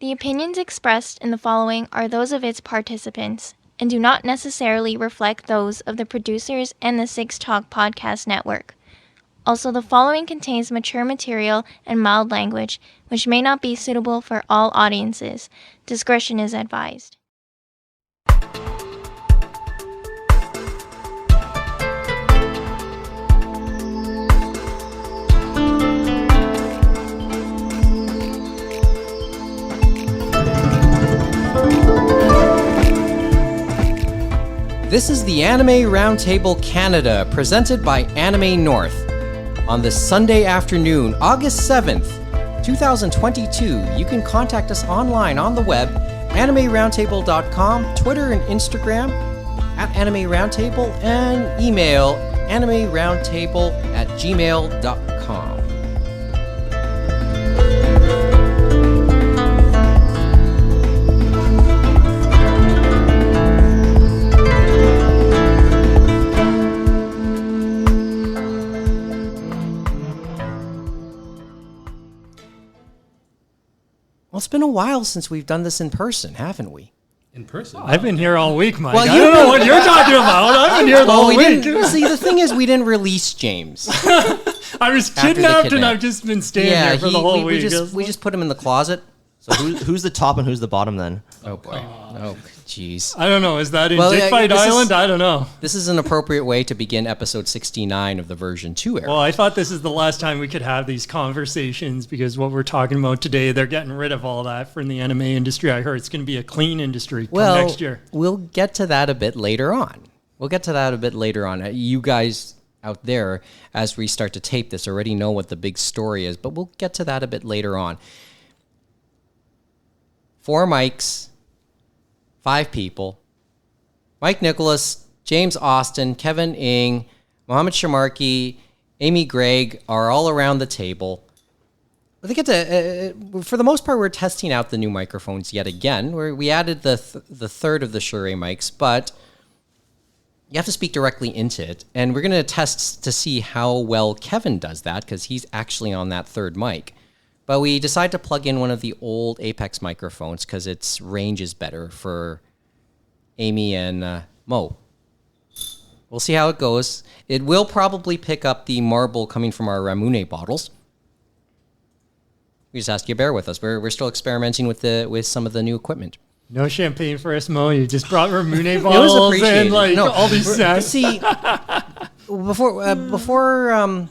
The opinions expressed in the following are those of its participants and do not necessarily reflect those of the producers and the Six Talk Podcast Network. Also, the following contains mature material and mild language, which may not be suitable for all audiences. Discretion is advised. This is the Anime Roundtable Canada, presented by Anime North. On this Sunday afternoon, August 7th, 2022, you can contact us online on the web, animeroundtable.com, Twitter and Instagram, at Anime Roundtable, and email animeroundtable@gmail.com. Well, it's been a while since we've done this in person, haven't we? In person? I've been here all week, Mike. Well, I don't know what you're talking about. I've been here the whole week. See, the thing is, we didn't release James. I was kidnapped and I've just been staying here for the whole week. We just put him in the closet. So who's the top and who's the bottom then? Oh, boy. Oh, jeez. I don't know. Is that in Dick Fight Island? I don't know. This is an appropriate way to begin episode 69 of the version 2 era. Well, I thought this is the last time we could have these conversations because what we're talking about today, they're getting rid of all that from the anime industry. I heard it's going to be a clean industry next year. We'll get to that a bit later on. You guys out there, as we start to tape this, already know what the big story is, but we'll get to that a bit later on. 4 mics, 5 people. Mike Nicholas, James Austin, Kevin Ng, Mohammed Shamarki, Amy Gregg are all around the table. They get to, for the most part, we're testing out the new microphones yet again. We added the third of the Shure mics, but you have to speak directly into it. And we're going to test to see how well Kevin does that, because he's actually on that third mic. But we decided to plug in one of the old Apex microphones because its range is better for Amy and Mo. We'll see how it goes. It will probably pick up the marble coming from our ramune bottles. We just ask you to bear with us. We're still experimenting with some of the new equipment. No champagne for us, Mo. You just brought ramune bottles and all these snacks. See, before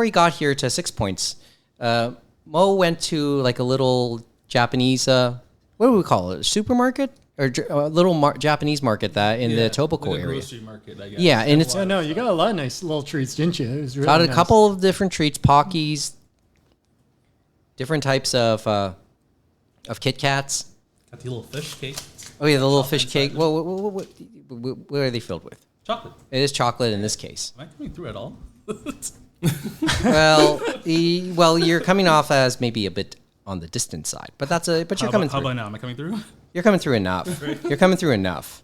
he got here to 6 Points, Mo went to like a little Japanese, what do we call it, supermarket? Or a little Japanese market that in the Tobacco area. Grocery market, I guess. Yeah, and it's... No, you got a lot of nice little treats, didn't you? It was really got a nice. couple of different treats, Pockies, different types of Kit Kats. Got the little fish cake. Oh yeah, the little fish cake. What are they filled with? Chocolate. It is chocolate in this case. Am I coming through at all? Well, you're coming off as maybe a bit on the distant side, but you're coming through. How about now? Am I coming through? You're coming through enough. You're coming through enough.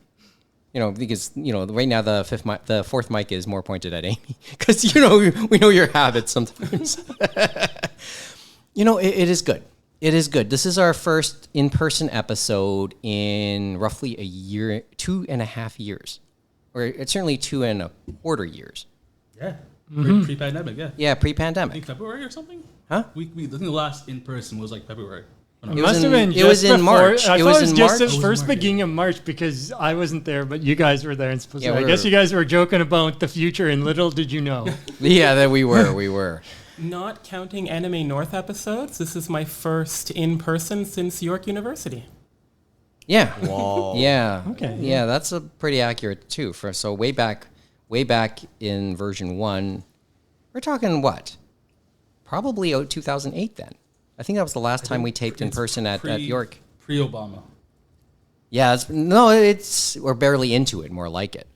Because right now the fourth mic is more pointed at Amy because we know your habits sometimes. It is good. It is good. This is our first in-person episode in roughly a year, 2.5 years, or it's certainly 2.25 years. Yeah. Pre-pandemic, yeah. Yeah, I pre-pandemic. think February or something? Huh? I think the last in-person was like February. It must have been. It was in March. I thought it was in just March. the first beginning of March because I wasn't there, but you guys were there. And Yeah, I guess you guys were joking about the future, and little did you know. Yeah, that we were. Not counting Anime North episodes, this is my first in-person since York University. Yeah. Whoa. Yeah. Okay. Yeah, that's a pretty accurate too. So way back in version 1, we're talking what? Probably 2008 then. I think that was the last time we taped in person at York. Pre-Obama. Yeah, we're barely into it, more like it.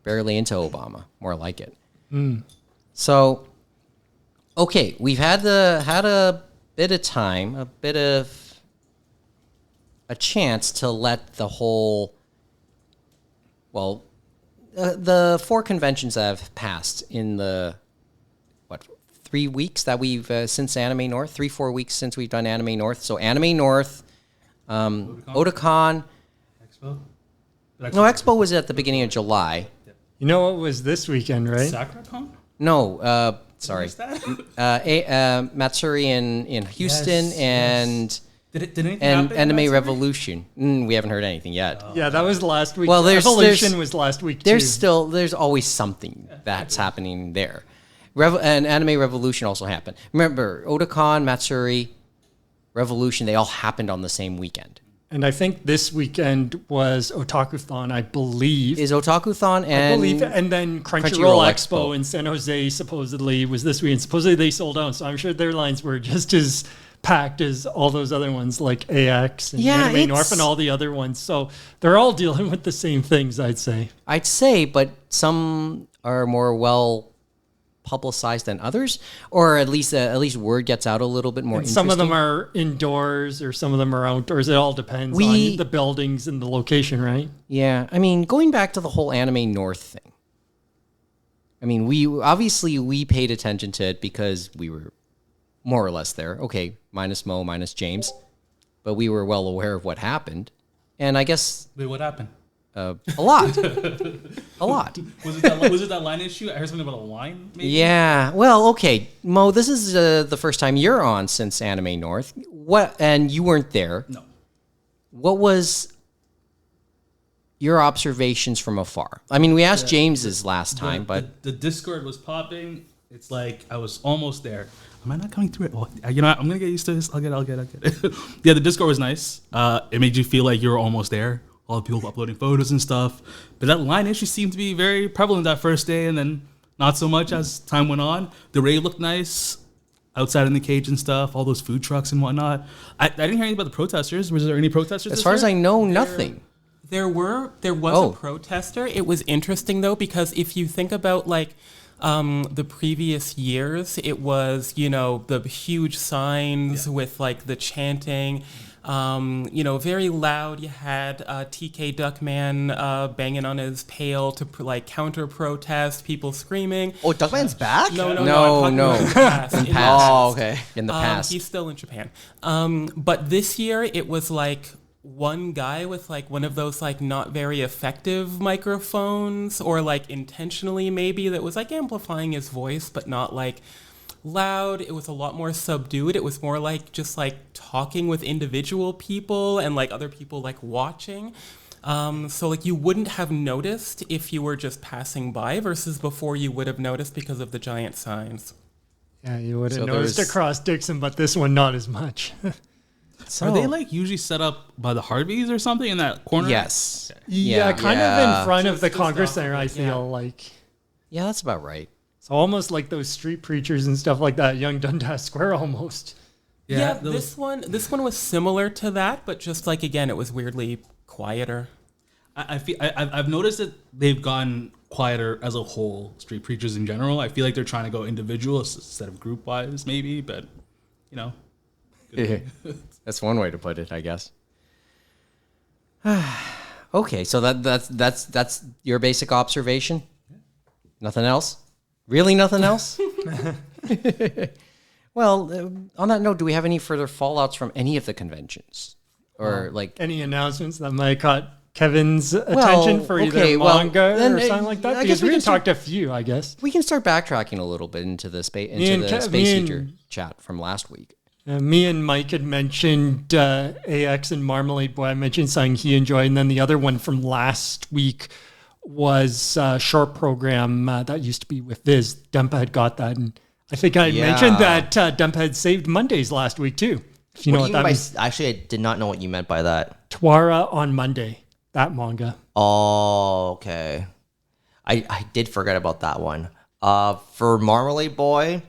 Barely into Obama, more like it. So, okay, we've had a bit of time, a bit of a chance to let the whole, the 4 conventions that have passed in the 3 weeks that we've since Anime North, 3-4 weeks since we've done Anime North. So Anime North Otakon. Expo? No, Expo was at the beginning of July. You know what was this weekend, right? SakuraCon? No, sorry. What's that? Matsuri in Houston Yes, and Did anything and happen? Anime Matsuri? Revolution. We haven't heard anything yet. Yeah, that was last week. Well, Evolution was last week too. There's always something that's happening there. And Anime Revolution also happened. Remember, Otakon, Matsuri, Revolution, they all happened on the same weekend. And I think this weekend was Otakuthon, I believe. Is Otakuthon And then Crunchyroll Expo in San Jose supposedly was this week. And supposedly they sold out. So I'm sure their lines were just as packed as all those other ones like AX and Anime North and all the other ones. So they're all dealing with the same things, I'd say. but some are more well publicized than others, or at least word gets out a little bit more. And some of them are indoors or some of them are outdoors. It all depends on the buildings and the location, right? Yeah, I mean, going back to the whole Anime North thing. I mean, we paid attention to it because we were more or less there. Okay, minus Mo, minus James, but we were well aware of what happened, and I guess Wait, what happened? a lot, a lot. Was it that line issue? I heard something about a line, maybe? Yeah. Well, okay, Mo. This is the first time you're on since Anime North. And you weren't there. No. What was your observations from afar? I mean, we asked James's last time, but the Discord was popping. It's like I was almost there. Am I not coming through it? Oh, you know what? I'm gonna get used to this. I'll get it. Yeah, the Discord was nice. It made you feel like you were almost there. All the people uploading photos and stuff. But that line issue seemed to be very prevalent that first day, and then not so much as time went on. The raid looked nice outside in the cage and stuff, all those food trucks and whatnot. I didn't hear anything about the protesters. Was there any protesters? as far as I know, nothing. There was a protester. It was interesting though, because if you think about like the previous years, it was, the huge signs with like the chanting, very loud. You had TK Duckman banging on his pail to like counter protest, people screaming. Oh, Duckman's back? No. No. In the past. In the past. Oh, okay. In the past. He's still in Japan. But this year it was like one guy with like one of those like not very effective microphones, or like intentionally maybe, that was like amplifying his voice but not like loud. It was a lot more subdued. It was more like just like talking with individual people and like other people like watching. So like you wouldn't have noticed if you were just passing by, versus before you would have noticed because of the giant signs. Yeah, you would have So noticed there's- across Dixon, but this one not as much. Are they like usually set up by the Harveys or something in that corner? Yes. Yeah, kind of Yeah. in front of the Just Congress off Center, of I it, feel like. Yeah, that's about right. It's almost like those street preachers and stuff like that, Young Dundas Square almost. Yeah, those- this one was similar to that, but just like again, it was weirdly quieter. I've noticed that they've gone quieter as a whole, street preachers in general. I feel like they're trying to go individual instead of group wise, maybe, but That's one way to put it, I guess. Okay, so that's your basic observation. Nothing else? Really, nothing else? Well, on that note, do we have any further fallouts from any of the conventions, or like? Any announcements that might caught Kevin's attention for either okay, well, manga then, or something like that? I Because guess we we can can start- talk to a few, I guess. We can start backtracking a little bit into the space me Eater and- chat from last week. Me and Mike had mentioned AX and Marmalade Boy. I mentioned something he enjoyed, and then the other one from last week was a short program that used to be with Viz. Dempa had got that, and I think I mentioned that Dempa had saved Mondays last week too. If you know what that means. Actually, I did not know what you meant by that. Twara on Monday, that manga. Oh, okay. I did forget about that one. For Marmalade Boy,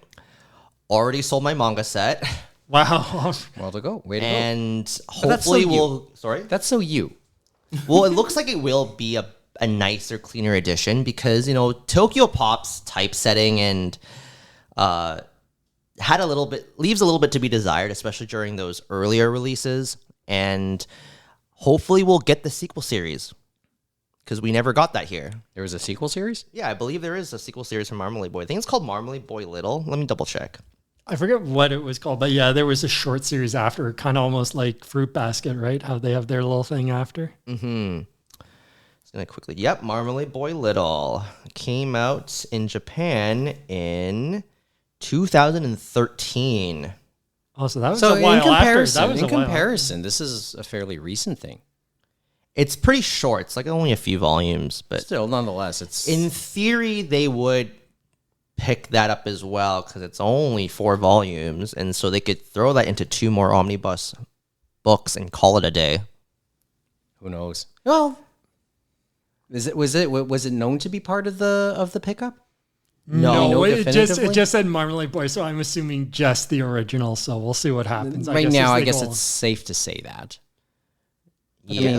already sold my manga set. Wow. Well to go. Way to go. And that's so hopefully you. we'll... Sorry? That's so you. Well, it looks like it will be a nicer, cleaner edition because, Tokyo Pop's typesetting and leaves a little bit to be desired, especially during those earlier releases. And hopefully we'll get the sequel series because we never got that here. There was a sequel series? Yeah, I believe there is a sequel series for Marmalade Boy. I think it's called Marmalade Boy Little. Let me double check. I forget what it was called, but yeah, there was a short series after, kind of almost like Fruit Basket, right? How they have their little thing after. Mm-hmm. Just gonna quickly. Yep, Marmalade Boy Little came out in Japan in 2013. Oh, so that was So a while in comparison, after. That was a while after. this is a fairly recent thing. It's pretty short. It's like only a few volumes, but Still, nonetheless, it's in theory they would pick that up as well because it's only 4 volumes, and so they could throw that into 2 more omnibus books and call it a day. who knows. Well, was it known to be part of the pickup? No, it definitively? just said Marmalade Boy, so I'm assuming just the original. So we'll see what happens. Right now, I guess go it's safe to say that. Yeah,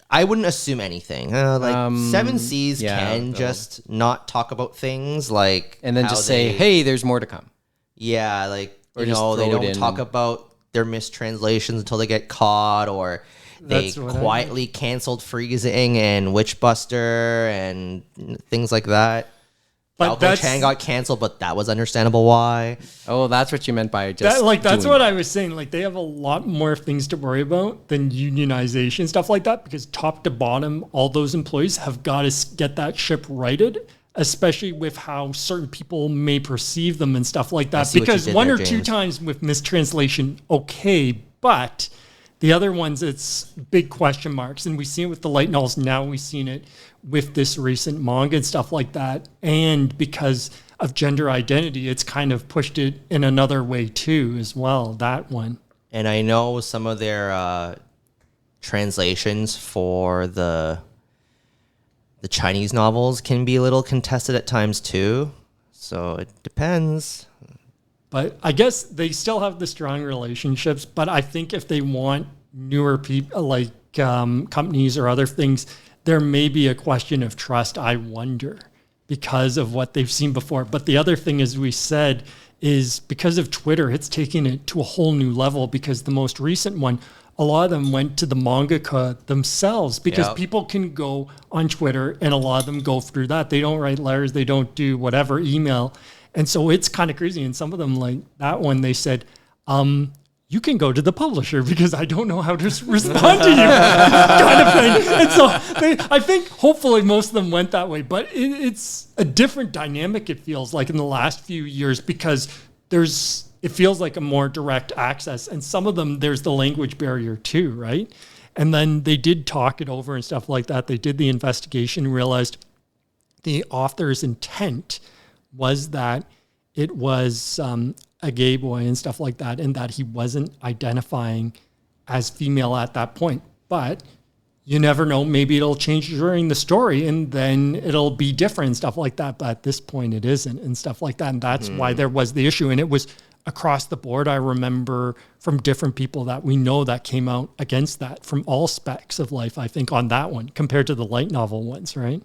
I wouldn't assume anything. Like 7 Seas can just not talk about things like, And then how just say, hey, there's more to come. yeah, like Or you just know, they throw it don't in. talk about their mistranslations until they get caught, or they That's what I quietly canceled Freezing and Witchbuster and things like that. But Falco Chan got canceled, but that was understandable why. Oh, that's what you meant by just that's doing what I was saying. Like they have a lot more things to worry about than unionization stuff like that, because top to bottom, all those employees have got to get that ship righted, especially with how certain people may perceive them and stuff like that. see what you Because did one there, or two James. times with mistranslation, okay, but the other ones, it's big question marks. And we've seen it with the light novels. Now we've seen it with this recent manga and stuff like that. And because of gender identity, it's kind of pushed it in another way too, as well, that one. And I know some of their translations for the Chinese novels can be a little contested at times too. So it depends. But I guess they still have the strong relationships. But I think if they want newer people, like companies or other things, there may be a question of trust, I wonder, because of what they've seen before. But the other thing, as we said, is because of Twitter, it's taking it to a whole new level, because the most recent one, a lot of them went to the mangaka themselves, because Yep. people can go on Twitter and a lot of them go through that. They don't write letters, they don't do whatever, email. And so it's kind of crazy. And some of them, like that one, they said, you can go to the publisher because I don't know how to respond to you, kind of thing. And so I think hopefully most of them went that way, but it's a different dynamic, it feels like, in the last few years, because it feels like a more direct access. And some of them, there's the language barrier too, right? And then they did talk it over and stuff like that. They did the investigation, realized the author's intent was that it was a gay boy and stuff like that, and that he wasn't identifying as female at that point. But you never know, maybe it'll change during the story and then it'll be different and stuff like that. But at this point it isn't and stuff like that. And that's why there was the issue. And it was across the board. I remember from different people that we know that came out against that from all specs of life, I think, on that one compared to the light novel ones, right?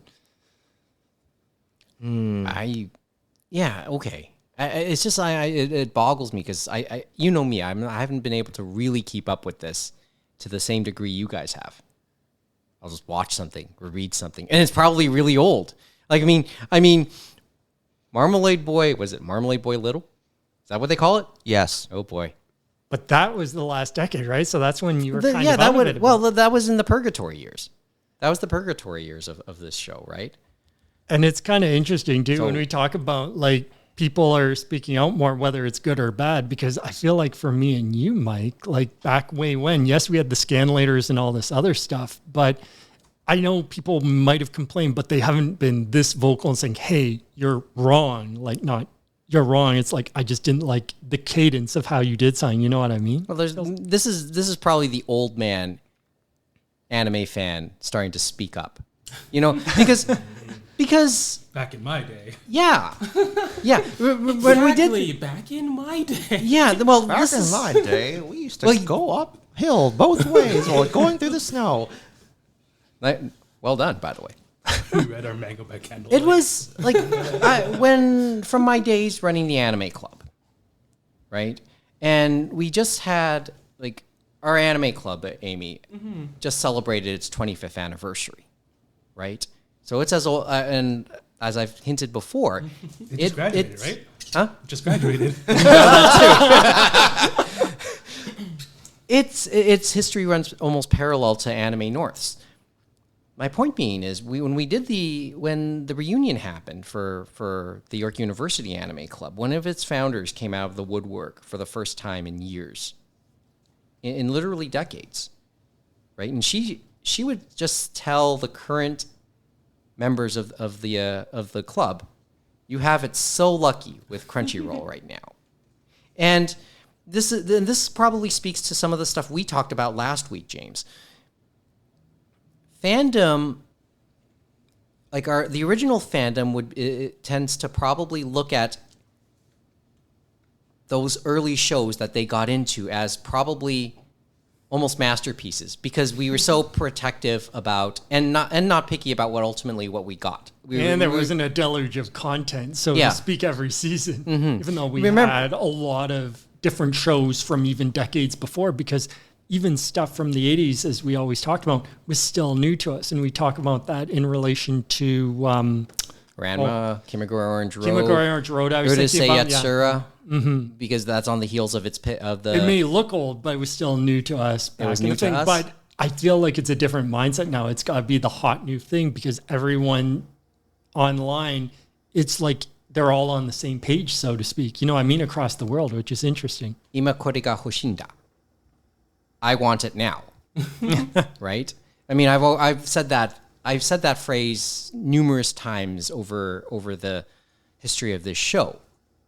Yeah, okay. It's just it boggles me because I you know me, I haven't been able to really keep up with this to the same degree you guys have. I'll just watch something or read something, and it's probably really old. Like I mean, Marmalade Boy, was it Marmalade Boy Little? Is that what they call it? Yes. Oh boy. But that was the last decade, right? So that's when you were That was in the purgatory years. That was the purgatory years of this show, right? And it's kind of interesting too So- when we talk about like people are speaking out more, whether it's good or bad, because I feel like for me and you, Mike, like back way when, yes, we had the scanlators and all this other stuff, but I know people might have complained, but they haven't been this vocal and saying, hey, you're wrong. Like, not you're wrong. It's like, I just didn't like the cadence of how you did something. You know what I mean? Well, this is probably the old man anime fan starting to speak up. You know, because Back in my day. yeah. When we did back in my day. yeah, well, Back this in is my day, we used to go uphill both ways while going through the snow. well done, by the way. We read our manga by candlelight. It was like when from my days running the anime club, right? And we just had like our anime club, Amy, just celebrated its 25th anniversary, right? So it's as old, and as I've hinted before, They just graduated, right? Just graduated. Its history runs almost parallel to Anime North's. My point being is, when the reunion happened for the York University Anime Club, one of its founders came out of the woodwork for the first time in years, in literally decades, right? And she would just tell the current members of the club, "You have it so lucky with Crunchyroll right now," and this probably speaks to some of the stuff we talked about last week, James. Fandom, like the original fandom, it tends to probably look at those early shows that they got into as probably almost masterpieces, because we were so protective about and not picky about what we got. There wasn't a deluge of content, so to speak, every season, even though we had a lot of different shows from even decades before, because even stuff from the 80s, as we always talked about, was still new to us. And we talk about that in relation to Ranma, Kimagure Orange Road. Kimagure Orange Road, I was thinking about, Yatsura, because that's on the heels of It may look old, but it was still new to us. It was new to us. But I feel like it's a different mindset now. It's got to be the hot new thing, because everyone online, it's like they're all on the same page, so to speak. You know what I mean? Across the world, which is interesting. Ima kore ga hoshinda. I want it now. Right? I mean, I've said that phrase numerous times over the history of this show.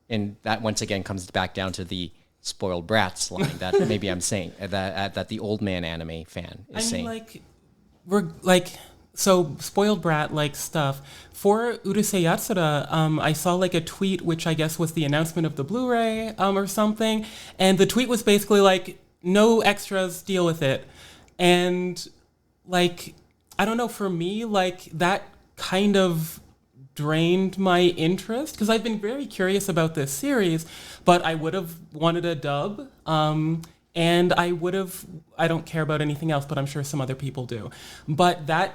And that once again comes back down to the spoiled brats line that maybe I'm saying that the old man anime fan is saying. So spoiled brat like stuff. For Urusei Yatsura, I saw like a tweet, which I guess was the announcement of the Blu-ray or something. And the tweet was basically like, no extras, deal with it. And like, I don't know, for me, like that kind of drained my interest, because I've been very curious about this series, but I would have wanted a dub. And I don't care about anything else, but I'm sure some other people do. But that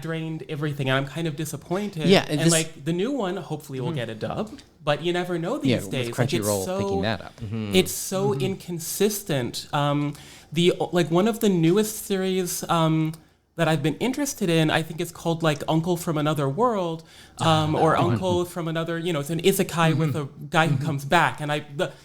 drained everything, and I'm kind of disappointed. Yeah, and like the new one, hopefully we'll get a dub, but you never know these days. With Crunchyroll picking that up. It's so inconsistent. One of the newest series that I've been interested in, I think it's called like Uncle from Another World, or Uncle from Another, it's an isekai with a guy who comes back. And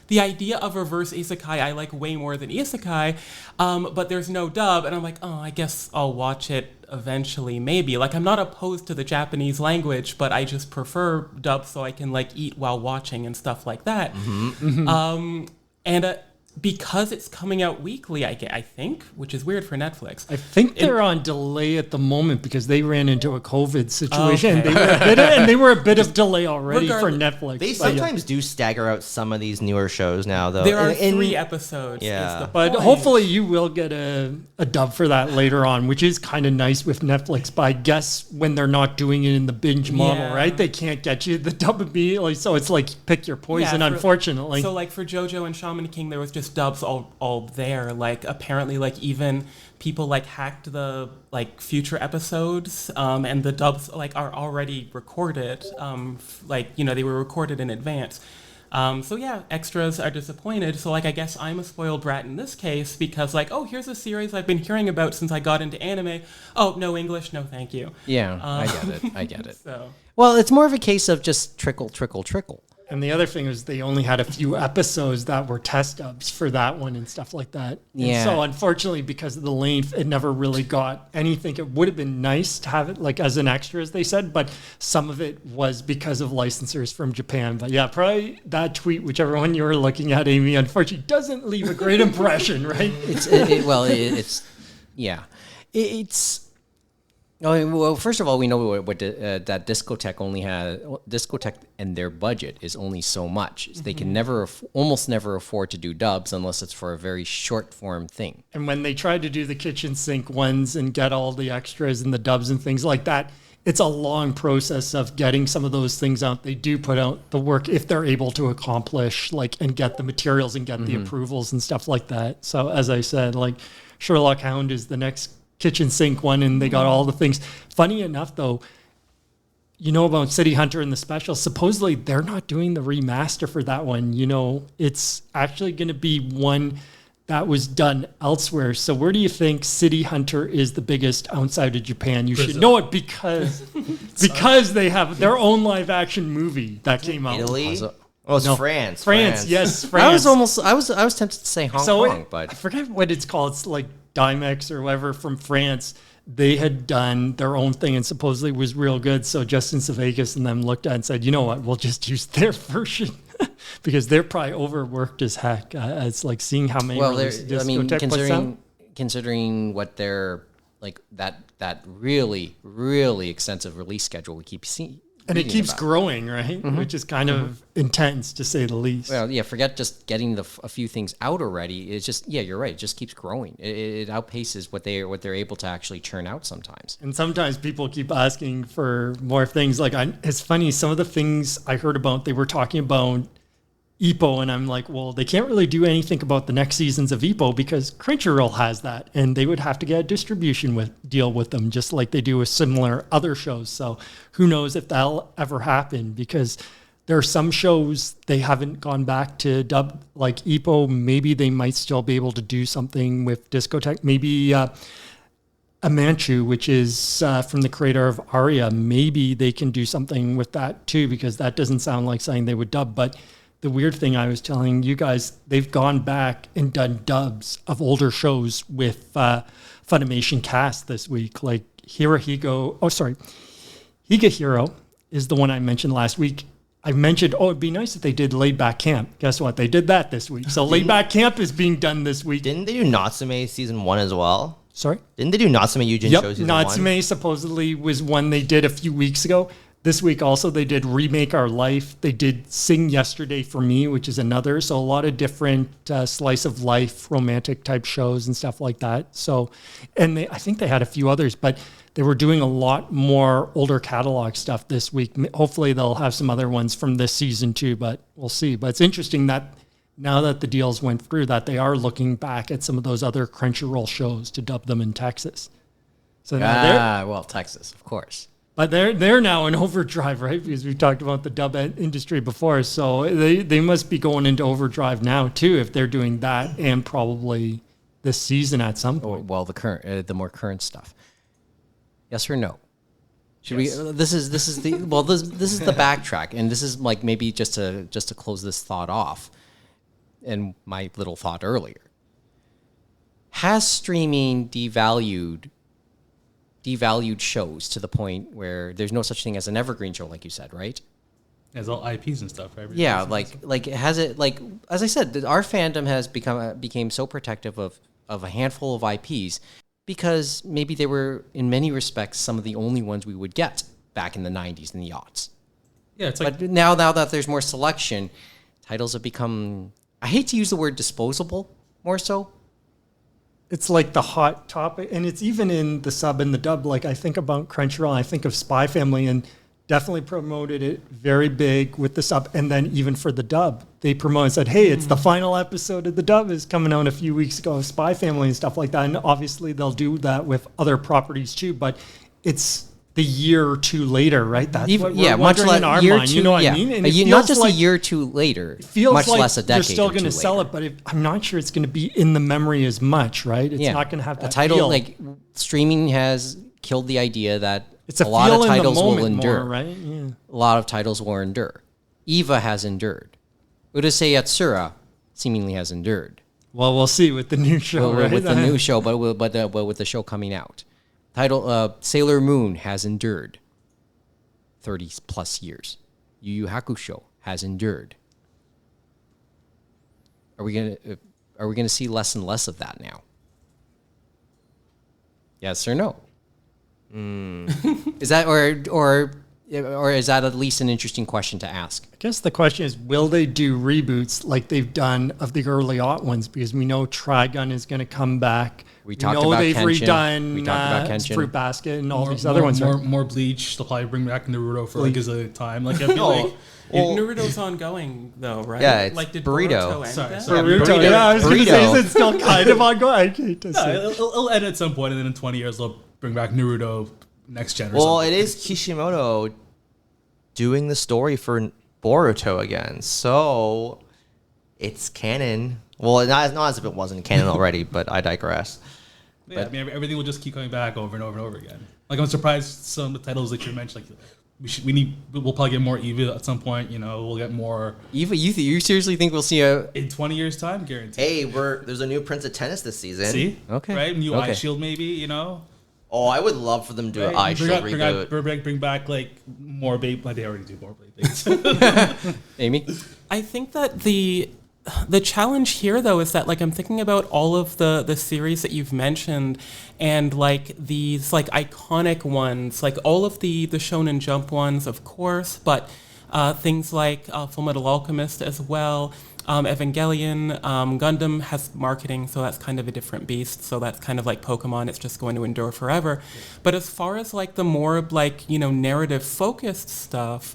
the idea of reverse isekai I like way more than isekai, but there's no dub. And I'm like, I guess I'll watch it eventually, maybe. Like, I'm not opposed to the Japanese language, but I just prefer dub so I can like eat while watching and stuff like that. Because it's coming out weekly, I think, which is weird for Netflix. I think they're on delay at the moment because they ran into a COVID situation. Okay. They were a bit of delay already for Netflix. They sometimes do stagger out some of these newer shows now, though. There are 3 episodes. Yeah. But hopefully you will get a dub for that later on, which is kind of nice with Netflix. But I guess when they're not doing it in the binge model, right? They can't get you the dub immediately. So it's like pick your poison, unfortunately. So like for JoJo and Shaman King, there was just dubs all there. Like apparently like even people like hacked the like future episodes, and the dubs like are already recorded. They were recorded in advance. Extras are disappointed. So like I guess I'm a spoiled brat in this case, because like, here's a series I've been hearing about since I got into anime. No English, no thank you. Yeah, I get it. So. Well, it's more of a case of just trickle. And the other thing is they only had a few episodes that were test dubs for that one and stuff like that. Yeah. And so unfortunately, because of the length, it never really got anything. It would have been nice to have it like as an extra, as they said, but some of it was because of licensors from Japan. But yeah, probably that tweet, whichever one you were looking at, Amy, unfortunately doesn't leave a great impression, right? Well, first of all, we know what that Discotech and their budget is only so much. They can almost never afford to do dubs unless it's for a very short form thing. And when they try to do the kitchen sink ones and get all the extras and the dubs and things like that, it's a long process of getting some of those things out. They do put out the work if they're able to accomplish and get the materials and get the approvals and stuff like that. So as I said, like Sherlock Hound is the next kitchen sink one, and they got all the things. Funny enough, though, you know about City Hunter and the special. Supposedly they're not doing the remaster for that one. You know, it's actually going to be one that was done elsewhere. So where do you think City Hunter is the biggest outside of Japan? You should know it because they have their own live action movie that came out. Italy? Oh, it's France. France, yes, France. I was tempted to say Hong Kong, but I forget what it's called. It's like Dimex or whatever from France. They had done their own thing and supposedly was real good. So Justin Savakis and them looked at it and said, you know what, we'll just use their version because they're probably overworked as heck. It's like seeing how many considering what they're like that really, really extensive release schedule we keep seeing. And it keeps growing, right? Mm-hmm. Which is kind of intense, to say the least. Well, yeah, forget just getting a few things out already. It's just, yeah, you're right. It just keeps growing. It outpaces what they're able to actually churn out sometimes. And sometimes people keep asking for more things. Like, it's funny, some of the things I heard about, they were talking about Ippo, and I'm like, well, they can't really do anything about the next seasons of Ippo because Crunchyroll has that, and they would have to get a distribution deal with them, just like they do with similar other shows. So who knows if that'll ever happen, because there are some shows they haven't gone back to dub, like Ippo. Maybe they might still be able to do something with Discotheque. Maybe Amanchu, which is from the creator of Aria, maybe they can do something with that too, because that doesn't sound like something they would dub. But the weird thing I was telling you guys, they've gone back and done dubs of older shows with Funimation cast this week. Like Higehiro is the one I mentioned last week. I mentioned, it'd be nice if they did Laid Back Camp. Guess what? They did that this week. So Laid Back Camp is being done this week. Didn't they do Natsume season 1 as well? Sorry? Didn't they do Natsume Yujin show season 1? Natsume supposedly was one they did a few weeks ago. This week also they did Remake Our Life. They did Sing Yesterday for Me, which is another. So a lot of different slice of life, romantic type shows and stuff like that. So, and I think they had a few others, but they were doing a lot more older catalog stuff this week. Hopefully they'll have some other ones from this season too, but we'll see. But it's interesting that now that the deals went through, that they are looking back at some of those other Crunchyroll shows to dub them in Texas. So now Texas, of course. But they're now in overdrive, right? Because we talked about the dub industry before. So they must be going into overdrive now too, if they're doing that and probably this season at some point. Well, the more current stuff. Yes or no? Should we? This is the backtrack, and this is like maybe just to close this thought off, and my little thought earlier. Has streaming devalued shows to the point where there's no such thing as an evergreen show, like you said, right? As all IPs and stuff, right? Yeah, like has it, like, as I said, our fandom has became so protective of a handful of IPs because maybe they were in many respects some of the only ones we would get back in the 90s and the aughts. Yeah, it's like, but now that there's more selection, titles have become, I hate to use the word disposable more so. It's like the hot topic, and it's even in the sub and the dub. Like I think about Crunchyroll, I think of Spy Family, and definitely promoted it very big with the sub, and then even for the dub, they promoted and said, "Hey, it's the final episode of the dub is coming out a few weeks ago of Spy Family and stuff like that." And obviously, they'll do that with other properties too. But it's the year or two later, right? That's what we're wondering in our mind. You know what I mean? And not just like, a year or two later, much like less a decade. You're still going to sell it, but I'm not sure it's going to be in the memory as much, right? It's not going to have that title. Feel. Like streaming has killed the idea that it's a lot of titles will endure. More, right? Yeah. A lot of titles will endure. Eva has endured. Urusei Yatsura seemingly has endured. Well, we'll see with the new show, right? With the new show, but with the show coming out. Sailor Moon has endured 30 plus years. Yu Yu Hakusho has endured. Are we gonna see less and less of that now? Yes or no? Is that or is that at least an interesting question to ask? I guess the question is, will they do reboots like they've done of the early aught ones? Because we know Trigun is going to come back. We talked about they've Kenshin. redone Fruit Basket and all these other ones. More Bleach. They'll probably bring back Naruto for like as a time. Like I feel like Naruto's ongoing though, right? Yeah, it's like did Burrito. Burrito Yeah, I was going to say, Burrito. is it still kind of ongoing? I hate to say. it'll end at some point, and then in 20 years they'll bring back Naruto next gen. Or Well, something. it is Kishimoto doing the story for Boruto again. So it's canon. Well, not as if it wasn't canon already, but I digress. Yeah, I mean, everything will just keep coming back over and over and over again. Like, I'm surprised some of the titles that you mentioned, like, we'll probably get more Eva at some point. You know, we'll get more Eva. You seriously think we'll see a? in 20 years' time, guaranteed. Hey, there's a new Prince of Tennis this season. See, Okay. right? New Okay. Eye Shield, maybe. You know. Oh, I would love for them to do an Eye Shield reboot. Bring back like more Beyblade. Like, they already do more Beyblades. Amy. I think that the challenge here, though, is that, like, I'm thinking about all of the series that you've mentioned, and, like, these, like, iconic ones, like, all of the Shonen Jump ones, of course, but things like Fullmetal Alchemist as well, Evangelion, Gundam has marketing, so that's kind of a different beast, so that's kind of like Pokemon, it's just going to endure forever. Yeah. But as far as, like, the more, like, you know, narrative-focused stuff,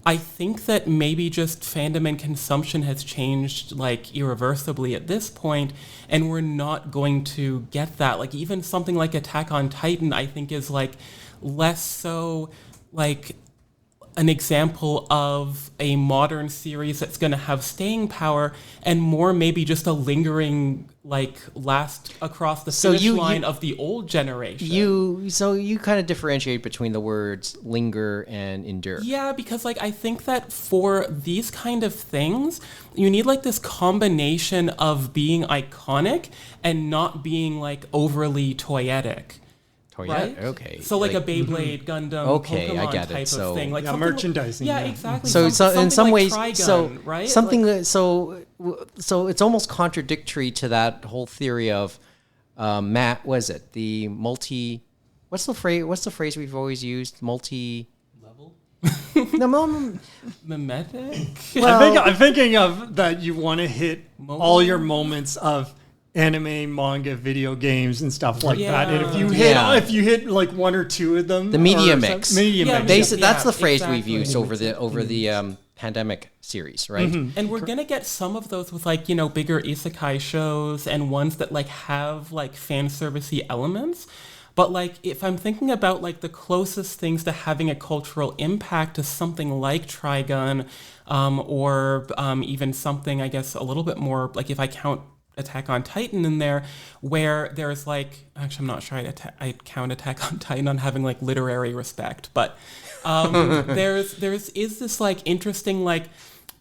I think that maybe just fandom and consumption has changed, like, irreversibly at this point, and we're not going to get that. Like, even something like Attack on Titan, I think, is, like, less so, like, an example of a modern series that's going to have staying power, and more maybe just a lingering, like, last across the finish line of the old generation. So you kind of differentiate between the words linger and endure. Yeah, because, like, I think that for these kind of things, you need, like, this combination of being iconic and not being, like, overly toyetic. Right? Okay. So, like, a Beyblade, Gundam, okay, Pokemon I get it. type So, of thing. Like, yeah, merchandising. Yeah, exactly. So, in some like ways, Trigun, right? something like, so it's almost contradictory to that whole theory of Matt. Was it the multi? What's the phrase we've always used? Multi Level. No, mimetic. well, I'm thinking of that you want to hit all your moments of anime, manga, video games, and stuff like that. And if you hit like one or two of them, the media mix. That's the phrase exactly. we've used over the pandemic series, right? Mm-hmm. And we're gonna get some of those with, like, you know, bigger isekai shows and ones that, like, have, like, fan servicey elements. But, like, if I'm thinking about, like, the closest things to having a cultural impact to something like Trigun, or even something, I guess, a little bit more, like, if I count Attack on Titan in there, where there's, like, actually, I'm not sure I'd count Attack on Titan on having, like, literary respect, but there's this, like, interesting, like,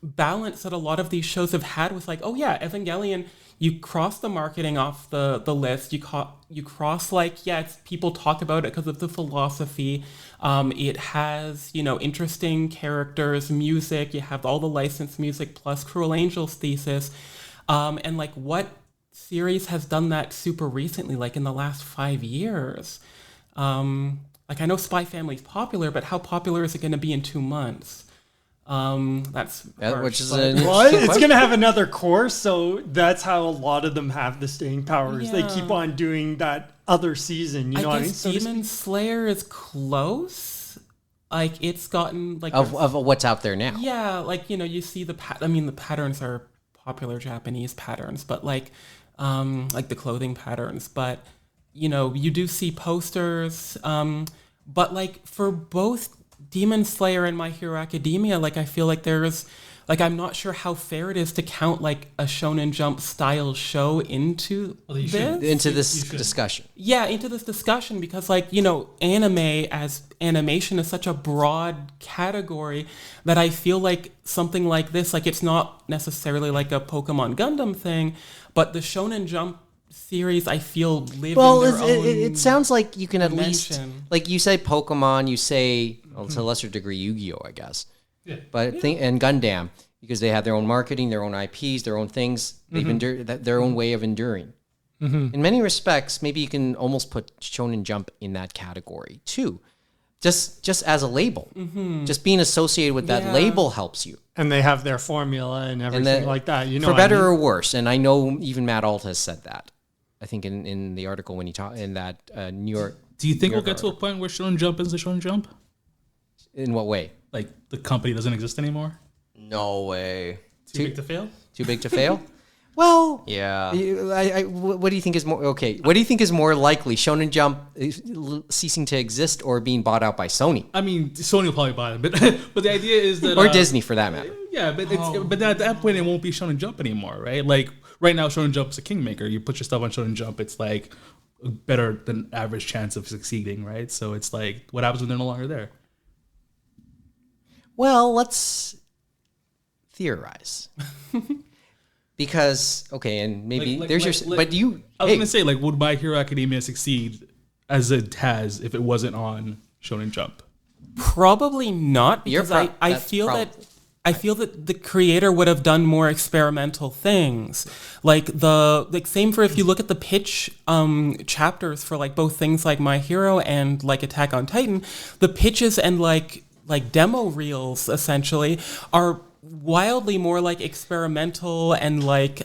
balance that a lot of these shows have had with, like, oh yeah, Evangelion, you cross the marketing off the list, you cross, like, yeah, people talk about it because of the philosophy, it has, you know, interesting characters, music, you have all the licensed music plus Cruel Angel's thesis. And, like, what series has done that super recently, like, in the last 5 years? Like, I know Spy Family's popular, but how popular is it going to be in 2 months? That's which is it's going to have another course, so that's how a lot of them have the staying powers. Yeah. They keep on doing that other season. You know what I mean? So Demon Slayer is close. Like, it's gotten, like, of what's out there now. Yeah, like, you know, you see the patterns are popular Japanese patterns, but, like the clothing patterns, but, you know, you do see posters, but, like, for both Demon Slayer and My Hero Academia, like, I feel like there's, like, I'm not sure how fair it is to count, like, a Shonen Jump style show into this discussion. Yeah, into this discussion, because, like, you know, anime as animation is such a broad category that I feel like something like this, like, it's not necessarily like a Pokemon Gundam thing, but the Shonen Jump series, I feel, live in their own it sounds like you can at least, dimension. like, you say Pokemon, you say, well, to a lesser degree, Yu-Gi-Oh, I guess. Yeah. But and Gundam, because they have their own marketing, their own IPs, their own things, they've endured their own way of enduring. In many respects, maybe you can almost put Shonen Jump in that category too, just as a label. Just being associated with that label helps you. And they have their formula and everything like that. You know, for better or worse. And I know even Matt Alt has said that. I think in the article when he talked in that New York. Do you think we'll get to a point where Shonen Jump is the Shonen Jump? In what way? Like, the company doesn't exist anymore? No way. Too big to fail? Too big to fail? Well, Yeah. What do you think is more okay? What do you think is more likely, Shonen Jump ceasing to exist or being bought out by Sony I mean, Sony will probably buy them, but the idea is that or Disney for that matter? Yeah, but at that point it won't be Shonen Jump anymore, right? Like right now, Shonen Jump's a kingmaker. You put your stuff on Shonen Jump, it's like a better than average chance of succeeding, right? So it's like, what happens when they're no longer there? Well, let's theorize. Because and maybe but you. I was gonna say, like, would My Hero Academia succeed as it has if it wasn't on Shonen Jump? Probably not, because I feel that the creator would have done more experimental things. Like same for if you look at the pitch chapters for like both things like My Hero and like Attack on Titan, the pitches and like demo reels essentially are wildly more like experimental and like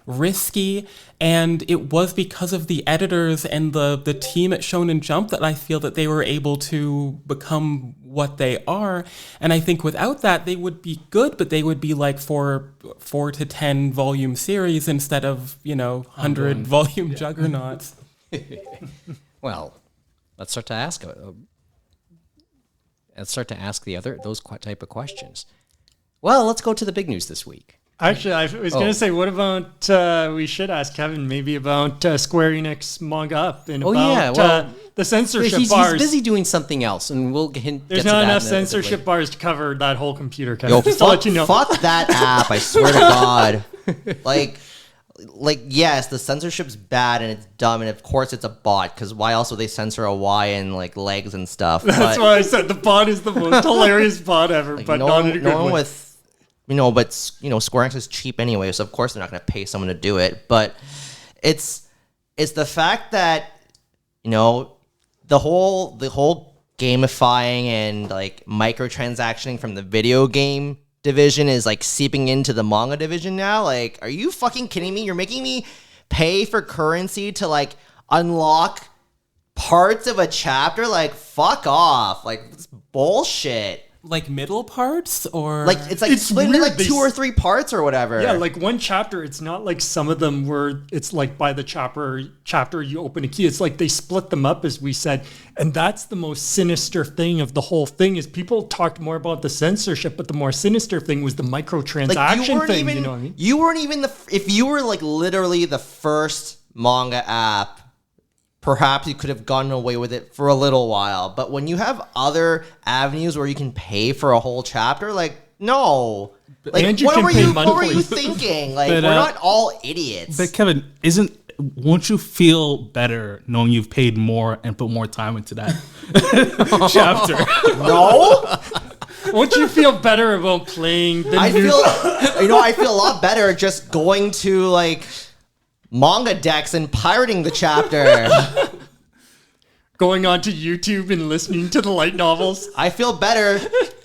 risky, and it was because of the editors and the team at Shonen Jump that I feel that they were able to become what they are. And I think without that they would be good, but they would be like 4 to 10 volume series instead of 100 volume juggernauts. Well, let's start to ask those type of questions. Well, let's go to the big news this week. Actually, I was going to say, what about, we should ask Kevin maybe about Square Enix Manga Up and the censorship bars. He's busy doing something else, and we'll get to that. There's not enough censorship bars to cover that whole computer, Kevin. Yo, Just to let you know. Fuck that app, I swear to God. Like, yes, the censorship's bad and it's dumb, and of course it's a bot, because why else would they censor a Y and like legs and stuff? That's why I said the bot is the most hilarious bot ever, like, but not in a good way. Square Enix is cheap anyway, so of course they're not going to pay someone to do it. But it's the fact that the whole gamifying and like microtransactioning from the video game division is like seeping into the manga division now. Like, are you fucking kidding me? You're making me pay for currency to like unlock parts of a chapter? Like, fuck off. Like, it's bullshit. Like middle parts, or like it's split into like 2 or 3 parts or whatever. Yeah, like one chapter. It's not like some of them where it's like by the chapter you open a key. It's like they split them up, as we said, and that's the most sinister thing of the whole thing. Is people talked more about the censorship, but the more sinister thing was the microtransaction thing. You know what I mean? You weren't even if you were like literally the first manga app, perhaps you could have gotten away with it for a little while. But when you have other avenues where you can pay for a whole chapter, like, no. Like, what were you thinking? Like, we're not all idiots. But Kevin, won't you feel better knowing you've paid more and put more time into that chapter? No? Won't you feel better about playing the I feel a lot better just going to, like, Manga Decks and pirating the chapter. Going on to YouTube and listening to the light novels. I feel better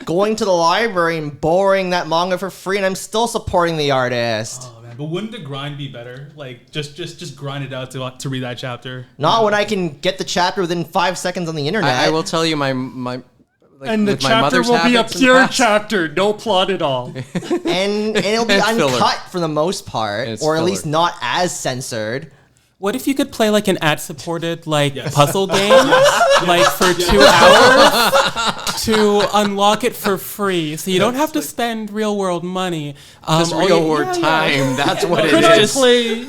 going to the library and borrowing that manga for free, and I'm still supporting the artist. Oh man, but wouldn't the grind be better? Like just grind it out to read that chapter. Not when I can get the chapter within 5 seconds on the internet. I will tell you my and the chapter will be a pure chapter, no plot at all. and it'll be uncut for the most part, or at filler. least not as censored. What if you could play like an ad-supported puzzle game, like for 2 hours to unlock it for free, so you don't have to spend real-world money. Just real-world time. That's what it is. Could I play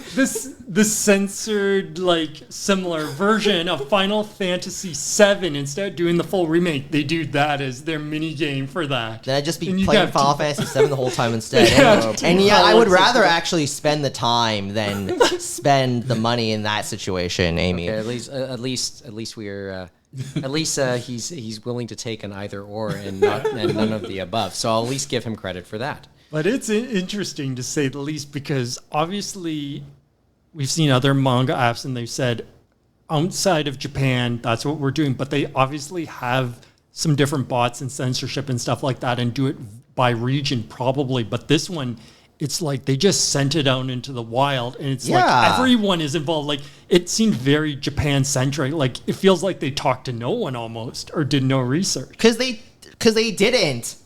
the censored, like, similar version of Final Fantasy VII instead of doing the full remake? They do that as their mini game for that. Then I'd just be playing Final Fantasy VII the whole time instead. I would rather actually spend the time than spend the money in that situation, Amy. Okay, at least we're he's willing to take an either or and none of the above. So I'll at least give him credit for that. But it's interesting to say the least, because obviously we've seen other manga apps and they've said outside of Japan, that's what we're doing. But they obviously have some different bots and censorship and stuff like that and do it by region probably. But this one, it's like they just sent it out into the wild, and it's like everyone is involved. Like, it seemed very Japan-centric. Like, it feels like they talked to no one almost, or did no research. Because they didn't.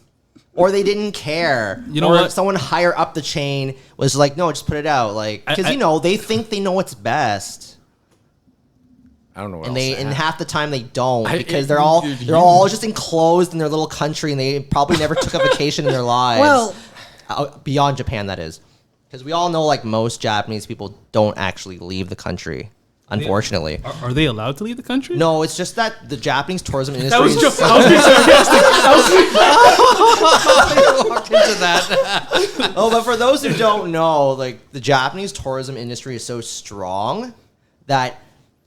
or they didn't care. You know or what? Someone higher up the chain was like, no, just put it out. Like, because they think they know what's best. I don't know what And else to and add. half the time they don't because they're all just enclosed in their little country and they probably never took a vacation in their lives. Well, beyond Japan, that is, because we all know like most Japanese people don't actually leave the country. Unfortunately, Are they allowed to leave the country? no. It's just that the Japanese tourism industry. That was is just. so- I was being sarcastic. walked into that. Oh, but for those who don't know, like the Japanese tourism industry is so strong that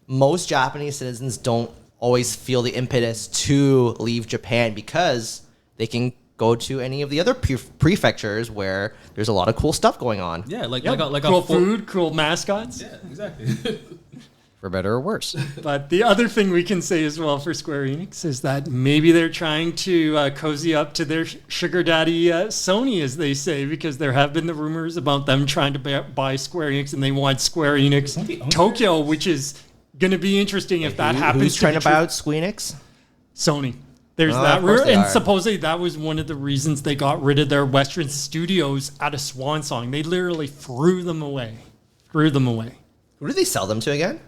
most Japanese citizens don't always feel the impetus to leave Japan because they can go to any of the other prefectures where there's a lot of cool stuff going on. Yeah, like cool a food, cool mascots. Yeah, exactly. For better or worse. But the other thing we can say as well for Square Enix is that maybe they're trying to cozy up to their sugar daddy Sony, as they say, because there have been the rumors about them trying to buy Square Enix, and they want Square Enix Tokyo, which is going to be interesting if that happens. Who's trying to be buy true. out Squeenix? Sony. There's Oh, that of course rumor, they and are. supposedly that was one of the reasons they got rid of their Western studios at a swan song. They literally threw them away. Who do they sell them to again?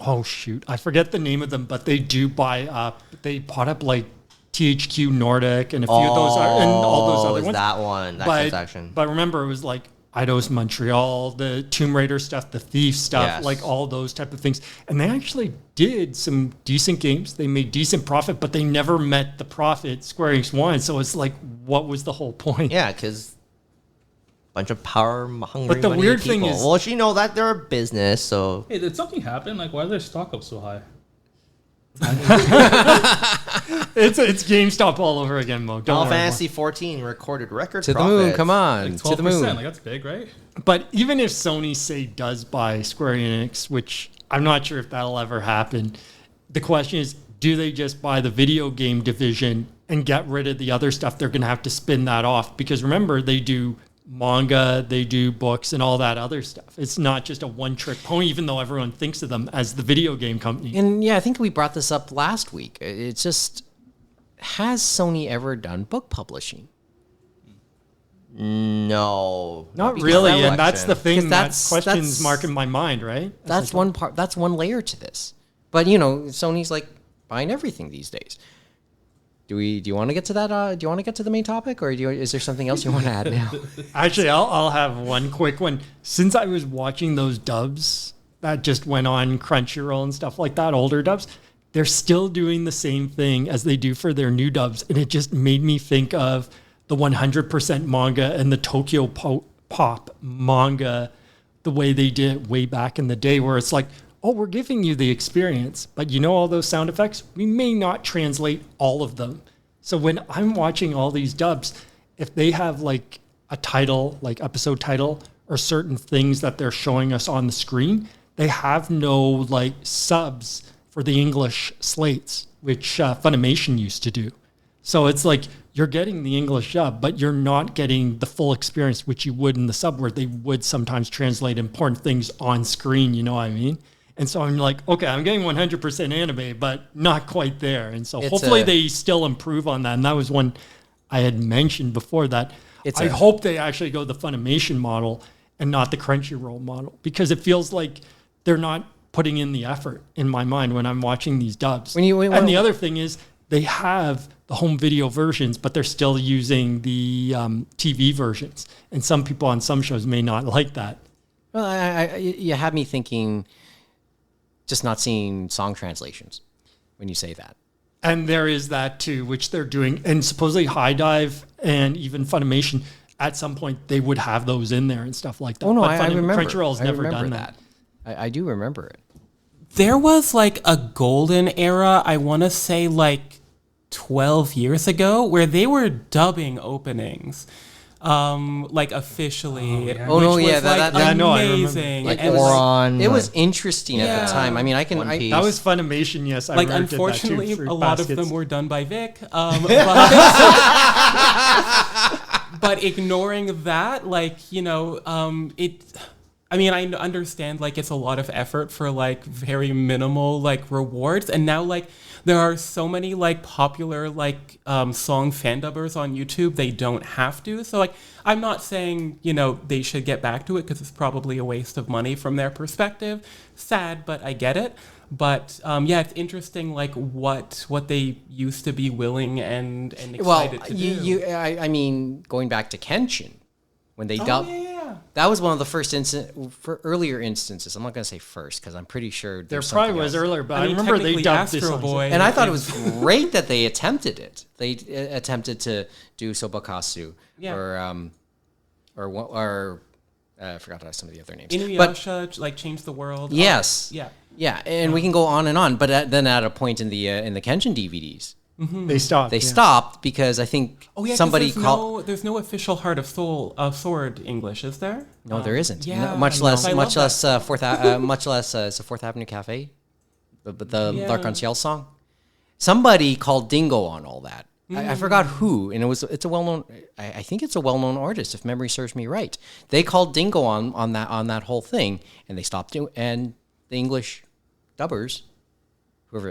Oh shoot, I forget the name of them, but they do buy up. They bought up like THQ Nordic and a few of those and all those other is ones. that one? That transaction. But remember, it was like Eidos Montreal, the Tomb Raider stuff, the Thief stuff, Yes. like all those type of things. And they actually did some decent games. They made decent profit, but they never met the profit Square Enix wanted. So it's like, what was the whole point? Yeah, because bunch of power hungry. But the money weird people. thing is- well, you know that they're a business, so Hey, did something happen? Like, why is their stock up so high? It's GameStop all over again, Mo. Don't Final worry. Fantasy 14 recorded record To the profits. moon, come on. Like To the 12%. moon. Like, that's big, right? But even if Sony, say, does buy Square Enix, which I'm not sure if that'll ever happen, the question is, do they just buy the video game division and get rid of the other stuff? They're going to have to spin that off because remember, they do manga, they do books, and all that other stuff. It's not just a one-trick pony, even though everyone thinks of them as the video game company. And yeah, I think we brought this up last week. It's just, has Sony ever done book publishing? No, Not Because really, that and that's the election. thing Because that questions mark in my mind, right? That's one part. That's one layer to this. But you know, Sony's like buying everything these days. Do you want to get to that? Do you want to get to the main topic, or is there something else you want to add now? Actually, I'll have one quick one. Since I was watching those dubs that just went on Crunchyroll and stuff like that, older dubs, they're still doing the same thing as they do for their new dubs. And it just made me think of the 100% manga and the Tokyo Pop manga, the way they did it way back in the day, where it's like, oh, we're giving you the experience, but you know all those sound effects? We may not translate all of them. So when I'm watching all these dubs, if they have like a title, like episode title, or certain things that they're showing us on the screen, they have no like subs for the English slates, which Funimation used to do. So it's like you're getting the English dub, but you're not getting the full experience, which you would in the sub, where they would sometimes translate important things on screen, you know what I mean? And so I'm like, okay, I'm getting 100% anime, but not quite there. And so hopefully they still improve on that. And that was one I had mentioned before that I hope they actually go the Funimation model and not the Crunchyroll model, because it feels like they're not putting in the effort in my mind when I'm watching these dubs. And the other thing is they have the home video versions, but they're still using the TV versions. And some people on some shows may not like that. Well, you have me thinking, just not seeing song translations when you say that. And there is that too, which they're doing. And supposedly High Dive and even Funimation, at some point, they would have those in there and stuff like that. Oh, no, but I remember. Crunchyroll's never done that. I do remember it. There was like a golden era, I want to say like 12 years ago, where they were dubbing openings. Like officially. Oh, no, which yeah, was, that- like, I know, I remember. amazing. Like And Oron. It was interesting at the time. I mean, One Piece. That was Funimation, yes. I like remember did that too, unfortunately Fruit a lot of Baskets. them were done by Vic, but ignoring that, like, you know, I mean, I understand like it's a lot of effort for like very minimal like rewards, and now like there are so many like popular like song fan dubbers on YouTube. They don't have to. So like I'm not saying they should get back to it because it's probably a waste of money from their perspective. Sad, but I get it. But yeah, it's interesting like what they used to be willing and excited to do. I mean, going back to Kenshin, when they dubbed. Yeah. That was one of the first earlier instances. I'm not going to say first because I'm pretty sure There probably was else. earlier, but I mean, remember they technically dubbed this Astro on. Boy. And I thought it was great that they attempted it. They attempted to do Sobakasu or I forgot some of the other names. Inuyasha like changed the world. Yes. Yeah. And we can go on and on, but then at a point in the Kenshin DVDs, They stopped. they stopped because I think somebody called. There's no official Heart of Sword English, is there? No, there isn't. Yeah, Much less Fourth it's a Fourth Avenue Cafe, but the L'Arc-en-Ciel song. Somebody called Dingo on all that. I forgot who, and it's a well-known. I think it's a well-known artist, if memory serves me right. They called Dingo on that whole thing, and they stopped doing. And the English dubbers, whoever,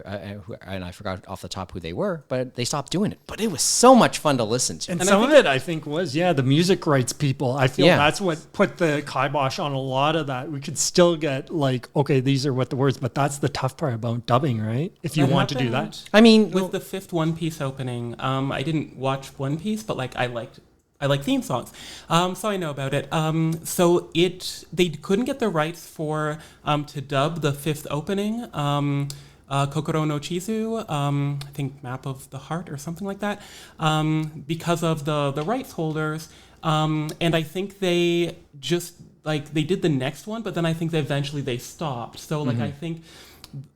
and I forgot off the top who they were, but they stopped doing it. But it was so much fun to listen to. And some of it, I think, was, the music rights people. I feel that's what put the kibosh on a lot of that. We could still get, like, okay, these are what the words, but that's the tough part about dubbing, right? If you want to do that. I mean, with the fifth One Piece opening, I didn't watch One Piece, but like I like theme songs, so I know about it. So they couldn't get the rights for to dub the fifth opening. Kokoro no Chizu, I think Map of the Heart or something like that, because of the rights holders. And I think they just, like, they did the next one, but then I think eventually they stopped. So, like, I think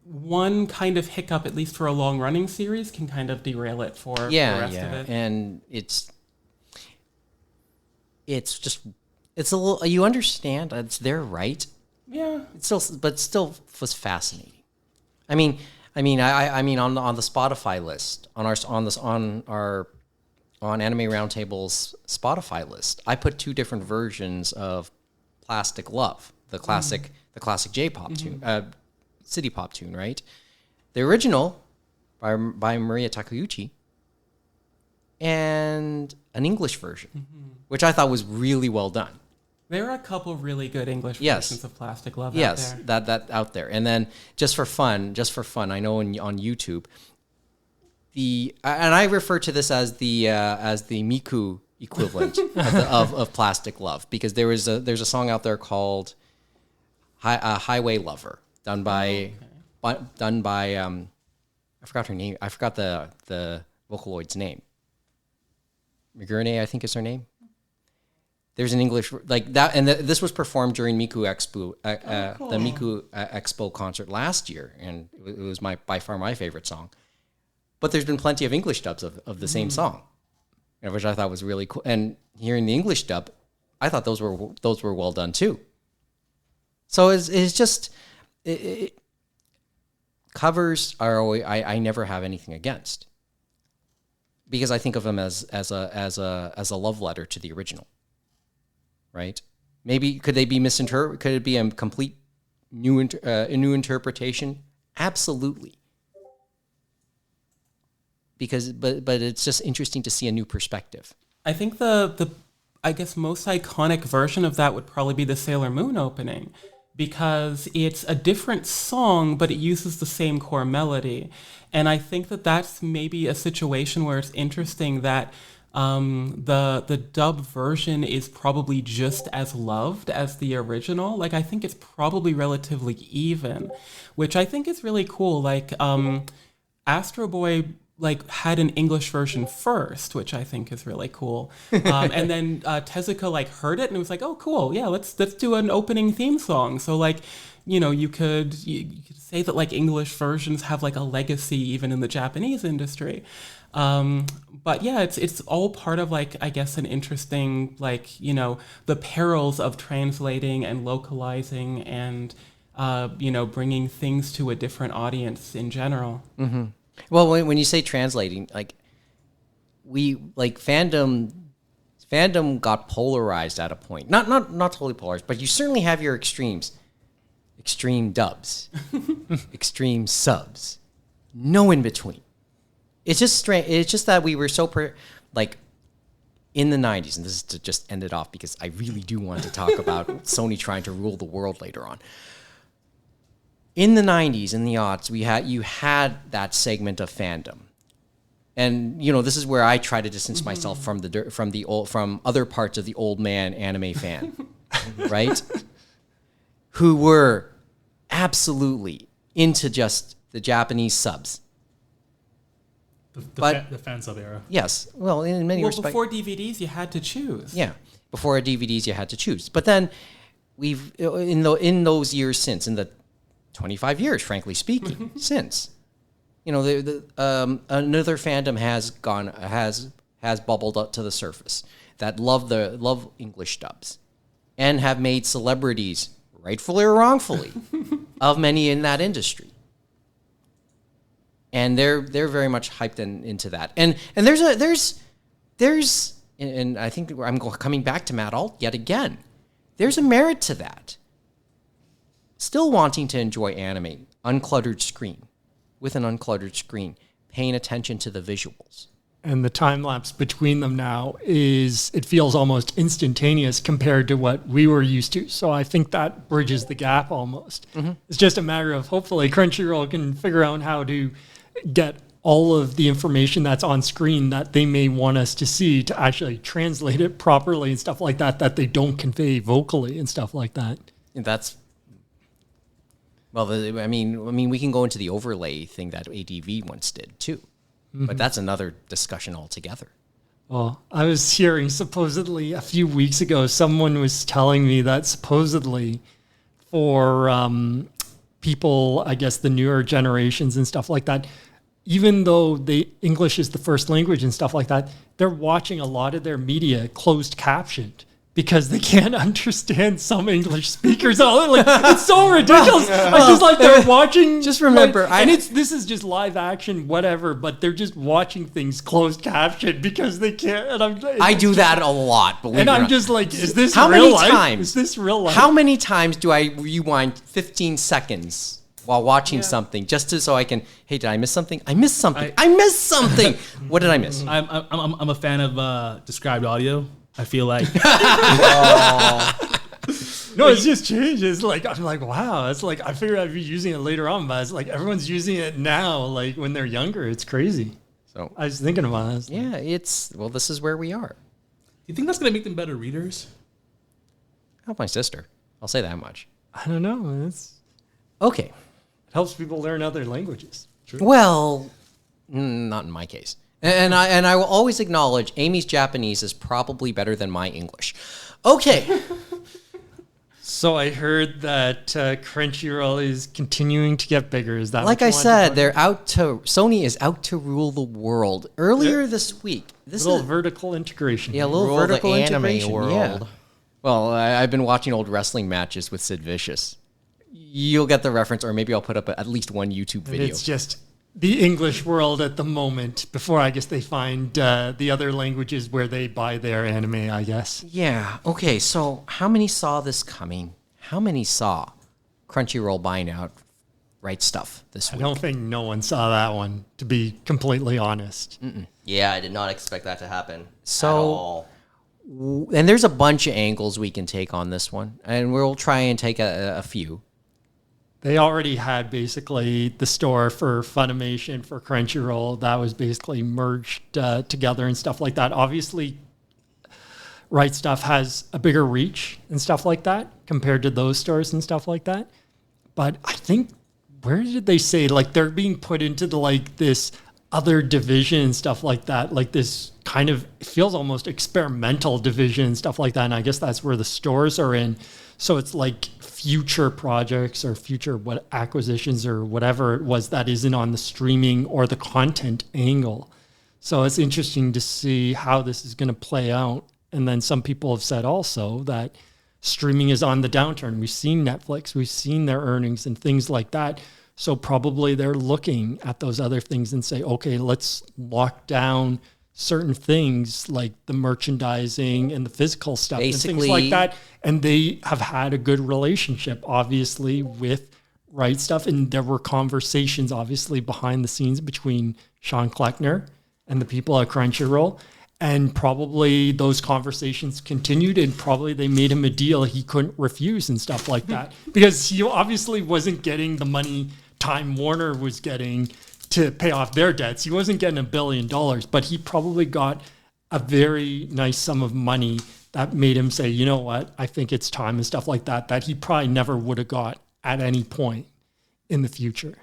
one kind of hiccup, at least for a long-running series, can kind of derail it for the rest of it. And it's a little, you understand, it's their right. Yeah. But still was fascinating. I mean, on the Spotify list, on Anime Roundtable's Spotify list, I put two different versions of Plastic Love, the classic J-pop tune, city pop tune, right? The original by Maria Takeuchi, and an English version, which I thought was really well done. There are a couple really good English versions of Plastic Love out there. Yes, that out there. And then just for fun, I know on YouTube, and I refer to this as the Miku equivalent of Plastic Love, because there's a song out there called Highway Lover, done by I forgot her name. I forgot the Vocaloid's name. Migurne, I think is her name. There's an English like that, and this was performed during Miku Expo, the Miku Expo concert last year, and it was by far my favorite song. But there's been plenty of English dubs of the same song, which I thought was really cool. And hearing the English dub, I thought those were well done too. So it's just covers are always, I never have anything against, because I think of them as a love letter to the original. Right? Maybe could they be misinterpreted? Could it be a complete new interpretation? Absolutely. Because, but it's just interesting to see a new perspective. I think the I guess most iconic version of that would probably be the Sailor Moon opening, because it's a different song, but it uses the same core melody. And I think that's maybe a situation where it's interesting that the dub version is probably just as loved as the original. Like, I think it's probably relatively even, which I think is really cool. Like, Astro Boy had an English version first, which I think is really cool. And then Tezuka heard it and was like, oh, cool, yeah, let's do an opening theme song. So you could say that like English versions have like a legacy even in the Japanese industry. But yeah, it's all part of like, I guess, an interesting, the perils of translating and localizing and, bringing things to a different audience in general. Mm-hmm. Well, when you say translating, fandom fandom got polarized at a point. Not totally polarized, but you certainly have your extremes. Extreme dubs, extreme subs, no in between. It's just strange. It's just that we were so in the 90s, and this is to just end it off because I really do want to talk about Sony trying to rule the world later on. In the 90s, in the aughts, you had that segment of fandom. And this is where I try to distance myself from other parts of the old man anime fan, right? Who were absolutely into just the Japanese subs. The fan sub era. Yes, well, in many respects. Before DVDs, you had to choose. Yeah, before DVDs, you had to choose. But then we've in those years since, in the 25 years, frankly speaking, since. Another fandom has bubbled up to the surface that love English dubs, and have made celebrities, rightfully or wrongfully, of many in that industry. And they're very much hyped into that. And there's and I think I'm coming back to Matt Alt yet again. There's a merit to that. Still wanting to enjoy anime, uncluttered screen. With an uncluttered screen, paying attention to the visuals. And the time lapse between them now it feels almost instantaneous compared to what we were used to. So I think that bridges the gap almost. Mm-hmm. It's just a matter of hopefully Crunchyroll can figure out how to get all of the information that's on screen that they may want us to see to actually translate it properly and stuff like that they don't convey vocally and stuff like that. And that's... Well, I mean, we can go into the overlay thing that ADV once did too, but that's another discussion altogether. Well, I was hearing supposedly a few weeks ago, someone was telling me that supposedly for people, I guess the newer generations and stuff like that, even though English is the first language and stuff like that, they're watching a lot of their media closed captioned. Because they can't understand some English speakers. It's so ridiculous. They're watching. Just remember, this is just live action, whatever. But they're just watching things closed captioned because they can't. And I do that a lot. And I'm just like, is this how real many life? times? Is this real life? How many times do I rewind 15 seconds while watching something just so I can? Hey, did I miss something? I missed something. I missed something. What did I miss? I'm a fan of described audio. I feel like no, it's just changes. I'm like, wow. It's like I figured I'd be using it later on, but it's like everyone's using it now. Like when they're younger, it's crazy. So I was thinking about this. Yeah, this is where we are. You think that's gonna make them better readers? Help my sister. I'll say that much. I don't know. It's okay. It helps people learn other languages. True. Well, not in my case. And I will always acknowledge Amy's Japanese is probably better than my English. Okay. So I heard that Crunchyroll is continuing to get bigger. Is that like I said? Sony is out to rule the world. Earlier this week, vertical integration. Yeah, a little vertical the integration. Anime world. Yeah. Well, I've been watching old wrestling matches with Sid Vicious. You'll get the reference, or maybe I'll put up at least one YouTube video. It's just the English world at the moment, before I guess they find the other languages where they buy their anime, I guess. Yeah. Okay, so how many saw this coming? How many saw Crunchyroll buying out Right Stuf this week? I don't think no one saw that one, to be completely honest. Mm-mm. Yeah, I did not expect that to happen at So, all. and there's a bunch of angles we can take on this one, and we'll try and take a few. They already had basically the store for Funimation, for Crunchyroll. That was basically merged together and stuff like that. Obviously, Right Stuf has a bigger reach and stuff like that compared to those stores and stuff like that. But I think, where did they say, they're being put into this other division and stuff like that, this kind of, it feels almost experimental division and stuff like that. And I guess that's where the stores are in. So it's like future projects or future acquisitions or whatever it was that isn't on the streaming or the content angle. So it's interesting to see how this is going to play out. And then some people have said also that streaming is on the downturn. We've seen Netflix, we've seen their earnings and things like that. So probably they're looking at those other things and say, okay, let's lock down certain things like the merchandising and the physical stuff and things Basically- like that. And they have had a good relationship, obviously, with Right Stuf. And there were conversations, obviously, behind the scenes between Sean Kleckner and the people at Crunchyroll. And probably those conversations continued, and probably they made him a deal he couldn't refuse and stuff like that. Because he obviously wasn't getting the money Time Warner was getting to pay off their debts. He wasn't getting $1 billion, but he probably got a very nice sum of money that made him say, you know what, I think it's time and stuff like that, that he probably never would have got at any point in the future.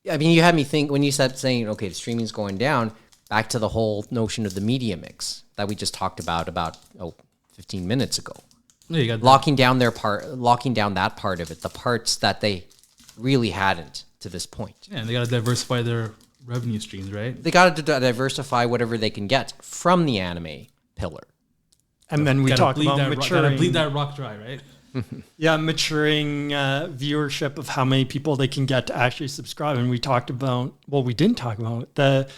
I mean, you had me think when you said saying, okay, the streaming's going down, back to the whole notion of the media mix that we just talked about 15 minutes ago. Yeah, you got that. Locking down that part of it, the parts that they really hadn't to this point. Yeah, and they got to diversify their revenue streams, right? They got to diversify whatever they can get from the anime pillar. And then we Gotta talked bleed about that maturing. gotta bleed that rock dry, right? Yeah, maturing viewership of how many people they can get to actually subscribe. And we talked about, well, we didn't talk about the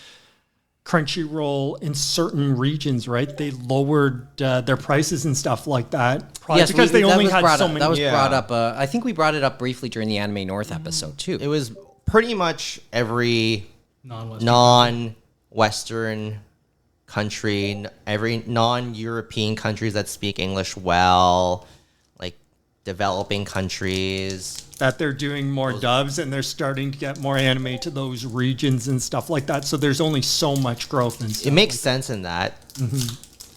Crunchyroll in certain regions, right? They lowered their prices and stuff like that. Probably because they only had so many. That was Yeah. brought up. I think we brought it up briefly during the Anime North episode too. It was pretty much every Non-Western. non-Western country, every non-European countries that speak English well, like developing countries. That they're doing more dubs and they're starting to get more anime to those regions and stuff like that. So there's only so much growth and stuff. It makes sense in that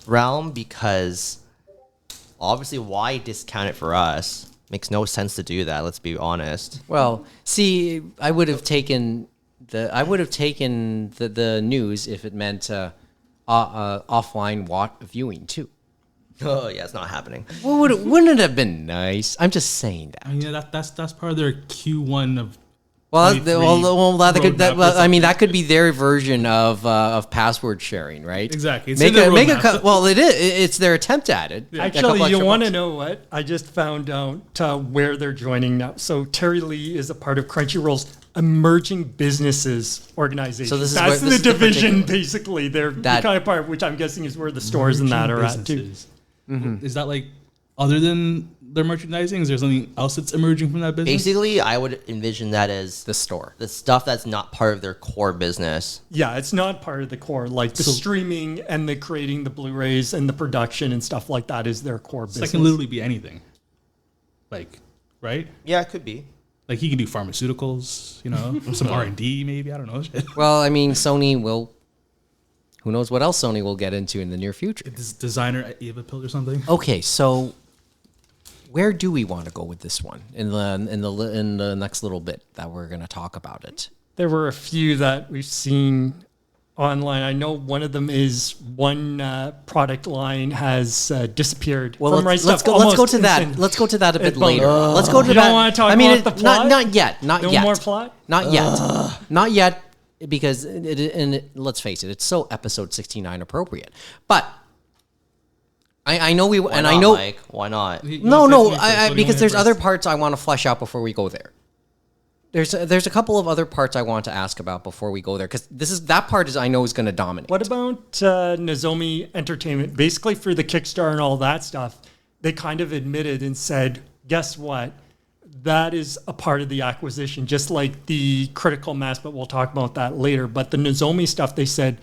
realm because obviously why discount it for us? Makes no sense to do that, let's be honest. Well, see, I would have taken the news if it meant offline viewing too. Oh yeah, it's not happening. Well, wouldn't it have been nice? I'm just saying that. I mean, that's part of their Q1 of. Well, 23 that could be their version of password sharing, right? Exactly. It's in their roadmap. Well, it is. It's their attempt at it. Actually, you want to know what? I just found out where they're joining now. So Terry Lee is a part of Crunchyroll's Emerging Businesses organization. So this is That's where- the this is the division, particular- basically. They're the That- kind of part, which I'm guessing is where the stores and that are at too. Businesses. Is that like other than their merchandising? Is there something else that's emerging from that business? Basically, I would envision that as The store. the stuff that's not part of their core business. Yeah, it's not part of the core. Like the streaming and the creating the Blu-rays and the production and stuff like that is their core So business. that can literally be anything. Like, right? Yeah, it could be. Like he can do pharmaceuticals, some R&D maybe. I don't know. Well, I mean, Sony will. Who knows what else Sony will get into in the near future? This designer at Eva Pill or something. Okay, so where do we want to go with this one in the next little bit that we're going to talk about it? There were a few that we've seen online. I know one of them is one product line has disappeared. Well, from Right let's Stuf go almost to that. instantly. Let's go to that a bit It's later. like, Let's go to You that. don't wanna talk I mean, about the plot? Not yet. Not No yet. more plot? Not yet. Not yet. Because let's face it, it's so episode 69 appropriate. But I know we Why and not, I know Mike? Why not? because there's other parts I want to flesh out before we go there. There's a couple of other parts I want to ask about before we go there because that part is I know is going to dominate. What about Nozomi Entertainment? Basically, for the Kickstarter and all that stuff, they kind of admitted and said, guess what? That is a part of the acquisition, just like the Critical Mass, but we'll talk about that later. But the Nozomi stuff, they said,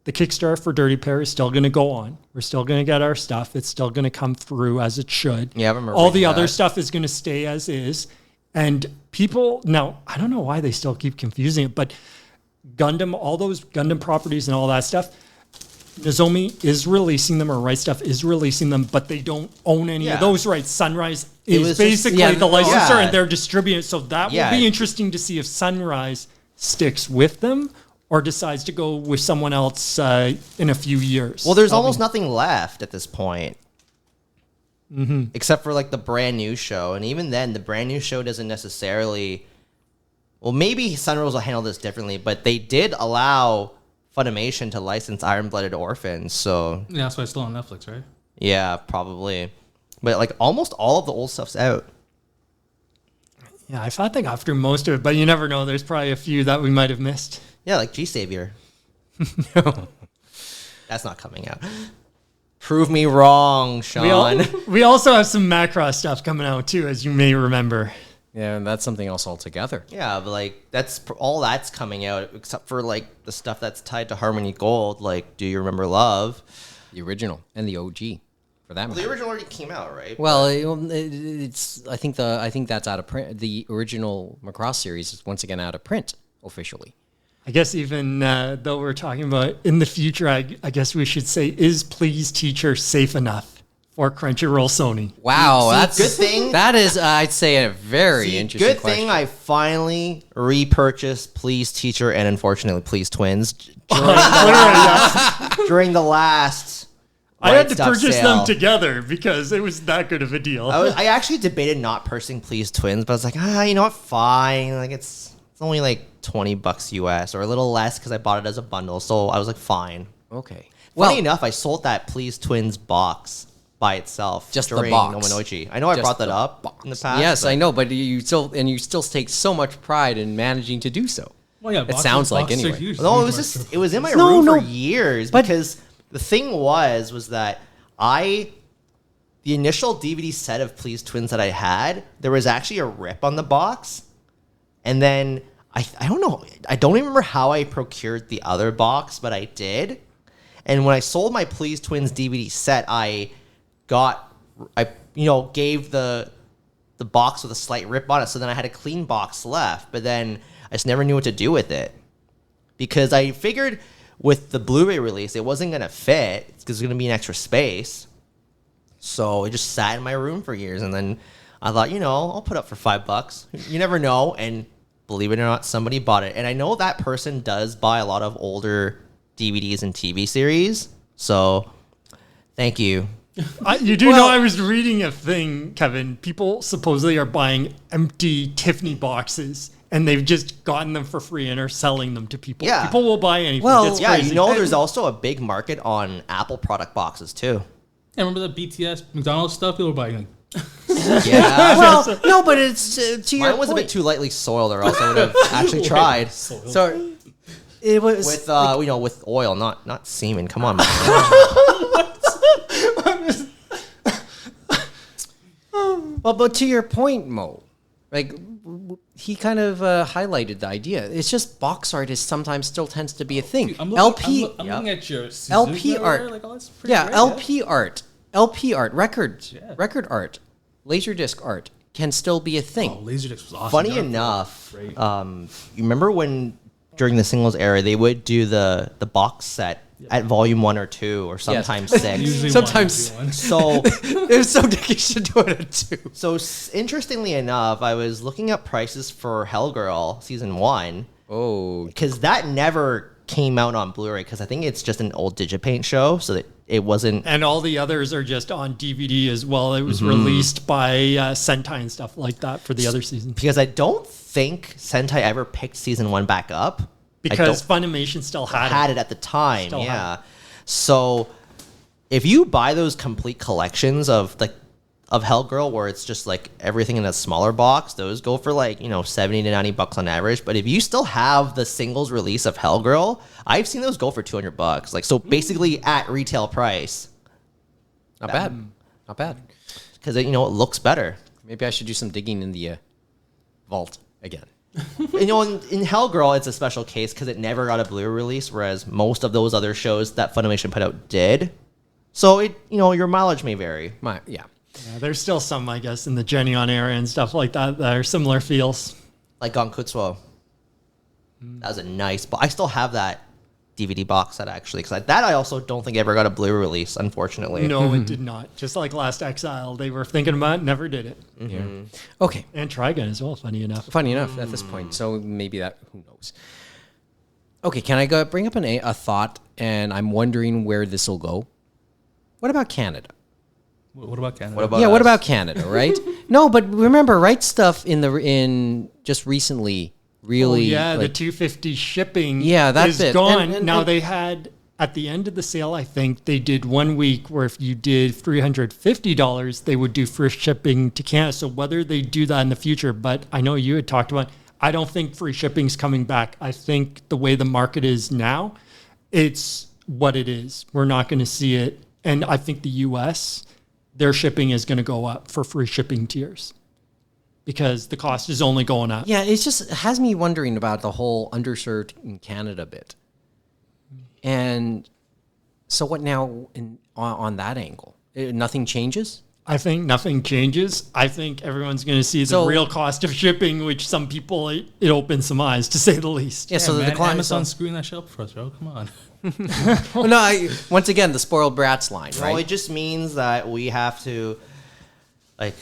the Kickstarter for Dirty Pair is still going to go on. We're still going to get our stuff. It's still going to come through as it should. Yeah, I remember all the reading other that. stuff is going to stay as is. And people, now, I don't know why they still keep confusing it, but Gundam, all those Gundam properties and all that stuff, Nozomi is releasing them, or Right Stuf is releasing them, but they don't own any Yeah. of those rights. Sunrise It is was just- basically yeah, the licensor yeah. and they're distributing it. So that Yeah. will be interesting to see if Sunrise sticks with them or decides to go with someone else in a few years. Well, there's almost nothing left at this point. Mm-hmm. Except for like the brand new show. And even then, the brand new show doesn't necessarily. Well, maybe Sunrise will handle this differently, but they did allow Funimation to license Iron Blooded Orphans. So, Yeah, that's why it's still on Netflix, right? yeah, probably. But like almost all of the old stuff's out. Yeah, I thought they got through most of it, but you never know. There's probably a few that we might have missed. Yeah, like G Savior. That's not coming out. Prove me wrong, Sean. We also have some Macross stuff coming out too, as you may remember. Yeah, and that's something else altogether. Yeah, but like that's all that's coming out except for like the stuff that's tied to Harmony Gold, like Do You Remember Love? The original and the OG, for that matter. The original already came out, right? Well, it's. I think that's out of print. The original Macross series is once again out of print officially. I guess even though we're talking about in the future, I guess we should say, is Please Teacher safe enough for Crunchyroll Sony? Wow, See, that's good thing. That is, I'd say, a very interesting Good question. thing I finally repurchased Please Teacher and unfortunately Please Twins during the last. I had to Right Stuf purchase sale. them together because it was that good of a deal. I actually debated not purchasing Please Twins, but I was like, you know what, fine. Like it's only like $20 US or a little less because I bought it as a bundle. So I was like, fine. Okay. Funny enough, I sold that Please Twins box by itself. Just the during box. Nominoichi. I know I Just brought that the up box. in the past. Yes, but I know, but you still take so much pride in managing to do so. Well, yeah, It sounds like boxes are anyway. huge. No, it was in my room no, for years but- because the thing was that the initial DVD set of Please Twins that I had, there was actually a rip on the box. And then I don't know, I don't even remember how I procured the other box, but I did. And when I sold my Please Twins DVD set, I gave the box with a slight rip on it, so then I had a clean box left, but then I just never knew what to do with it. Because I figured with the Blu-ray release, it wasn't going to fit because it's going to be an extra space. So it just sat in my room for years. And then I thought, I'll put up for $5. You never know. And believe it or not, somebody bought it. And I know that person does buy a lot of older DVDs and TV series. So thank you. You do know I was reading a thing, Kevin. People supposedly are buying empty Tiffany boxes. And they've just gotten them for free and are selling them to people. Yeah. People will buy anything. Well, It's Yeah, crazy. there's also a big market on Apple product boxes too. Yeah, remember the BTS McDonald's stuff? People were buying like, Yeah. Well, no, but it's to your Mine was a bit point. too lightly soiled, or else I would have actually tried. So it was With with oil, not semen. Come on, man. but to your point, Mo, like he kind of highlighted the idea. It's just box art is sometimes still tends to be a thing. I'm LP looking at your Suzuki LP over art. there, like, oh, that's pretty Yeah, great, LP art, record art, Laserdisc art can still be a thing. Oh, Laserdisc was awesome. Funny That was enough, great. you remember when during the singles era they would do the box set at volume 1 or 2 or sometimes 6. Usually Sometimes- one, So It was so Dick you should do it at 2. so interestingly enough, I was looking up prices for Hellgirl season 1 Oh, because that never came out on Blu-ray because I think it's just an old Digipaint show, so that it wasn't. And all the others are just on DVD as well. It was released by Sentai and stuff like that for the other seasons. Because I don't think Sentai ever picked season 1 back up. Because Funimation still had it at the time, Still had yeah. So if you buy those complete collections of Hellgirl, where it's just like everything in a smaller box, those go for like $70 to $90 on average. But if you still have the singles release of Hellgirl, I've seen those go for $200. Like so, basically at retail price. not bad. Not bad. Because it looks better. Maybe I should do some digging in the vault again. In Hellgirl, it's a special case because it never got a Blu-ray release, whereas most of those other shows that Funimation put out did. So your mileage may vary. Yeah. Yeah, there's still some, I guess, in the Genion area and stuff like that that are similar feels. Like Gonkutsuo. That was a nice box. I still have that DVD box set actually, because that I also don't think ever got a Blu-ray release, unfortunately. No, it did not. Just like Last Exile, they were thinking about it, never did it. Yeah. Okay. And Trigun as well, funny enough. Funny enough, at this point, so maybe that, who knows? Okay, can I bring up a thought, and I'm wondering where this will go. What about Canada? What about Canada? What about Yeah, what us? about Canada, right? No, but remember, Right Stuf in just recently really. Oh, yeah, the like, 250 shipping Yeah, that's is it. gone. And Now they had, at the end of the sale, I think they did 1 week where if you did $350, they would do free shipping to Canada. So whether they do that in the future, but I know you had talked about, I don't think free shipping's coming back. I think the way the market is now, it's what it is. We're not going to see it. And I think the US, their shipping is going to go up for free shipping tiers because the cost is only going up. Yeah, it has me wondering about the whole underserved in Canada bit. And so what now on that angle? Nothing changes? I think nothing changes. I think everyone's going to see the real cost of shipping, which some people, it opens some eyes, to say the least. Yeah, so man, the client Amazon's screwing that shit up for us, bro. Come on. Well, no, once again, the spoiled brats line, right? Well, it just means that we have to, like,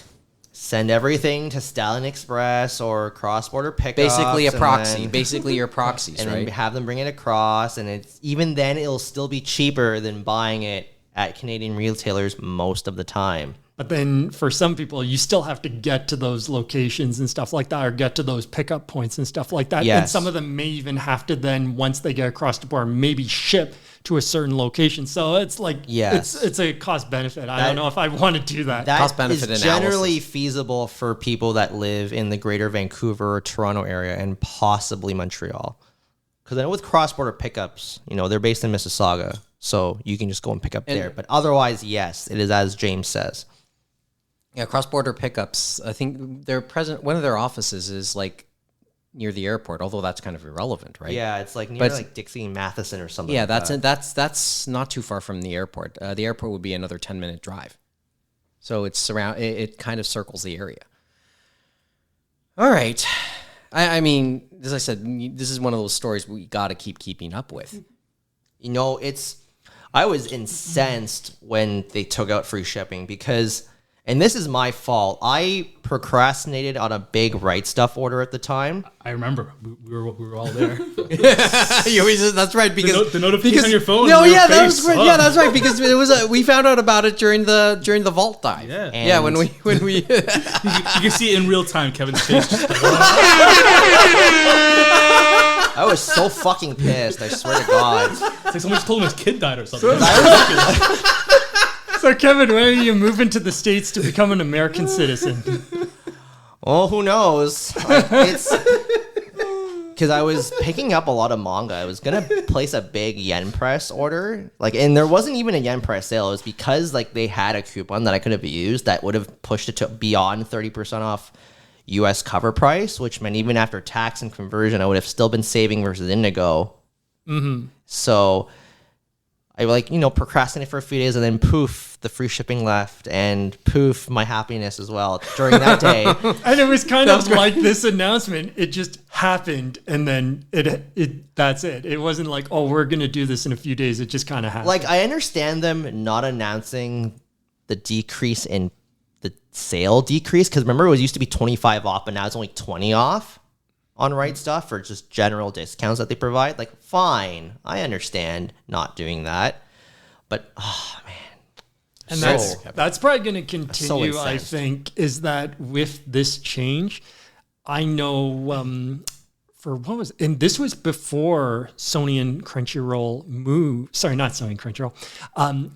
send everything to Stallion Express or cross-border pickups. Basically a proxy. Then, Basically your proxies, and right? then have them bring it across, and it's even then it'll still be cheaper than buying it at Canadian retailers most of the time. But then for some people, you still have to get to those locations and stuff like that, or get to those pickup points and stuff like that. Yes. And some of them may even have to then, once they get across the border, maybe ship to a certain location. So it's like, it's a cost benefit. I don't know if I want to do that. That Cost benefit is analysis. generally feasible for people that live in the greater Vancouver or Toronto area and possibly Montreal. Because I know with cross-border pickups, they're based in Mississauga, so you can just go and pick up there. But otherwise, yes, it is as James says. Yeah, cross-border pickups. I think one of their offices is like near the airport, although that's kind of irrelevant, right? Yeah, it's like near like Dixie and Matheson or something. Yeah, like that's not too far from the airport. The airport would be another 10-minute drive. So it kind of circles the area. All right. I mean, as I said, this is one of those stories we got to keep keeping up with. I was incensed when they took out free shipping because, and this is my fault, I procrastinated on a big Right Stuf order at the time. I remember we were all there. That's right, because the notification on your phone. No, your yeah, that face. was right. Yeah, that's right, because it was we found out about it during the vault dive. Yeah, yeah, when we you can see it in real time. Kevin's face. Just like, I was so fucking pissed. I swear to God. It's like someone just told him his kid died or something. So Kevin, when are you moving to the States to become an American citizen? Well, who knows? It's because I was picking up a lot of manga. I was gonna place a big yen press order, and there wasn't even a yen press sale. It was because they had a coupon that I could have used that would have pushed it to beyond 30% off U.S. cover price, which meant even after tax and conversion, I would have still been saving versus Indigo. Mm-hmm. So I procrastinated for a few days, and then poof, the free shipping left, and poof, my happiness as well during that day. And it was kind of like this announcement. It just happened, and then that's it. It wasn't like, oh, we're going to do this in a few days. It just kind of happened. I understand them not announcing the decrease in the sale decrease, because remember, it used to be 25 off, but now it's only 20 off on Right Stuf for just general discounts that they provide. Fine, I understand not doing that, but oh man. And that's probably going to continue, I think, is that with this change, I know and this was before Sony and Crunchyroll moved, sorry, not Sony and Crunchyroll,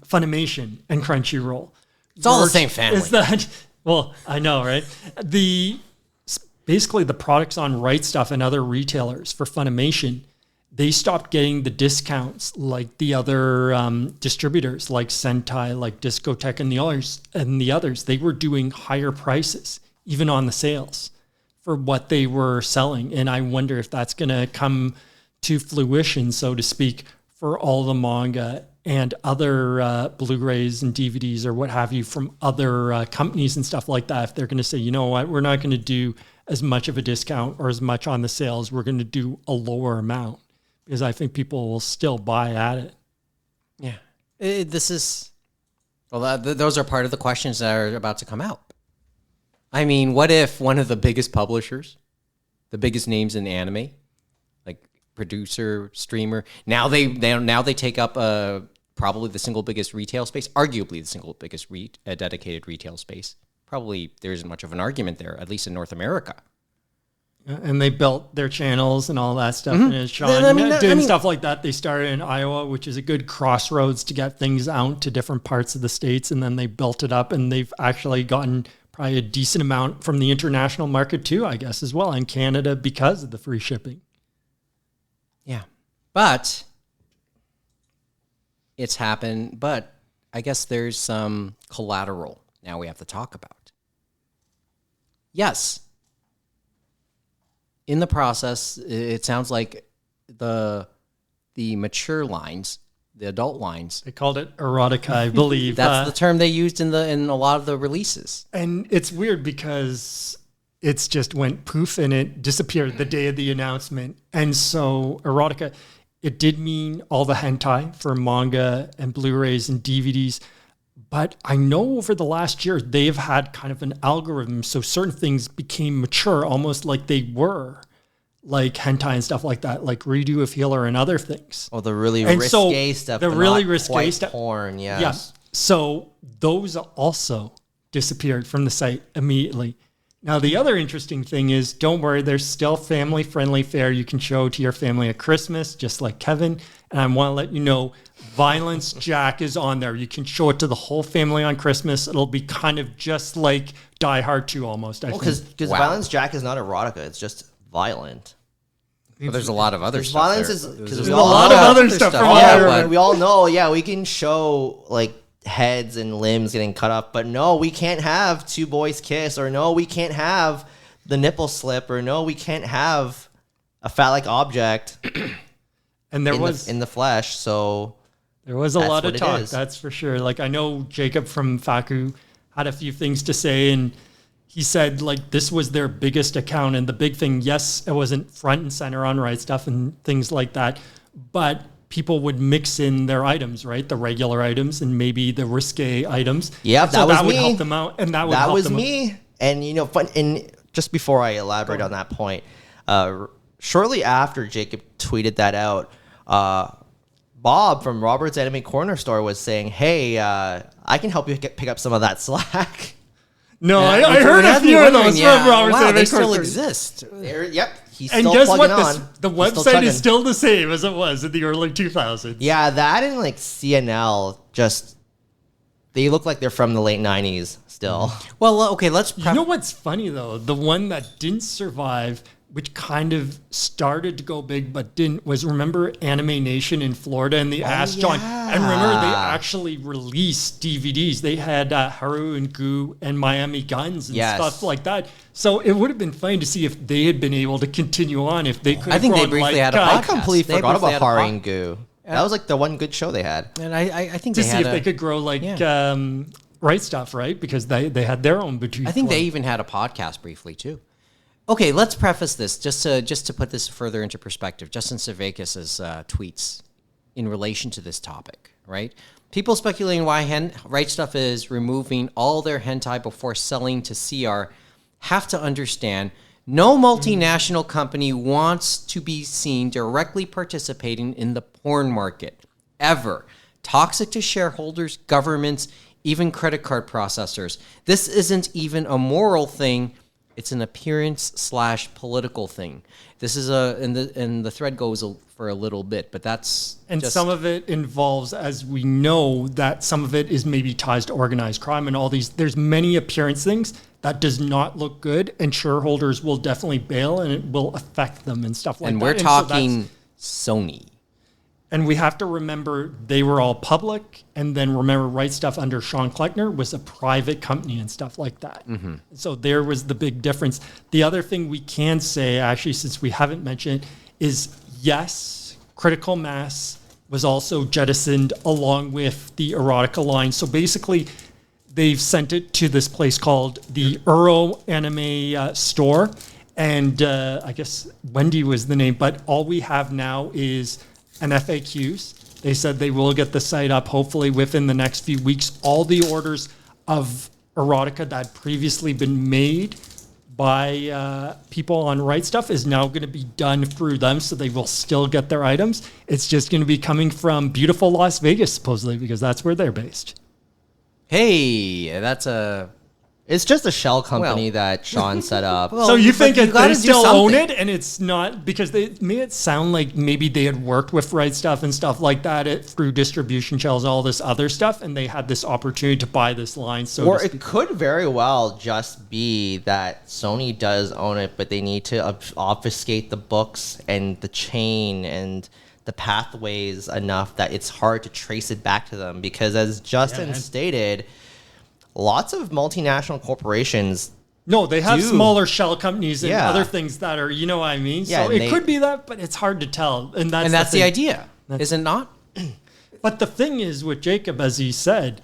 Funimation and Crunchyroll. It's all the same family. Is that, well, I know, right? Basically the products on Right Stuf and other retailers for Funimation, they stopped getting the discounts like the other distributors, like Sentai, like Discotech, and the others. They were doing higher prices, even on the sales, for what they were selling. And I wonder if that's going to come to fruition, so to speak, for all the manga and other Blu-rays and DVDs or what have you from other companies and stuff like that. If they're going to say, you know what, we're not going to do as much of a discount or as much on the sales, we're going to do a lower amount. Because I think people will still buy at it. Yeah. Those are part of the questions that are about to come out. I mean, what if one of the biggest publishers, the biggest names in anime, like producer, streamer, now they take up probably the single biggest retail space, arguably the single biggest dedicated retail space. Probably there isn't much of an argument there, at least in North America. And they built their channels and all that stuff. Mm-hmm. And Sean doing stuff like that. They started in Iowa, which is a good crossroads to get things out to different parts of the States. And then they built it up, and they've actually gotten probably a decent amount from the international market too, I guess, as well, in Canada because of the free shipping. Yeah. But it's happened, but I guess there's some collateral now we have to talk about. Yes. In the process, it sounds like the mature lines, the adult lines. They called it erotica, I believe. That's the term they used in a lot of the releases. And it's weird because it's just went poof and it disappeared the day of the announcement. And so erotica, it did mean all the hentai for manga and Blu-rays and DVDs. But I know over the last year, they've had kind of an algorithm. So certain things became mature, almost like they were, like hentai and stuff like that, like Redo of Healer and other things. Oh, the really And so risque stuff. the but really not risque quite stuff- porn, yes. Yeah. So those also disappeared from the site immediately. Now, the other interesting thing is, don't worry, there's still family-friendly fare you can show to your family at Christmas, just like Kevin. And I want to let you know, Violence Jack is on there. You can show it to the whole family on Christmas. It'll be kind of just like Die Hard 2 almost, I think. Because Wow. Violence Jack is not erotica. It's just violent. But there's a lot of other There's stuff. violence there. is because There's there's a lot of other stuff from Yeah, Iron but- we all know. Yeah, we can show like heads and limbs getting cut off, but no, we can't have two boys kiss, or no, we can't have the nipple slip, or no, we can't have a phallic object And in the flesh. So there was a that's lot of what it talk, is. that's for sure. Like, I know Jacob from Faku had a few things to say, and he said, like, this was their biggest account. And the big thing, yes, it wasn't front and center on Right Stuf and things like that, but people would mix in their items, right? The regular items and maybe the risque items. Yep, So that was would me. help them out. And that would that help was them out. me. And you know, fun. And just before I elaborate on that point, shortly after Jacob tweeted that out, Bob from Robert's Anime Corner Store was saying, "Hey, I can help you pick up some of that slack." No, Yeah, I which heard would a have me few of wondering, those yeah, from Robert's wow, Anime they still Corner. exist. Yep, he's And still guess plugging what? on. The He's still website chugging. is still the same as it was in the early 2000s. Yeah, that and like CNL just they look like they're from the late 90s still. Well, okay, let's. You know what's funny though? The one that didn't survive, which kind of started to go big but didn't, was, remember Anime Nation in Florida and the Ass John? And remember, they actually released DVDs. They had Haru and Goo and Miami Guns and Yes. stuff like that. So it would have been fun to see if they had been able to continue on, if they could. I think they gone briefly like, had a I podcast. completely They forgot briefly about had a Haru and Goo. That was like the one good show they had. And I think to they see had if they could grow like Right Stuf, right? Because they had their own boutique. I think they line. even had a podcast briefly too. Okay, let's preface this just to put this further into perspective. Justin Servakis' tweets in relation to this topic, right? People speculating why Right Stuf is removing all their hentai before selling to CR have to understand no multinational company wants to be seen directly participating in the porn market, ever. Toxic to shareholders, governments, even credit card processors. This isn't even a moral thing. It's an appearance/political thing. This is and the thread goes for a little bit, but that's And just, some of it involves, as we know, that some of it is maybe ties to organized crime and all these. There's many appearance things that does not look good, and shareholders will definitely bail, and it will affect them and stuff like and that. we're so talking Sony. and we have to remember they were all public, and then remember Right Stuf under Sean Kleckner was a private company and stuff like that. So there was the big difference. The other thing we can say, actually, since we haven't mentioned it, is yes, Critical Mass was also jettisoned along with the erotica line. So basically, they've sent it to this place called the Euro Anime Store. And I guess Wendy was the name, but all we have now is an FAQs. They said they will get the site up hopefully within the next few weeks. All the orders of erotica that had previously been made by people on Right Stuf is now going to be done through them, so they will still get their items. It's just going to be coming from beautiful Las Vegas, supposedly, because that's where they're based. Hey, that's a It's just a shell company Well. that Sean set up. Well, So you but think you they gotta do still own something. it, and it's not because they made it sound like maybe they had worked with Right Stuf and stuff like that through distribution channels, all this other stuff, and they had this opportunity to buy this line. So Or to it speak. could very well just be that Sony does own it, but they need to obfuscate the books and the chain and the pathways enough that it's hard to trace it back to them. Because as Justin stated, lots of multinational corporations. No, they have smaller shell companies and Yeah. other things that are, you know what I mean? Yeah, so it could be that, but it's hard to tell. And that's the thing. idea, is it not? But the thing is with Jacob, as he said,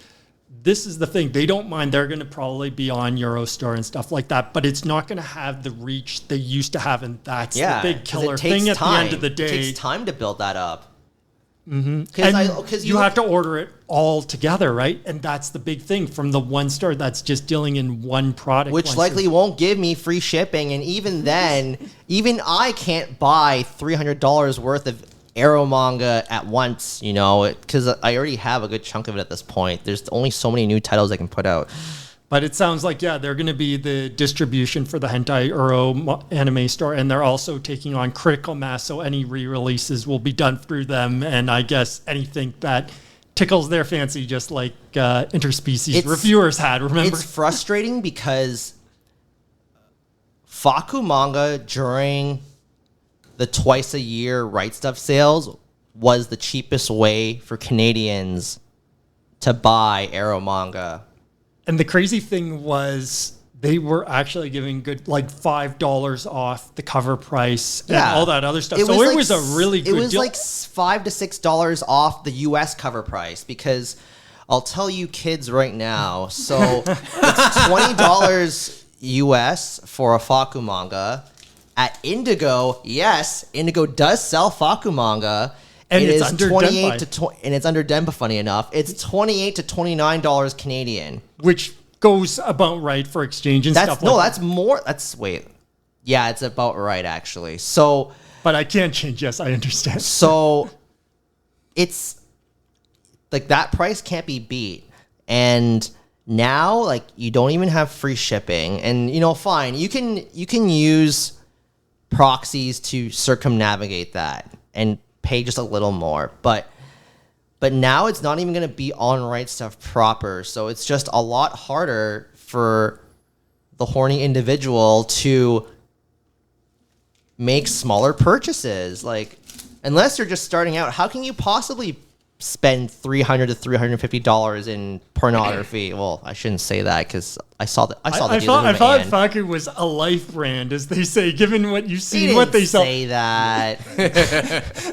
this is the thing. They don't mind. They're going to probably be on Eurostore and stuff like that, but it's not going to have the reach they used to have. And that's the big 'cause killer it takes thing at time. the end of the day. It takes time to build that up. And Because you have to order it all together, right? And that's the big thing from the one store that's just dealing in one product. Which likely won't give me free shipping. And even then, even I can't buy $300 worth of Arrow manga at once, you know, because I already have a good chunk of it at this point. There's only so many new titles I can put out. But it sounds like, they're going to be the distribution for the Hentai Uro anime store, and they're also taking on Critical Mass, so any re-releases will be done through them, and I guess anything that tickles their fancy, just like Interspecies reviewers had, remember? It's frustrating because Faku manga during the twice-a-year Right Stuf sales was the cheapest way for Canadians to buy Arrow manga. And the crazy thing was they were actually giving good, like $5 off the cover price and all that other stuff. It was a really good deal. It was like $5 to $6 off the US cover price, because I'll tell you kids right now, so it's $20 US for a Faku manga. At Indigo, yes, Indigo does sell Faku manga. And it's is under 28 Denpai. and it's under Denpa, funny enough. It's $28 to $29 Canadian. Which goes about right for exchange and stuff like that. That's more. Yeah, it's about right, actually. So, but I can't change. Yes, I understand. So it's like that price can't be beat. And now, like, you don't even have free shipping. And, you know, fine, you can use proxies to circumnavigate that and pay just a little more. But now it's not even going to be on Right Stuf proper. So it's just a lot harder for the horny individual to make smaller purchases. Like, unless you're just starting out, how can you possibly spend $300 to $350 in pornography? Well, I shouldn't say that, because I saw the I deal thought Faku was a life brand, as they say, given what you see and what they sell. Say that.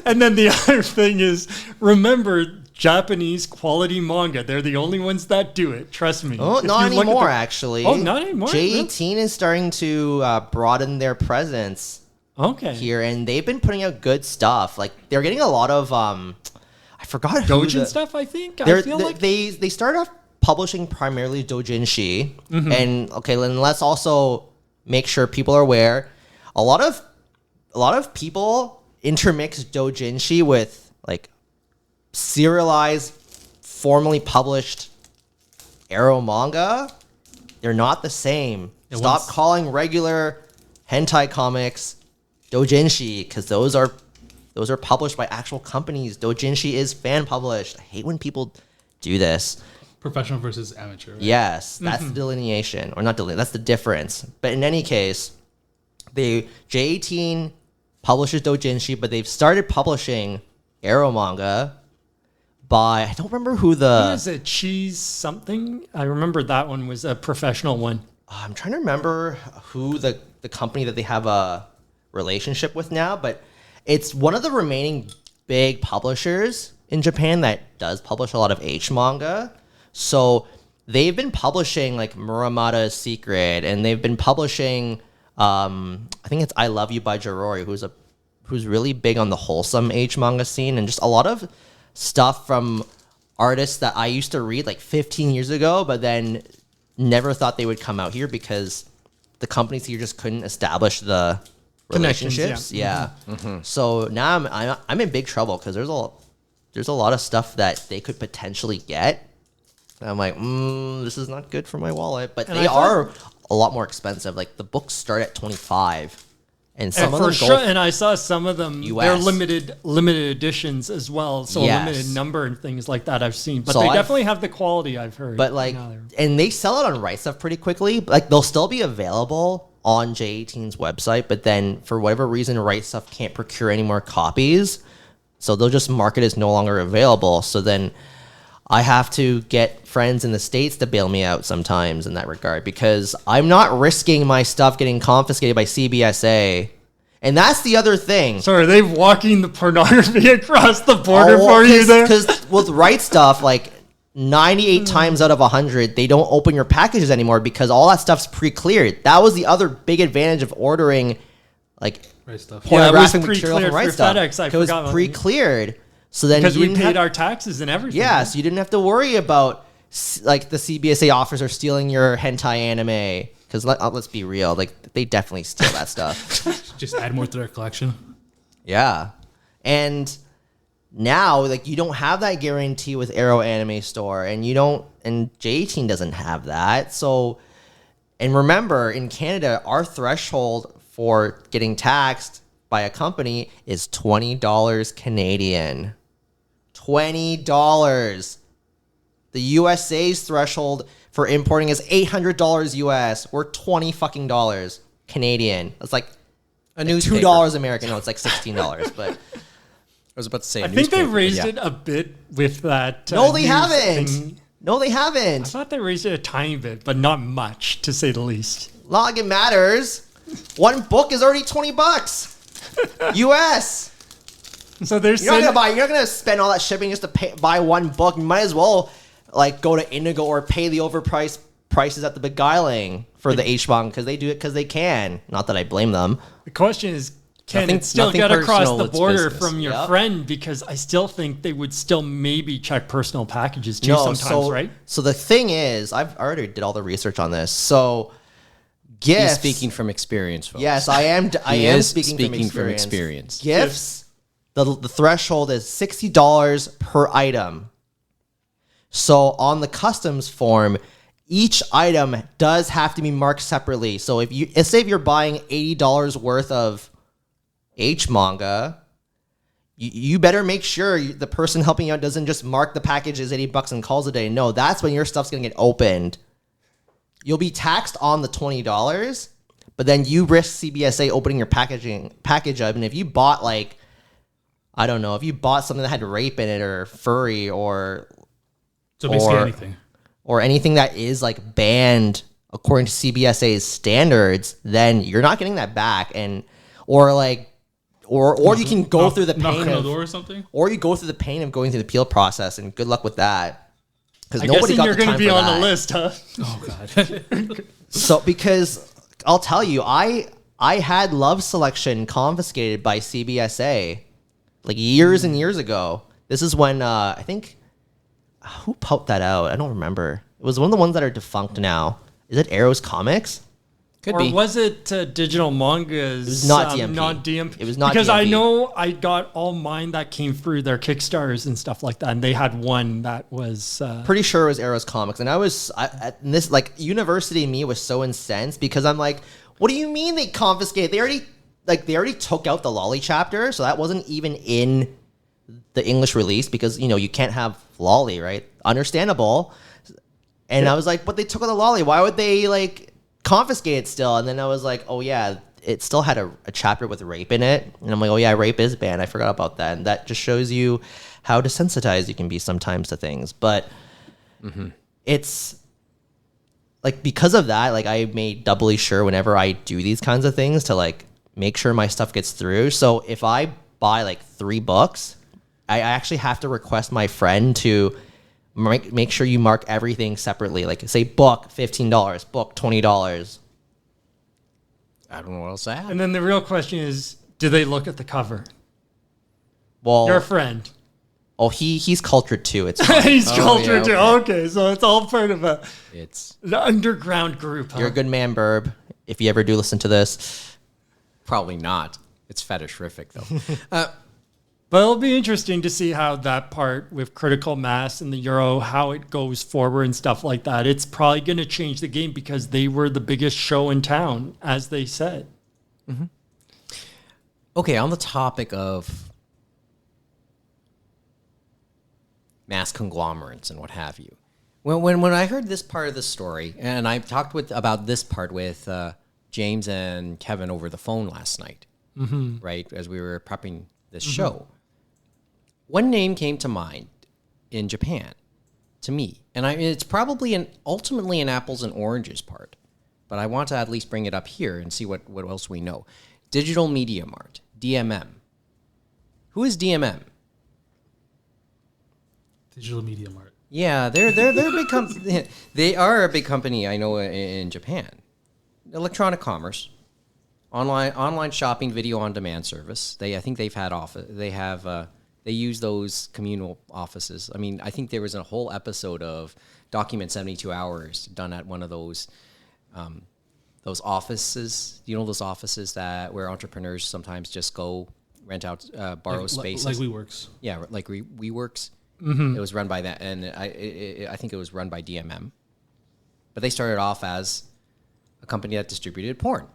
And then the other thing is, remember, Japanese quality manga. They're the only ones that do it. Trust me. Oh, If not you look at anymore, the- actually. Oh, not anymore? J18 is starting to broaden their presence Okay. here, and they've been putting out good stuff. Like, they're getting a lot of I forgot who Dojin stuff, I think. They're- I feel like they started off publishing primarily doujinshi, and okay, then let's also make sure people are aware. A lot of people intermix doujinshi with like serialized, formally published Arrow manga. They're not the same. Stop calling regular hentai comics doujinshi, because those are published by actual companies. Doujinshi is fan published. I hate when people do this. Professional versus amateur. Right? Yes, that's the delineation, or not delineation. That's the difference. But in any case, J18 publishes doujinshi, but they've started publishing Arrow manga by, I don't remember who the. is it Cheese something? I remember that one was a professional one. I'm trying to remember who the company that they have a relationship with now, but it's one of the remaining big publishers in Japan that does publish a lot of H manga. So they've been publishing like Muramata's Secret, and they've been publishing I think it's I Love You by Jirori, who's really big on the wholesome H manga scene, and just a lot of stuff from artists that I used to read like 15 years ago, but then never thought they would come out here because the companies here just couldn't establish the Connections, relationships. Yeah. So now I'm in big trouble, because there's a lot of stuff that they could potentially get. And I'm like, this is not good for my wallet. But they are a lot more expensive. Like, the books start at $25, and some of them go. And I saw some of them. They're US. limited editions as well, so Yes. limited number and things like that. I've seen, but So they I've- definitely have the quality, I've heard. But like, Now they're- and they sell it on Right Stuf pretty quickly. Like, they'll still be available on J18's website, but then for whatever reason, Right Stuf can't procure any more copies. So they'll just mark it as no longer available. So then I have to get friends in the States to bail me out sometimes in that regard, because I'm not risking my stuff getting confiscated by CBSA. And that's the other thing. So are they walking the pornography across the border for you there? Because with Right Stuf, like 98 times out of 100, they don't open your packages anymore because all that stuff's pre-cleared. That was the other big advantage of ordering like Right Stuf. pornographic it was material from pre-cleared Right for Stuf. FedEx. I It was forgot about pre-cleared. So then because you we didn't paid have- our taxes and everything. Yeah, so you didn't have to worry about like the CBSA officer stealing your hentai anime. Because let's be real, like they definitely steal that stuff. Just add more to their collection. Yeah, and now like you don't have that guarantee with Arrow Anime Store, and you don't, and J18 doesn't have that. So, and remember, in Canada, our threshold for getting taxed by a company is $20 Canadian. $20. The USA's threshold for importing is $800 US. We're $20 fucking dollars Canadian. It's like A $2 American. No, it's like $16. But I was about to say. I think they raised it a bit with that. no, they news haven't. thing. No, they I haven't. thought they raised it a tiny bit, but not much, to say the least. Not like it matters. One book is already $20 US. So there's You're not gonna spend all that shipping just to buy one book. You might as well like go to Indigo or pay the overpriced prices at the Beguiling for the H-Bong, because they do it because they can. Not that I blame them. The question is, can Nothing- it still nothing get across personal, the it's border business. from your Yep. friend? Because I still think they would still maybe check personal packages too sometimes, right? So the thing is, I already did all the research on this. So He's gifts. speaking from experience, folks. Yes, I am. I He am is speaking from experience. Gifts. The threshold is $60 per item. So on the customs form, each item does have to be marked separately. So if you're buying $80 worth of H manga, you better make sure the person helping you out doesn't just mark the package as $80 and calls it a day. No, that's when your stuff's gonna get opened. You'll be taxed on the $20, but then you risk CBSA opening your package up. And if you bought like, I don't know, if you bought something that had rape in it or furry or So basically Or- anything. or anything that is like banned according to CBSA's standards, then you're not getting that back. And or you can go through the Knock pain on the of, door or something. or you go through the pain of going through the appeal process, and good luck with that. Because I nobody guess got you're the going time to be for on that. the list, huh? Oh god. So because I'll tell you, I had Love Selection confiscated by CBSA like years and years ago. This is when I think who put that out? I don't remember. It was one of the ones that are defunct now. Is it Arrow's Comics? Could Or be. was it digital mangas? It was not DMP. Not DMP. It was not because I DMP. know I got all mine that came through their Kickstarters and stuff like that, and they had one that was. Pretty sure it was Arrow's Comics, and and this like university me was so incensed because I'm like, what do you mean they confiscated? They already took out the lolly chapter, so that wasn't even in the English release because you can't have lolly, right? Understandable. And I was like, but they took out the lolly. Why would they like confiscate it still? And then I was like, oh yeah, it still had a chapter with rape in it. And I'm like, oh yeah, rape is banned. I forgot about that. And that just shows you how desensitized you can be sometimes to things. But it's like because of that, like I made doubly sure whenever I do these kinds of things to like make sure my stuff gets through. So if I buy like 3 books, I actually have to request my friend to make sure you mark everything separately. Like say book $15, book $20. I don't know what else to add. and then the real question is, do they look at the cover? Well, Your friend. oh he's cultured too. It's fine. He's cultured yeah, too. Okay, so it's all part of It's the underground group. Huh? You're a good man, Burb. If you ever do listen to this, probably not. It's fetishrific though. But it'll be interesting to see how that part with critical mass and the Euro, how it goes forward and stuff like that. It's probably going to change the game because they were the biggest show in town, as they said. Okay, on the topic of mass conglomerates and what have you. When I heard this part of the story, and I talked about this part with James and Kevin over the phone last night, right, as we were prepping this show, One name came to mind in Japan, to me, and it's probably ultimately an apples and oranges part, but I want to at least bring it up here and see what else we know. Digital Media Mart, DMM. Who is DMM? Digital Media Mart. Yeah, they're a big they are a big company, I know, in Japan. Electronic commerce, online shopping, video on demand service. I think they've had they use those communal offices. I mean, I think there was a whole episode of Document 72 Hours done at one of those offices. You know, those offices where entrepreneurs sometimes just go rent out, borrow spaces. Like WeWorks. Yeah, like WeWorks. Mm-hmm. It was run by that, and I think it was run by DMM. But they started off as a company that distributed porn.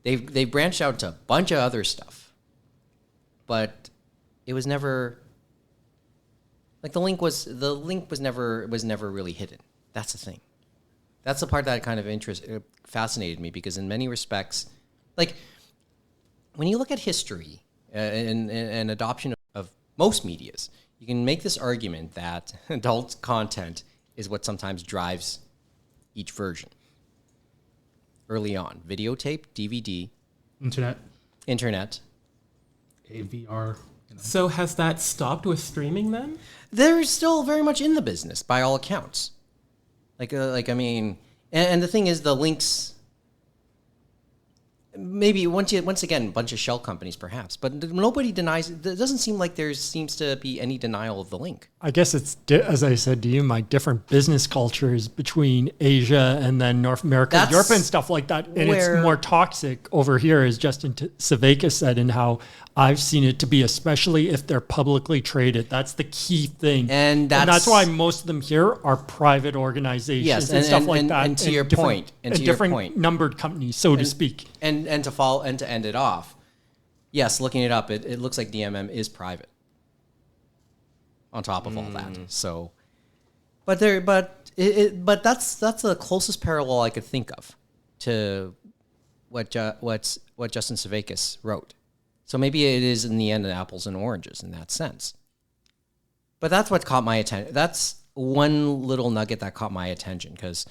They branched out to a bunch of other stuff, but it was never like the link was never really hidden. That's the thing. That's the part that kind of fascinated me, because in many respects, like when you look at history and adoption of most medias, you can make this argument that adult content is what sometimes drives each version. Early on, videotape, DVD, internet, AVR. So has that stopped with streaming then? They're still very much in the business by all accounts. I mean, and the thing is, the links. Maybe once again, a bunch of shell companies, perhaps, but nobody denies it. It doesn't seem like there seems to be any denial of the link. I guess it's, as I said to you, Mike, different business cultures between Asia and then North America, Europe and stuff like that. And it's more toxic over here, as Justin Saveka said, and how I've seen it to be, especially if they're publicly traded. That's the key thing. And that's why most of them here are private organizations and stuff like that. And to your point, different numbered companies, so to speak. And to end it off, yes, looking it up, it looks like DMM is private. On top of all that, so, but that's the closest parallel I could think of to what Justin Savakis wrote. So maybe it is in the end apples and oranges in that sense. But that's what caught my attention. That's one little nugget that caught my attention, because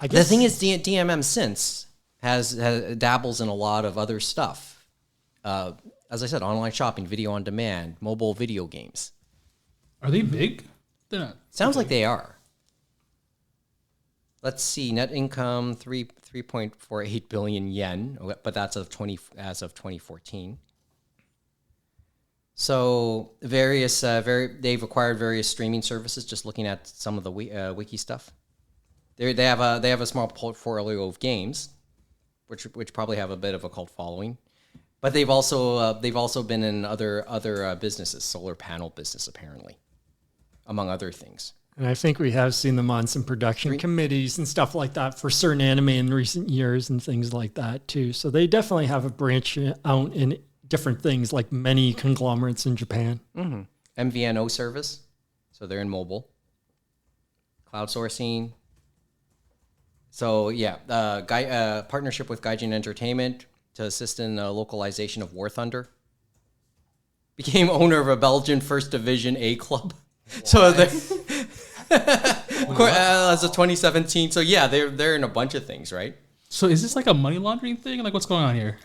the thing is, DMM since has dabbles in a lot of other stuff. As I said, online shopping, video on demand, mobile video games. Are they big? They're not. Sounds like they are. Let's see, net income 3.48 billion yen, but that's as of 2014. So they've acquired various streaming services. Just looking at some of the wiki stuff, they have a small portfolio of games, which probably have a bit of a cult following. But they've also been in other businesses, solar panel business apparently, among other things. And I think we have seen them on some production committees and stuff like that for certain anime in recent years and things like that too. So they definitely have a branch out in different things, like many conglomerates in Japan. Mm-hmm. MVNO service, so they're in mobile. Cloud sourcing. So yeah, partnership with Gaijin Entertainment to assist in the localization of War Thunder. Became owner of a Belgian First Division A club. What? So as of 2017. So yeah, they're in a bunch of things, right? So is this like a money laundering thing? Like, what's going on here?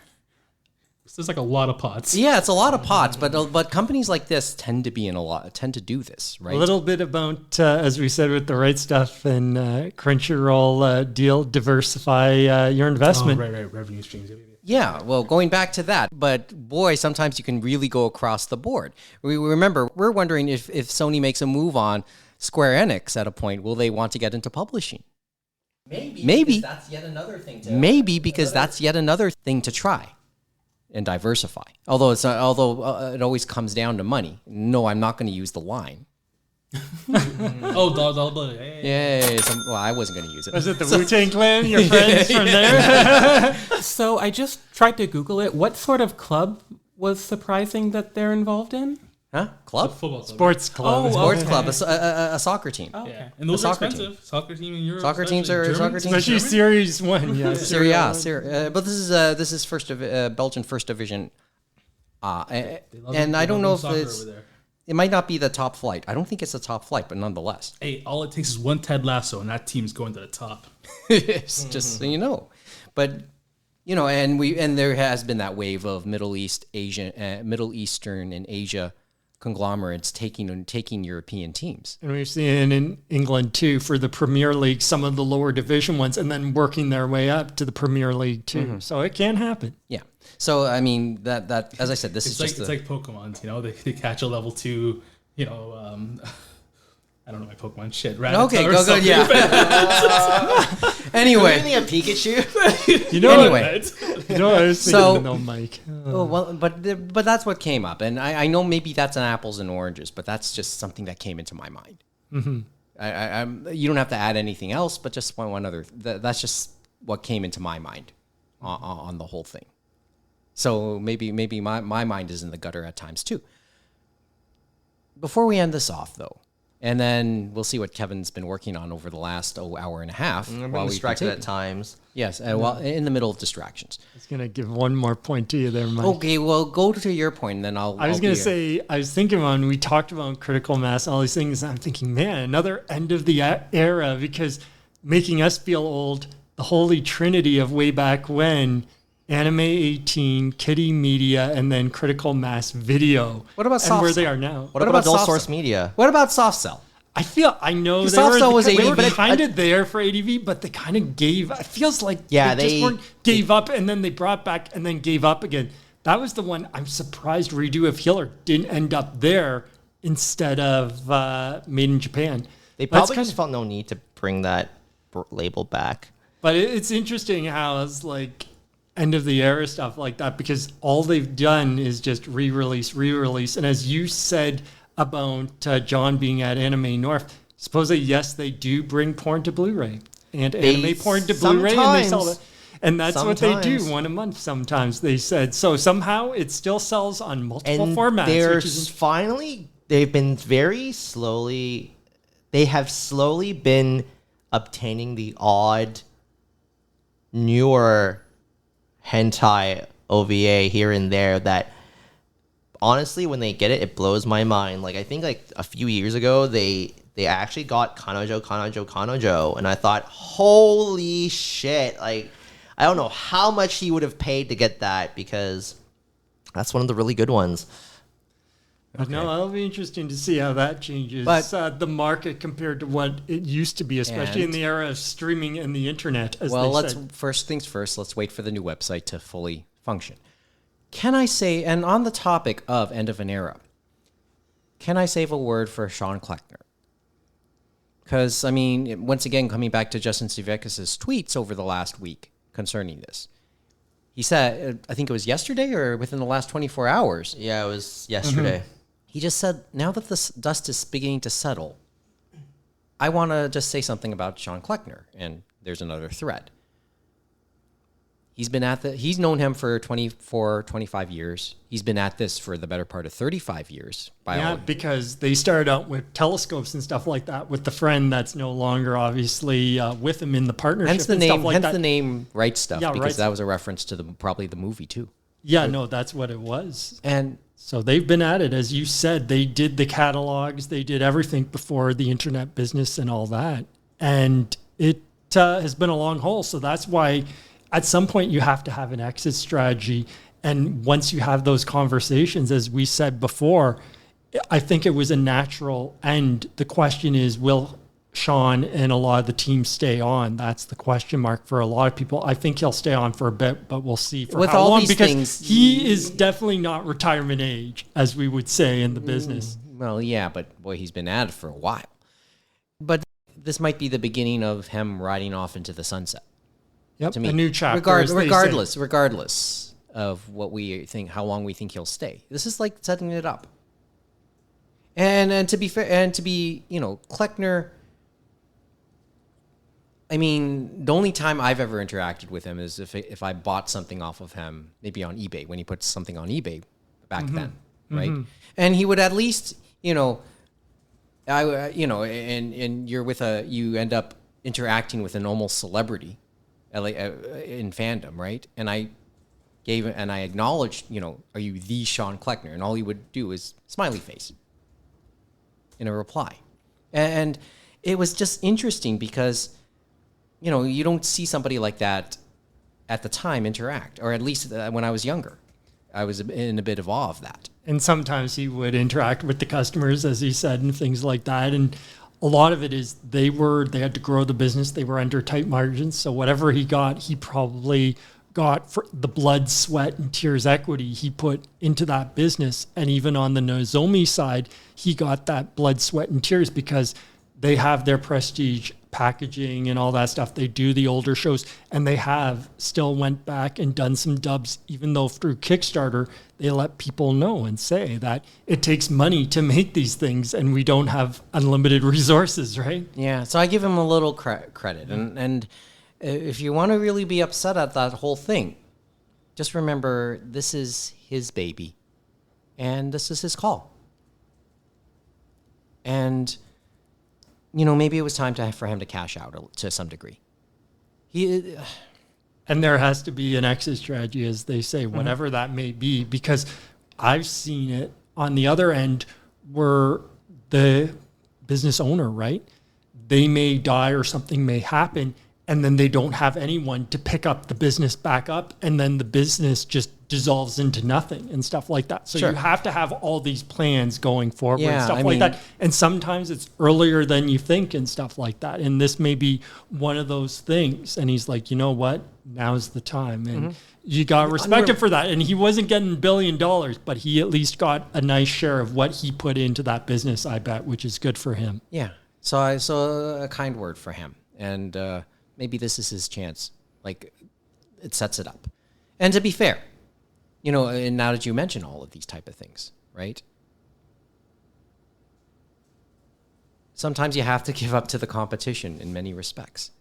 There's like a lot of pots. Yeah, it's a lot of pots, but companies like this tend to do this, right? A little bit about, as we said with the Right Stuf and Crunchyroll deal, diversify your investment. Oh, right, revenue streams. Yeah, well, going back to that, but boy, sometimes you can really go across the board. We're wondering if Sony makes a move on Square Enix at a point, will they want to get into publishing? Maybe because that's yet another thing to try and diversify. Although it always comes down to money. No, I'm not going to use the line. Yay! Well, I wasn't going to use it. Was it the Wu-Tang Clan? Your friends from there? So I just tried to Google it. What sort of club was surprising that they're involved in? Huh? Club? Football club. Sports club. Sports club. A soccer team. Okay. Yeah. And those are expensive. Soccer team in Europe. Soccer teams are Especially Series 1. Yeah. Serie A. But this is Belgian First Division And I don't know if it might not be the top flight. I don't think it's the top flight, but nonetheless. Hey, all it takes is one Ted Lasso, and that team's going to the top. It's just so you know. But and there has been that wave of Middle Eastern and Asia conglomerates taking European teams. And we've seen in England too for the Premier League, some of the lower division ones, and then working their way up to the Premier League too. So it can happen. Yeah. So I mean that as I said, it's like Pokemon. They catch a level 2. I don't know my Pokemon shit. Okay, go good. Yeah. Anyway, Really a Pikachu? Anyway. I was thinking though, Mike. but that's what came up, and I know maybe that's an apples and oranges, but that's just something that came into my mind. Mm-hmm. You don't have to add anything else, but just one other. That's just what came into my mind on the whole thing. So maybe my mind is in the gutter at times too. Before we end this off, though, and then we'll see what Kevin's been working on over the last hour and a half. I'm distracted at times. Yes, while in the middle of distractions. I was going to give one more point to you there, Mike. Okay, well, go to your point, and then I'll... I was going to say, I was thinking when we talked about critical mass and all these things, I'm thinking, man, another end of the era, because making us feel old, the holy trinity of way back when... Anime 18, Kitty Media, and then Critical Mass Video. What about and where Soft they Cell? are now? What about Adult Source Media? What about Soft Cell? I know they Soft Cell was they were ADV. kind of there for ADV, but they kind of gave. It feels like they gave up, and then they brought back, and then gave up again. That was the one I'm surprised Redo of Healer didn't end up there instead of Made in Japan. They probably just felt no need to bring that label back. But it's interesting how it's like end of the era stuff like that, because all they've done is just re-release. And as you said about John being at Anime North, supposedly, yes, they do bring porn to Blu-ray and anime porn to Blu-ray, and they sell it. And that's what they do, one a month sometimes, they said. So somehow it still sells on multiple formats. They have slowly been obtaining the odd newer hentai OVA here and there that honestly, when they get it, it blows my mind. Like I think like a few years ago, they actually got Kanojo, and I thought, holy shit! Like I don't know how much he would have paid to get that, because that's one of the really good ones. Okay. No, it'll be interesting to see how that changes the market compared to what it used to be, especially in the era of streaming and the internet. First things first, let's wait for the new website to fully function. Can I say, and on the topic of end of an era, can I save a word for Sean Kleckner? Because, I mean, once again, coming back to Justin Sevekis' tweets over the last week concerning this, he said, I think it was yesterday or within the last 24 hours. Yeah, it was yesterday. Mm-hmm. He just said, now that the dust is beginning to settle, I want to just say something about Sean Kleckner. And there's another thread. He's known him for 24, 25 years. He's been at this for the better part of 35 years. Because they started out with telescopes and stuff like that with the friend that's no longer obviously with him in the partnership. Hence the name Right Stuf, because that was a reference to probably the movie too. Yeah, no, that's what it was. And so they've been at it, as you said. They did the catalogs, they did everything before the internet business and all that, and it has been a long haul. So that's why, at some point, you have to have an exit strategy. And once you have those conversations, as we said before, I think it was a natural end. The question is, will Sean and a lot of the team stay on? That's the question mark for a lot of people. I think he'll stay on for a bit, but we'll see for how long, because he is definitely not retirement age, as we would say in the business. Well, yeah, but boy, he's been at it for a while. But this might be the beginning of him riding off into the sunset. Yep, to me. A new chapter. Regardless of what we think, how long we think he'll stay. This is like setting it up. And to be fair, Kleckner, I mean, the only time I've ever interacted with him is if I bought something off of him, maybe on eBay, when he puts something on eBay back then, right? Mm-hmm. And he would at least, and you end up interacting with an almost celebrity in fandom, right? And and I acknowledged, are you the Sean Kleckner? And all he would do is smiley face in a reply. And it was just interesting because, you don't see somebody like that at the time interact, or at least when I was younger. I was in a bit of awe of that. And sometimes he would interact with the customers, as he said, and things like that. And a lot of it is they had to grow the business. They were under tight margins. So whatever he got, he probably got for the blood, sweat, and tears equity he put into that business. And even on the Nozomi side, he got that blood, sweat, and tears because they have their prestige packaging and all that stuff. They do the older shows, and they have still went back and done some dubs, even though through Kickstarter, they let people know and say that it takes money to make these things and we don't have unlimited resources, right? Yeah, so I give him a little credit. And if you want to really be upset at that whole thing, just remember this is his baby and this is his call. And maybe it was time for him to cash out to some degree. And there has to be an exit strategy, as they say, whatever that may be, because I've seen it on the other end where the business owner, right? They may die or something may happen, and then they don't have anyone to pick up the business back up, and then the business just dissolves into nothing and stuff like that. So Sure. you have to have all these plans going forward and Yeah, stuff I like mean- that. And sometimes it's earlier than you think and stuff like that. And this may be one of those things. And he's like, you know what? Now's the time. And you got to respect him for that. And he wasn't getting $1 billion, but he at least got a nice share of what he put into that business, I bet, which is good for him. Yeah. So a kind word for him. And maybe this is his chance. Like, it sets it up. And to be fair, and now that you mention all of these type of things, right? Sometimes you have to give up to the competition in many respects.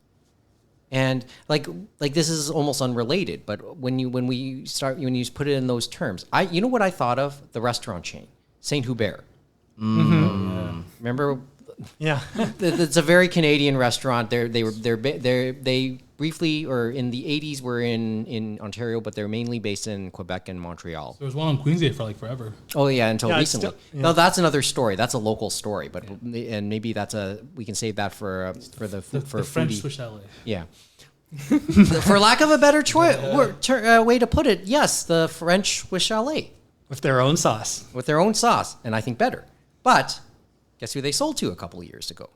And like this is almost unrelated, but when you put it in those terms, you know what I thought of? The restaurant chain, Saint Hubert. Remember? Yeah. It's a very Canadian restaurant. They briefly, or in the 80s, were in Ontario, but they're mainly based in Quebec and Montreal. There was one on Queensgate for like forever. Oh yeah, until Yeah, it's recently. still- yeah. No, that's another story. That's a local story, but and maybe we can save that for the French foodie. Swiss chalet. Yeah. For lack of a better way to put it, yes, the French Swiss chalet With their own sauce. with their own sauce, and I think better. But guess who they sold to a couple of years ago?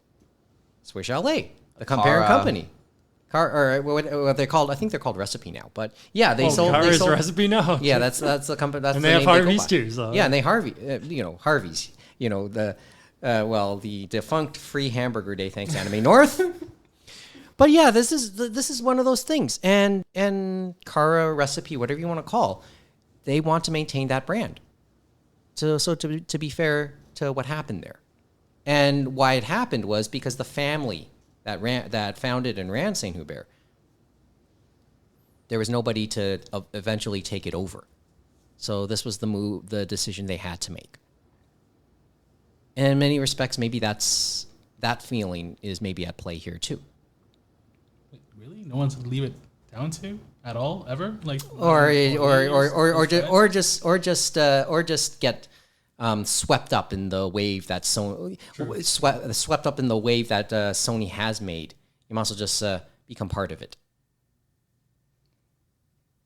Swiss chalet, the parent company. Or what they called? I think they're called Recipe now. But yeah, they sold. Cara's They sold Recipe now. Yeah, that's the company. That's And the they have name go Harvey's by. too, so- Yeah, and they Harvey's. The defunct Free Hamburger Day. Thanks, Anime North. But yeah, this is one of those things. And Cara Recipe, whatever you want to call, they want to maintain that brand. So to be fair to what happened there, and why it happened was because the family that founded and ran Saint Hubert, there was nobody to eventually take it over. So this was the decision they had to make. And in many respects, maybe that feeling is maybe at play here too. Wait, really? No one's leave it down to at all ever? Like or just get swept up in the wave that swept up in the wave that Sony has made. You might as well just become part of it,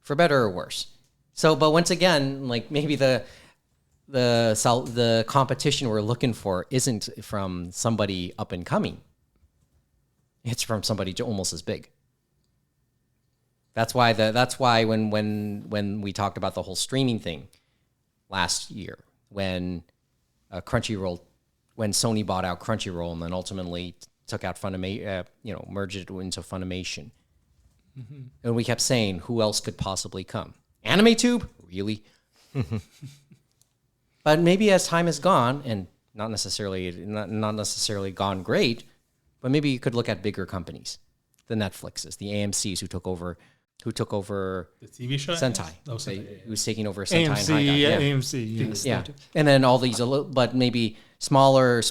for better or worse. So, but once again, like maybe the competition we're looking for isn't from somebody up and coming. It's from somebody almost as big. That's why when we talked about the whole streaming thing last year, when Crunchyroll, when Sony bought out Crunchyroll and then ultimately took out Funimation, merged it into Funimation, and we kept saying, who else could possibly come? AnimeTube, really? But maybe as time has gone, and not necessarily gone great, but maybe you could look at bigger companies, the Netflixes, the AMCs who took over the TV show? Sentai. Oh, Sentai, yeah. Who's taking over Sentai and AMC, Haidai. Yeah. AMC, yes. Yeah. And then all these, but maybe smaller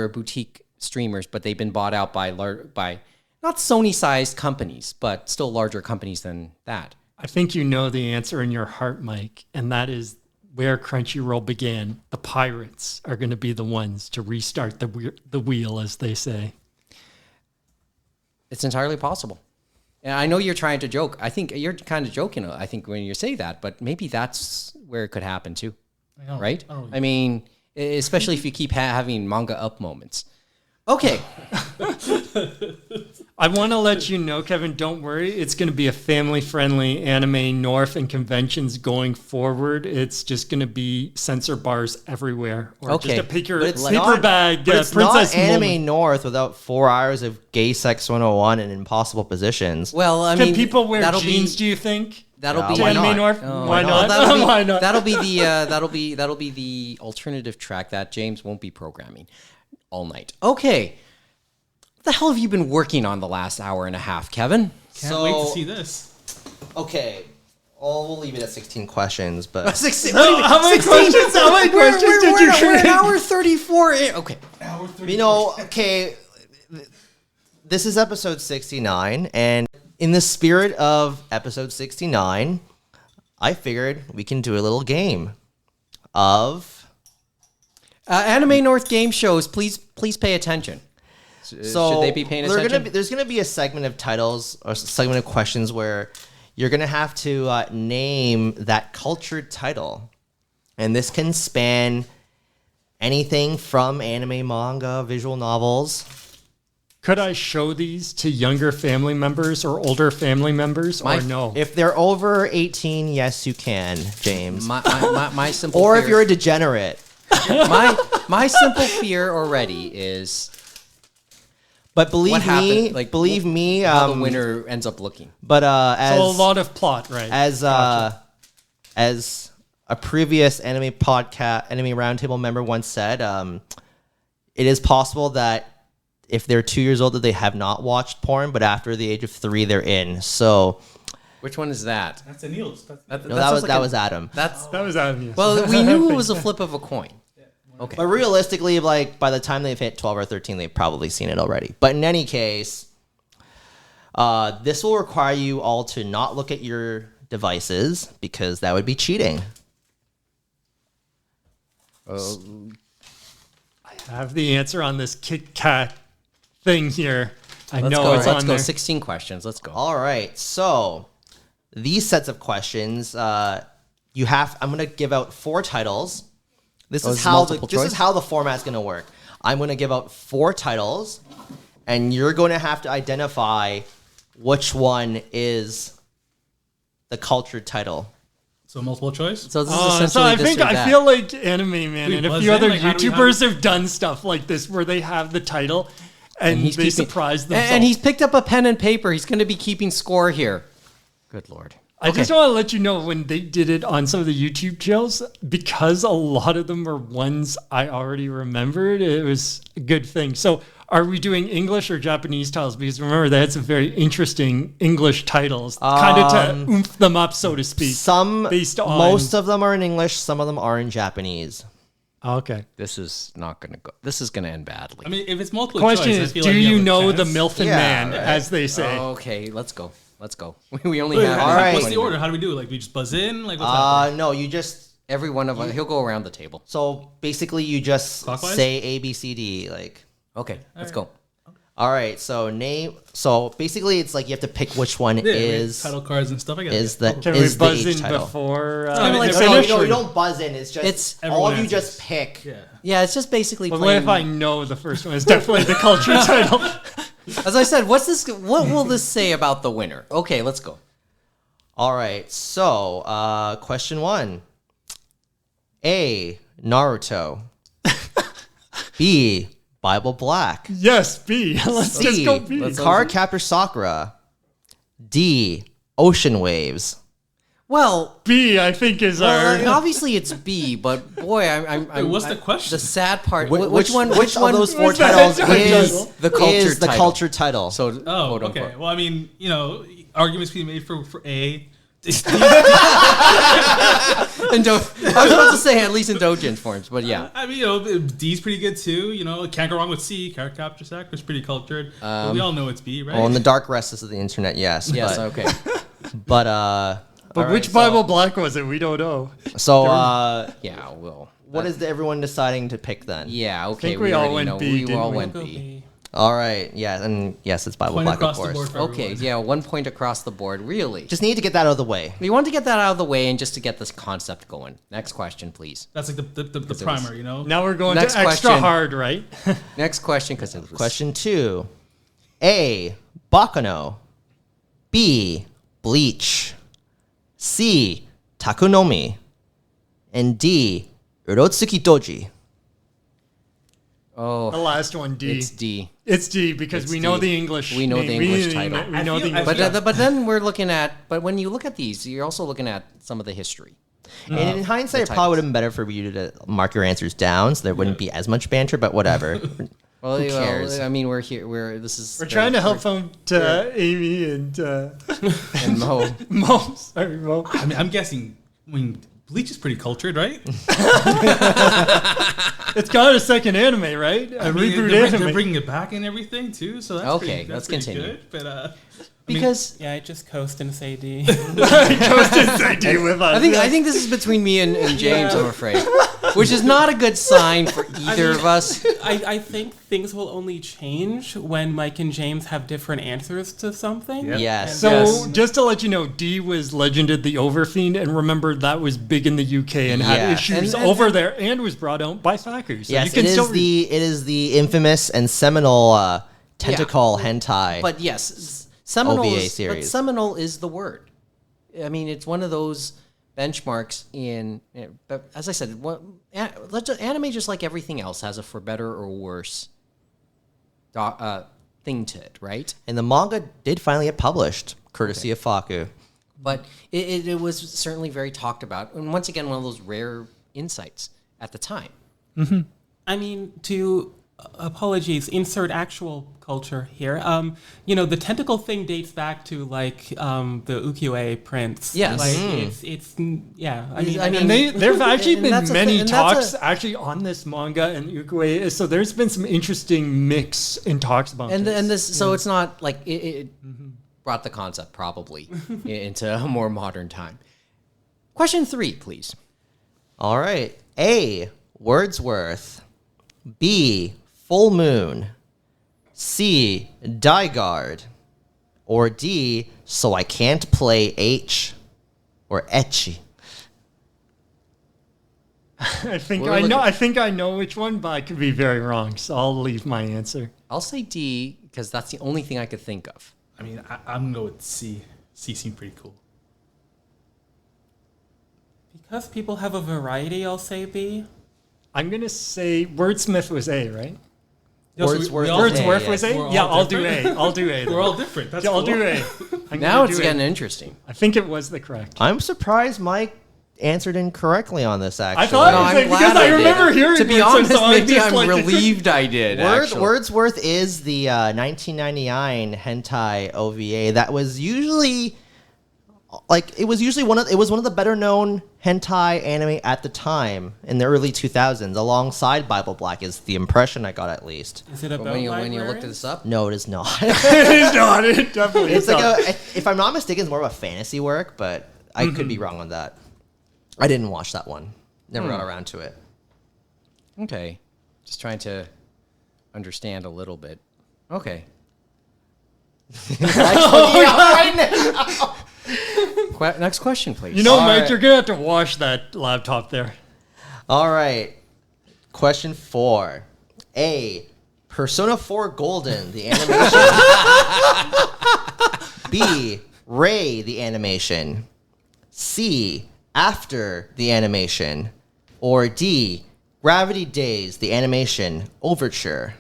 boutique streamers, but they've been bought out by not Sony-sized companies, but still larger companies than that. I think you know the answer in your heart, Mike, and that is where Crunchyroll began. The pirates are going to be the ones to restart the wheel, as they say. It's entirely possible. And I know you're trying to joke. I think you're kind of joking, I think, when you say that, but maybe that's where it could happen too. Right? I mean, especially if you keep having manga up moments. Okay. I want to let you know, Kevin, don't worry. It's going to be a family-friendly anime North and conventions going forward. It's just going to be censor bars everywhere. Or Okay. just a paper not- bag But it's princess not anime moment. North without 4 hours of gay sex 101 and impossible positions. Well, I Can mean, people wear that'll jeans, be, do you think? that'll Yeah, be To why anime not? North? Oh, Why no, not? That'll be, Why not? That'll be the alternative track that James won't be programming all night. Okay. What the hell have you been working on the last hour and a half, Kevin? Can't wait to see this. Okay. Oh, we'll leave it at 16 questions, but 16. How many questions? How many questions did you We're an create? hour 34 in. Okay. you know, okay, this is episode 69, and in the spirit of episode 69, I figured we can do a little game of Anime North game shows, please pay attention. So should they be paying attention? There's gonna be a segment of titles or segment of questions where you're gonna have to name that cultured title, and this can span anything from anime, manga, visual novels. Could I show these to younger family members or older family members, or no? If they're over 18, yes, you can, James. My simple Or fear, if you're a degenerate. my simple fear already is But believe what me, happened. Like believe me. how the winner ends up looking. But as So a lot of plot, right? as a previous anime roundtable member once said, it is possible that if they're 2 years old that they have not watched porn, but after the age of 3 they're in. So Which one is that? That's Anil's. That's no, that was Adam. That's that was out of you. well, we knew it was a flip of a coin. Okay. But realistically, like by the time they've hit 12 or 13, they've probably seen it already. But in any case, this will require you all to not look at your devices because that would be cheating. I have the answer on this Kit Kat thing here. I Let's know go. it's Let's on go. there. 16 questions. Let's go. All right. So these sets of questions, you have. I'm gonna give out 4 titles. This Oh, is this is how multiple this is choice? how the format's gonna work. I'm gonna give out 4 titles, and you're going to have to identify which one is the cultured title. So multiple choice. So this is So essentially I this think or I that. feel like Anime Man Wait, and a buzz few in? other Like, how do we YouTubers have done stuff like this where they have the title and he's they keeping- surprise themselves. And he's picked up a pen and paper. He's going to be keeping score here. Good Lord. I just want to let you know when they did it on some of the YouTube channels, because a lot of them were ones I already remembered, it was a good thing. So are we doing English or Japanese titles? Because remember, they had some very interesting English titles, kind of to oomph them up, so to speak. based on- Most of them are in English. Some of them are in Japanese. Okay. This is not going to go. This is going to end badly. I mean, if it's multiple Question choice, I is, feel do like you have a know the chance. MILF and Yeah, Man, right. as they say? Okay, let's go. Let's go. We only Wait, have. all right. What's the 20 order? minutes. How do we do it? Like we just buzz in? Like what's happening? No, you just. Every one of us. He'll go around the table. So basically, you just Clockwise? say A, B, C, D. Like, Okay, let's go. all right. So name. So basically, it's like you have to pick which one Yeah, I mean, is title cards and stuff. I guess. is the Can we is the buzz H in title. before I mean, like, No, finish? you or- don't buzz in. It's just It's- all Everyone of you answers. just pick. Yeah. Yeah, it's just basically But what playing. if I know the first one is definitely the culture title? As I said, what's this? What will this say about the winner? Okay, let's go. All right. So, question 1. A. Naruto. B. Bible Black. Yes, B. Let's just C. go B. Let's- Card Captor Sakura. D. Ocean Waves. Well, B, I think, is I mean, our. obviously it's B, but boy, I'm what's the question? The sad part. Which one? Which one of those 4 What's the titles title? is The cultured is the title. cultured title? So, Oh, quote, okay. unquote. Well, I mean, you know, arguments being made for A. I was about to say at least in doujin forms, but yeah. I mean, you know, D's pretty good too. You know, can't go wrong with C. Card Capture Sack was pretty cultured. But we all know it's B, right? Well, in the dark recesses of the internet, yes. Yes. but Okay. But But which Bible Black was it? We don't know. so Yeah, well. what is everyone deciding to pick then? Yeah, okay. think we all already went know. B, We didn't all we? went Go B. B. All right, yeah, and yes, it's Bible Point Black, of across the course. board for Okay, everyone. yeah, 1 point across the board. Really? Just need to get that out of the way. We want to get that out of the way and just to get this concept going. Next question, please. That's like the primer, you know? Now we're going Next to extra question. hard, right? Next question, because it was... Question 2. A. Bakano. B. Bleach. C. Takunomi. And D. Urotsuki Doji. The Oh, last one, D. it's D. It's D because It's we know D. the English. We know the name. English title. We know the English. But then we're looking at... But when you look at these, you're also looking at some of the history. And in hindsight, it probably would have been better for you to mark your answers down so there wouldn't be as much banter, but whatever. Well, Who cares? I mean, we're here. This is... We're trying to help out Amy and And Mo. Mo. Sorry, Mo. I mean, I'm guessing. I mean, Bleach is pretty cultured, right? It's got a second anime, right? A I mean, reboot they're anime. bringing it back and everything too. So that's Okay, pretty, let's pretty continue. Good, but Because Yeah, I just coast and say D. Goes to say D with us. I think this is between me and James, I'm afraid. Which is not a good sign for either of us. I think things will only change when Mike and James have different answers to something. Yep. Yes. So Yes. just to let you know, D was Legended the Overfiend, and remember that was big in the UK and had Yeah. issues And- over there, and was brought out by Faku. So Yes, you can it still is the infamous and seminal tentacle hentai. But yes, seminal OVA is, but series. seminal is the word. I mean, it's one of those benchmarks in. But as I said, anime, just like everything else, has a for better or worse thing to it, right? And the manga did finally get published, courtesy of Faku. But it was certainly very talked about, and once again, one of those rare insights at the time. I mean, apologies, insert actual culture here. The tentacle thing dates back to like the ukiyo-e prints. Yes. Like it's yeah. I mean, And there've actually and been that's a many thing- and that's talks actually on this manga and ukiyo-e. So there's been some interesting mix in talks about And this. this, so it's not like it brought the concept probably into a more modern time. Question 3, please. All right. A. Wordsworth. B. Full Moon. C. Dygard. Or D. So I can't play H. Or Etchi. I think We're I know. looking- I think I know which one, but I could be very wrong. So I'll leave my answer. I'll say D because that's the only thing I could think of. I mean, I'm gonna go with C. C seemed pretty cool. because people have a variety, I'll say B. I'm gonna say Wordsmith was A, right? Yeah, so Wordsworth. we all- Wordsworth yes. was A. We're all Yeah, I'll do different. A. I'll do A. We're all different. That's Yeah, I'll cool. do A. I'm Now gonna it's do getting A. interesting. I think it was the correct. I'm surprised Mike answered incorrectly on this, actually. I thought No, it was I'm like, glad because I did. remember hearing To be Wordsworth, honest, so I maybe just I'm like- relieved I did. actually. Wordsworth is the 1999 hentai OVA that was usually it was one of the better known hentai anime at the time in the early 2000s, alongside Bible Black is the impression I got, at least. Is it But about when you looked libraries? this up, No, it is not. It's not. It definitely It's is like not. if I'm not mistaken, it's more of a fantasy work, but I could be wrong on that. I didn't watch that one. Never got around to it. okay, just trying to understand a little bit. Okay, next question, please. You know, All Mike, right. you're gonna have to wash that laptop there. All right. Question 4. A. Persona 4 Golden, the animation. B. Ray, the animation. C. After the animation. Or D. Gravity Days, the animation overture.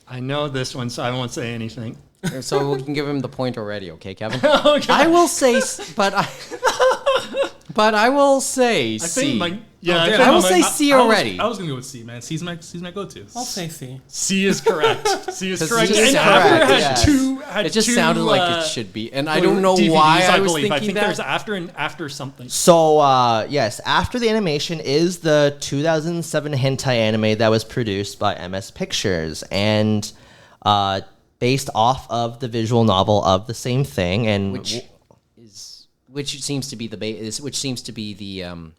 I know this one, so I won't say anything. So we can give him the point already, okay, Kevin? Okay. I will say, but I will say I C. think Mike. Yeah, damn, I will I'm say like- C I was- already. I was gonna go with C, man. C's my go-to. I'll say C. C is correct. C is 'Cause correct. C is And correct, after had yes. two. Had It just two, sounded like it should be, and I don't know DVDs, why I was believe. thinking I think that. there's after and after something. So, yes, After the Animation is the 2007 hentai anime that was produced by MS Pictures and based off of the visual novel of the same thing. And Which which seems to be the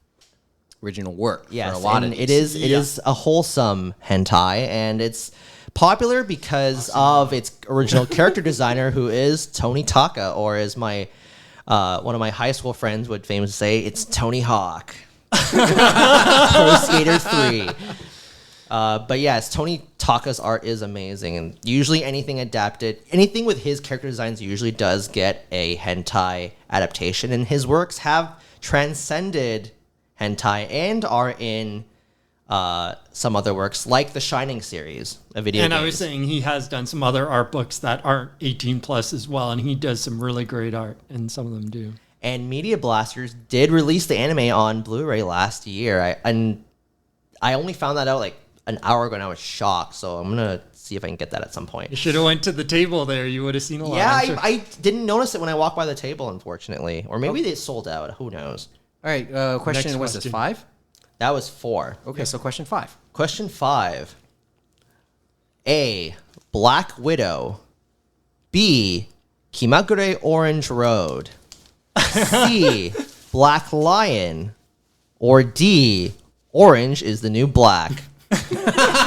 original work Yes, for a lot and of it these. is a wholesome hentai, and it's popular because of its original character designer, who is Tony Taka, or as my one of my high school friends would famously say, it's Tony Hawk. Pro Skater 3. But yes, Tony Taka's art is amazing, and usually anything with his character designs usually does get a hentai adaptation, and his works have transcended hentai and are in some other works like the Shining series of video games. And I was saying he has done some other art books that aren't 18 plus as well, and he does some really great art, and some of them do. And Media Blasters did release the anime on Blu-ray last year. I only found that out like an hour ago, and I was shocked. So I'm gonna see if I can get that at some point. You should have went to the table there. You would have seen a lot. Yeah, I didn't notice it when I walked by the table, unfortunately, or maybe they sold out. Who knows? All right, question, was this 5? That was 4. Okay, so question 5. Question 5. A. Black Widow. B. Kimagure Orange Road. C. Black Lion. Or D. Orange is the new black.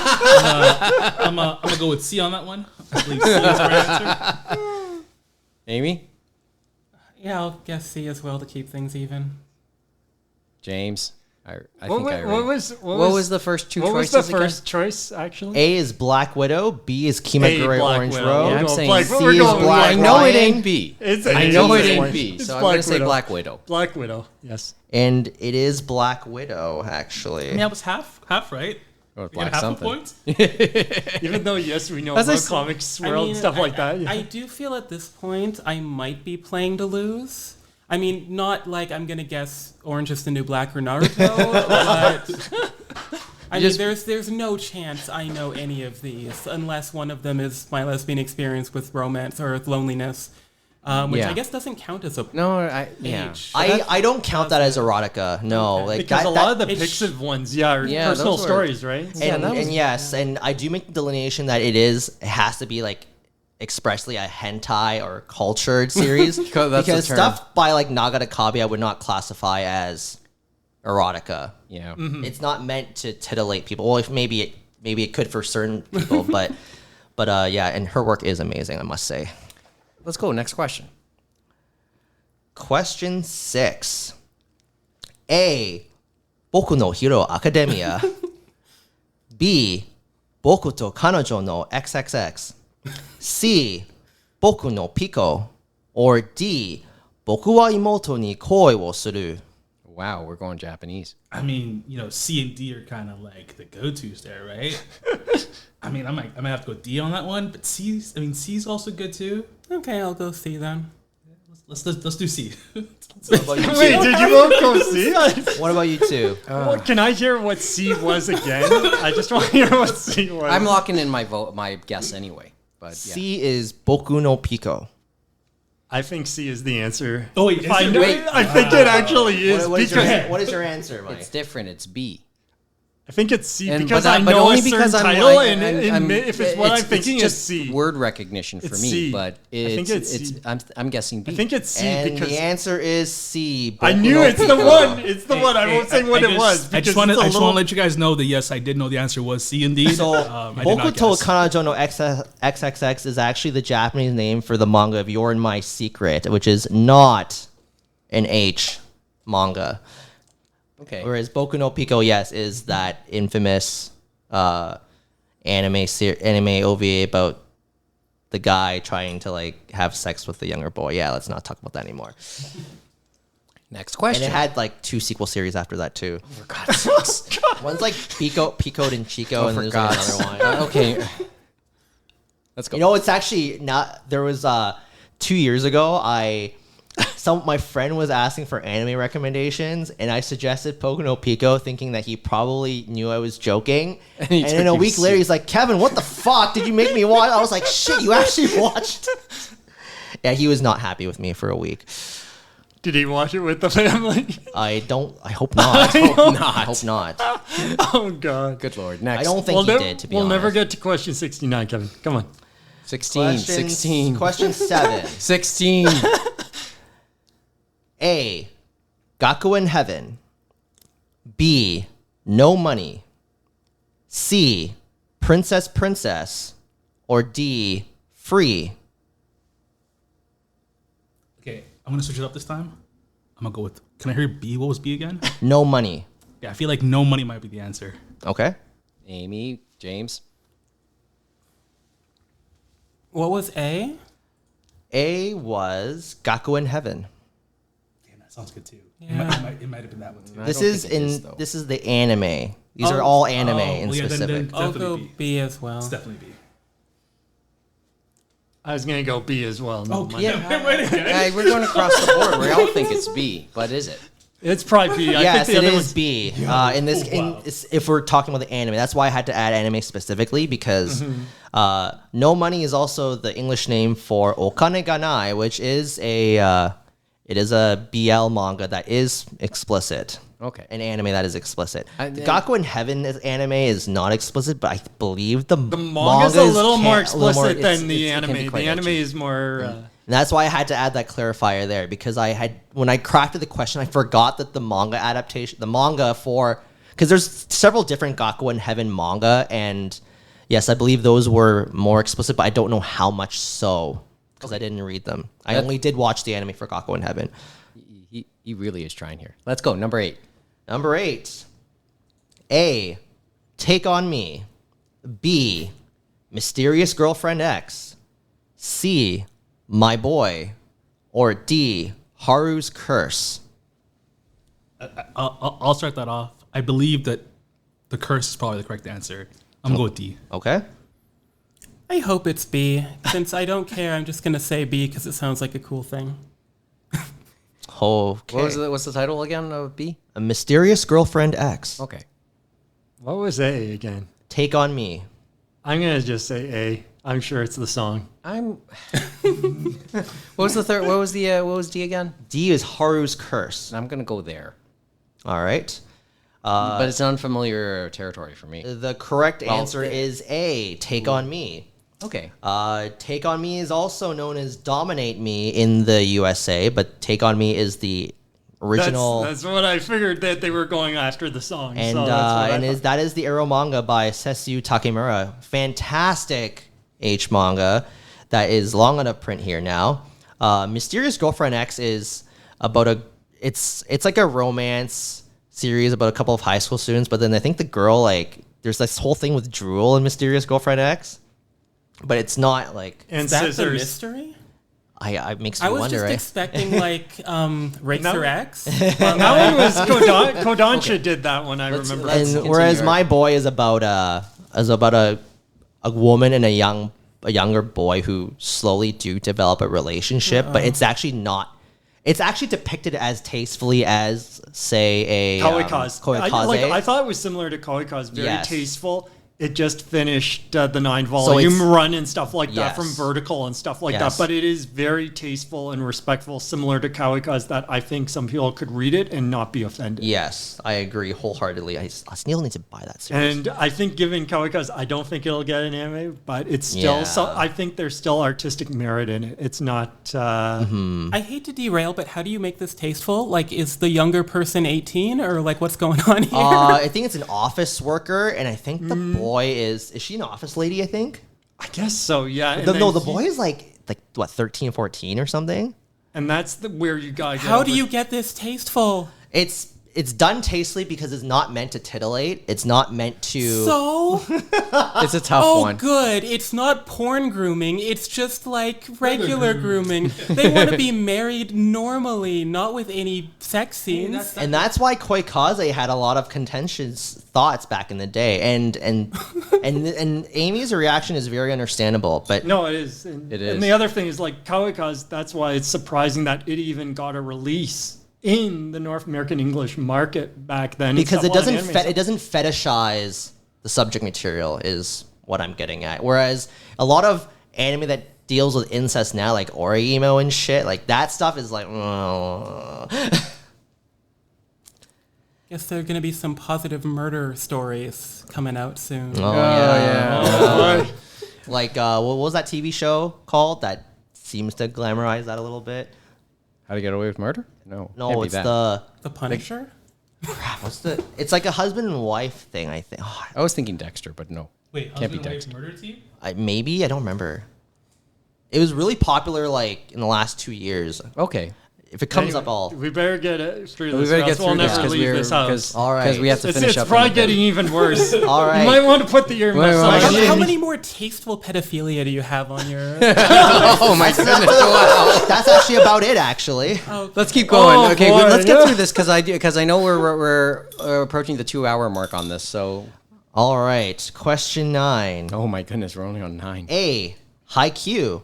I'm gonna go with C on that one. I believe C is our answer. Amy? Yeah, I'll guess C as well to keep things even. James? What was the first two choices? What was the again? first choice, actually? A is Black Widow. B is Kimagure Black Orange Widow. Road. Yeah, I'm We're saying going C Black- is we're going Black I Black know it Lion. ain't B. It's- I it's know it Black ain't Widow. B. It's So I'm Black going to say Widow. Black Widow. Black Widow, yes. And it is Black Widow, actually. I mean, that was half right. Or You get Black half something. a point. Even though, yes, we know As I about s- comics world and stuff like that. I do feel at this point I might be playing to lose. I mean, not like I'm gonna guess Orange is the New Black or Naruto, but I mean, there's no chance I know any of these unless one of them is my lesbian experience with romance or with loneliness, which Yeah. I guess doesn't count as a No, age. I don't count that as erotica. No, Okay. like Because that, a lot of the it Pixiv ones, are Yeah, personal those were- stories, right? and yes, and I do make the delineation that it has to be like expressly a hentai or cultured series That's the because term. stuff by like Nagata Kabi I would not classify as erotica. Yeah. It's not meant to titillate people. Well, if maybe it could for certain people, but yeah, and her work is amazing, I must say. Let's go. Next question. Question 6. A. Boku no Hero Academia. B. Boku to Kanojo no XXX. C. Boku no Pico. Or D. Boku wa imoto ni koi wo suru. Wow, we're going Japanese. I mean, C and D are kind of like the go-tos there, right? I mean, I might have to go D on that one, but C's also good too. Okay, I'll go C then. Let's do C. What about you Wait, two? did you both go C? What about you two? Well, can I hear what C was again? I just want to hear what C was. I'm locking in my guess anyway. But yeah. C is Boku no Pico. I think C is the answer. Oh, wait, If I is it? know Wait. it, I think it actually is What is because what is your answer, Mike? It's different. It's B. I think it's C And- because but I that- but know only a certain because I'm title, like- and if it's what I'm thinking, it's it's just C. word recognition for It's me. C. But I think it's it's C. I'm guessing B. I think it's C And because the answer is C. I Boku knew no it's the Pico. one. It's the one. I won't say what it was. I just because want it's a to little- let you guys know that yes, I did know the answer was C indeed. So, I did Boku not to guess. Kanojo no XXX is actually the Japanese name for the manga of You're in My Secret, which is not an H manga. Okay. Whereas Boku no Pico, yes, is that infamous anime OVA about the guy trying to like have sex with the younger boy. Yeah, let's not talk about that anymore. Next And question. it had like 2 sequel series after that too. for God's sakes. One's like Pico'd and Chico, and for there's God's like another one. Okay. Let's go. You know, it's actually not. There was 2 years ago. My friend was asking for anime recommendations, and I suggested Boku no Pico, thinking that he probably knew I was joking. And he then took a you week later, he's like, "Kevin, what the fuck did you make me watch?" I was like, "Shit, you actually watched?" Yeah, he was not happy with me for a week. Did he watch it with the family? I hope not. I hope not. Oh God. Good Lord. Next. I don't think he did. To be we'll honest. never get to question 69, Kevin. Come on. 16. 16. Question 7. 16. A. Gaku in Heaven. B. No Money. C. Princess. Or D. Free. Okay, I'm gonna switch it up this time. I'm gonna go with. Can I hear B? What was B again? No Money. Yeah, I feel like No Money might be the answer. Okay. Amy, James. What was A? A was Gaku in Heaven. Damn, that sounds good too. Yeah. It might have been that one too. This don't is think it is, in. though. This is the anime. These are all anime in well, yeah, specific. I'll definitely go B. B as well. It's definitely B. I was gonna go B as well. No, money. Hey, we're going across the board. We all think it's B, but is it? It's probably B. I Yes, think the it other is one's B. Wow. If we're talking about the anime, that's why I had to add anime specifically because No Money is also the English name for Okane ga Nai, which is a BL manga that is explicit. Okay. An anime that is explicit. And- Gaku in Heaven anime is not explicit, but I believe the manga's a little more explicit than the it can be anime. quite The anime edgy. is more. And that's why I had to add that clarifier there because when I crafted the question, I forgot that the manga adaptation, because there's several different Gaku in Heaven manga, and yes, I believe those were more explicit, but I don't know how much so because I didn't read them. I only did watch the anime for Gaku in Heaven. He really is trying here. Let's go. Number 8. Number 8, A, Take on Me. B, Mysterious Girlfriend X. C, My Boy. Or D, Haru's Curse. I'll start that off. I believe that the curse is probably the correct answer. I'm gonna go with D. Okay. I hope it's B. Since I don't care, I'm just gonna say B because it sounds like a cool thing. Okay. What's the title again of B? A Mysterious Girlfriend X. Okay. What was A again? Take on Me. I'm gonna just say A. I'm sure it's the song. What was the third? What was D again? D is Haru's Curse. I'm gonna go there. All right. But it's unfamiliar territory for me. The correct answer is A, Take on Me. Okay. Take on Me is also known as Dominate Me in the USA, but Take on Me is the original. That's what I figured that they were going after the song. And so that's what I thought. that is the Arrow manga by Setsu Takemura. Fantastic H manga that is long out of print here now. Mysterious Girlfriend X is about it's like a romance series about a couple of high school students, but then I think the girl there's this whole thing with drool in Mysterious Girlfriend X, but it's not like And Is that the scissors. mystery? I makes me I was wonder, just right? expecting Racer X. That one was Kodansha did that one. I remember. let's And continue whereas our- My Boy is about a woman and a younger boy who slowly do develop a relationship, but it's actually not. It's actually depicted as tastefully as, say, a Koikaze. Koikaze. I thought it was similar to Koikaze. Very Yes. tasteful. It just finished the 9-volume run and stuff like that from Yes. Vertical and stuff like Yes. that. But it is very tasteful and respectful, similar to Koikaze, that I think some people could read it and not be offended. Yes, I agree wholeheartedly. I still need to buy that series. And I think given Koikaze, I don't think it'll get an anime, but it's still, Yeah. I think there's still artistic merit in it. It's not, I hate to derail, but how do you make this tasteful? Like, is the younger person 18 or like what's going on here? I think it's an office worker, and I think the boy is she an office lady? I think. I guess so, yeah. And The then boy is like what 13, 14 or something. And that's where you gotta get How do over- you get this tasteful? It's done tastefully because it's not meant to titillate. It's not meant to. So, It's a tough oh, one. good. It's not porn grooming. It's just like regular grooming. They want to be married normally, not with any sex scenes. And that's why Koikaze had a lot of contentious thoughts back in the day, and Amy's reaction is very understandable. But No, it is. And, It is. And the other thing is like Koikaze, that's why it's surprising that it even got a release in the North American English market back then. because it It's a lot of doesn't anime it doesn't fetishize the subject material is what I'm getting at. Whereas a lot of anime that deals with incest now, like Orihime and shit, like that stuff is like. Guess there are going to be some positive murder stories coming out soon. Oh yeah. Like what was that TV show called that seems to glamorize that a little bit? How to Get Away with Murder? No. No, can't be it's that. The Punisher? it's like a husband and wife thing, I think. Oh, I was thinking Dexter, but no. Wait, Can't be Husband and Wife Dexter. Murder Team? maybe I don't remember. It was really popular like in the last 2 years. Okay. If it comes up, I'll. We better get it through We this. better or get else through we'll this never because leave this house. All right. we have to It's, finish it's up. probably in a bit. getting even worse. All right. You might want to put the earmuffs Wait, on. wait, wait. How many more tasteful pedophilia do you have on your... Oh my goodness! Wow. That's actually about it, actually. Let's keep going. Oh, Okay, boy, let's get yeah. through this because I know we're approaching the 2-hour mark on this. So, All right. Question 9. oh my goodness, we're only on 9. A. Haikyuu.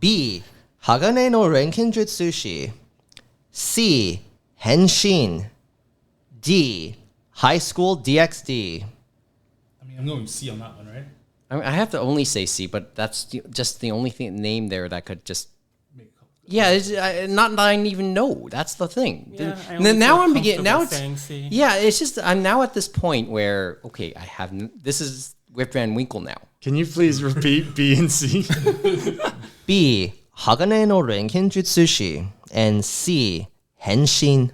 B. Hagane no Renkinjutsushi. C. Henshin. D. High School DxD. I mean, I'm going C on that one, right? I have to only say C, but that's just the only name there that could just. Yeah, not that I even know. That's the thing. Yeah, I And only then now feel I'm beginning. Now comfortable it's saying C. yeah. It's just I'm now at this point where okay, I have this is Rip Van Winkle now. Can you please repeat B and C? B. Hagane no Renkinjutsushi. And C. Henshin.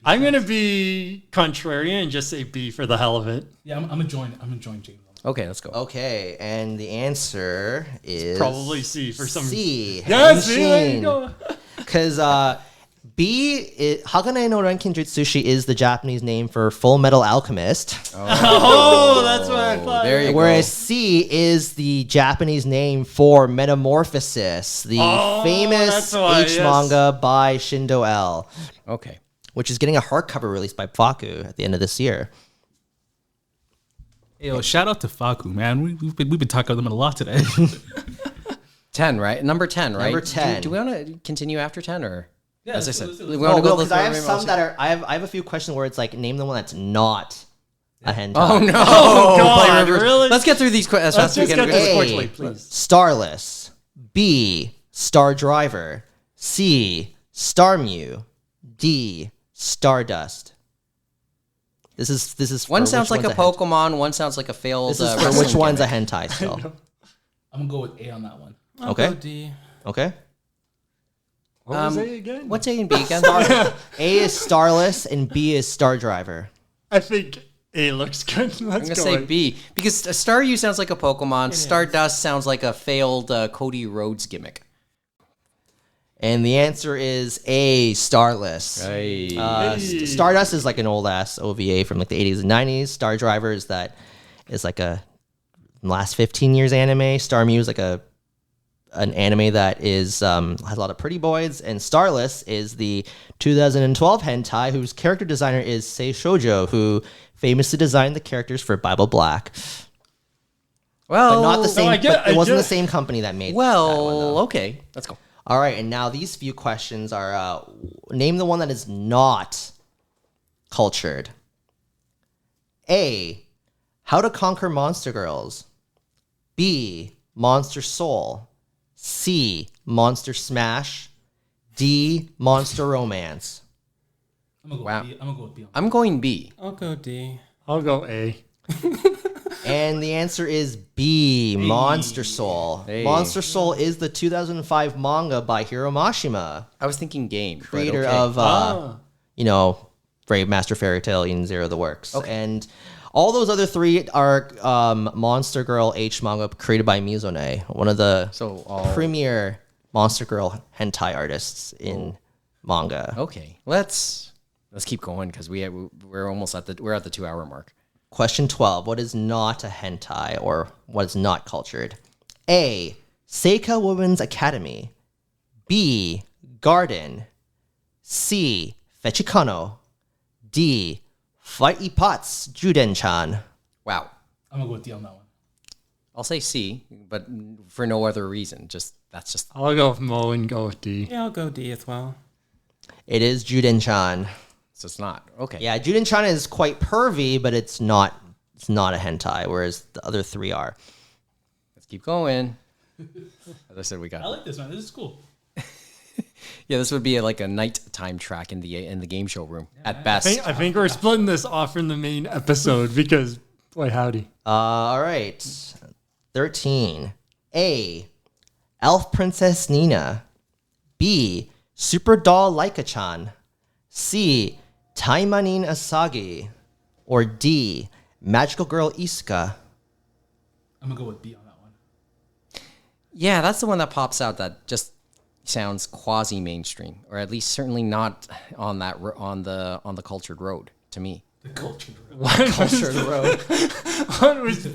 I'm gonna be contrarian and just say B for the hell of it. Yeah, I'm gonna join James. Okay, let's go. Okay, and the answer is Probably C for some C. Yeah, see, there you go. Because Hagane no Renkinjutsushi is the Japanese name for Full Metal Alchemist, Oh, that's what I thought. There you whereas go. C is the Japanese name for Metamorphosis, the famous that's why, H yes. manga by Shindo L, Okay. which is getting a hardcover release by Faku at the end of this year. Yo, shout out to Faku, man. We've been talking about them a lot today. 10, right? Number 10, right? Number 10. Do we want to continue after 10 or? Yeah, As I let's- said, let's- we let's- want to go Because I have through some that are. I have a few questions where it's like name the one that's not a hentai. Oh no! Oh, Play God, reverse. really? Let's get through these as Let's fast as we just can. get this A. quickly, please. Starless. B. Star Driver. C. Star Mew. D. Stardust. This is for One which sounds like a one's hentai. Pokemon. One sounds like a failed. This is for wrestling which one's a gimmick. hentai still. I'm gonna go with A on that one. I'll Okay. go D. Okay. What was A again? What's A and B again? A is Starless and B is Star Driver. I think A looks good. Let's I'm go. gonna say with- B because Staryu sounds like a Pokemon. Stardust sounds like a failed Cody Rhodes gimmick. And the answer is A. Starless. Hey. Stardust is like an old ass OVA from like the 80s and 90s. Star Driver is like a last 15 years anime. Star Mew is like an anime that is has a lot of pretty boys, and Starless is the 2012 hentai whose character designer is Sei Shoujo, who famously designed the characters for Bible Black, Well, but not the same. I get- but it I wasn't get- the same company that made. that Well, one, though. okay, let's go. All right, and now these few questions are name the one that is not cultured. A. How to Conquer Monster Girls. B. Monster Soul. C. Monster Smash. D. Monster Romance. I'm gonna go Wow. with B. I'm gonna go with B on that. I'm going B. I'll go D. I'll go A. And the answer is B. Monster Soul. Hey. Monster Soul is the 2005 manga by Hiro Mashima, I was thinking game. but creator okay. of Brave Master Fairy Tale and Zero the Works. Okay. And all those other three are Monster Girl H manga created by Mizune, one of the So all premier Monster Girl hentai artists in manga. okay. Let's keep going because we're almost at the 2-hour mark. Question 12. What is not a hentai or what is not cultured? A. Seika Women's Academy. B. Garden. C. Fechikano. D. Fight Ipats Juden-chan. Wow. I'm gonna go with D on that one. I'll say C, but for no other reason. That's just I'll go with Mo and go with D. Yeah, I'll go D as well. It is Juden-chan. so it's not okay. Yeah, Juden-chan is quite pervy, but it's not a hentai, whereas the other three are. Let's keep going. As I said, we I got like this, man. This is cool. yeah. This would be like a nighttime track in the game show room at best. I think we're splitting this off from the main episode because, boy, howdy. All right. 13. A. Elf Princess Nina. B. Super doll Laika-chan. C. Taimanin Asagi. Or D. Magical Girl Isuka. I'm gonna go with B on that one. Yeah, that's the one that pops out that just sounds quasi mainstream, or at least certainly not on that on the cultured road to me. The culture. Cultured road. What was,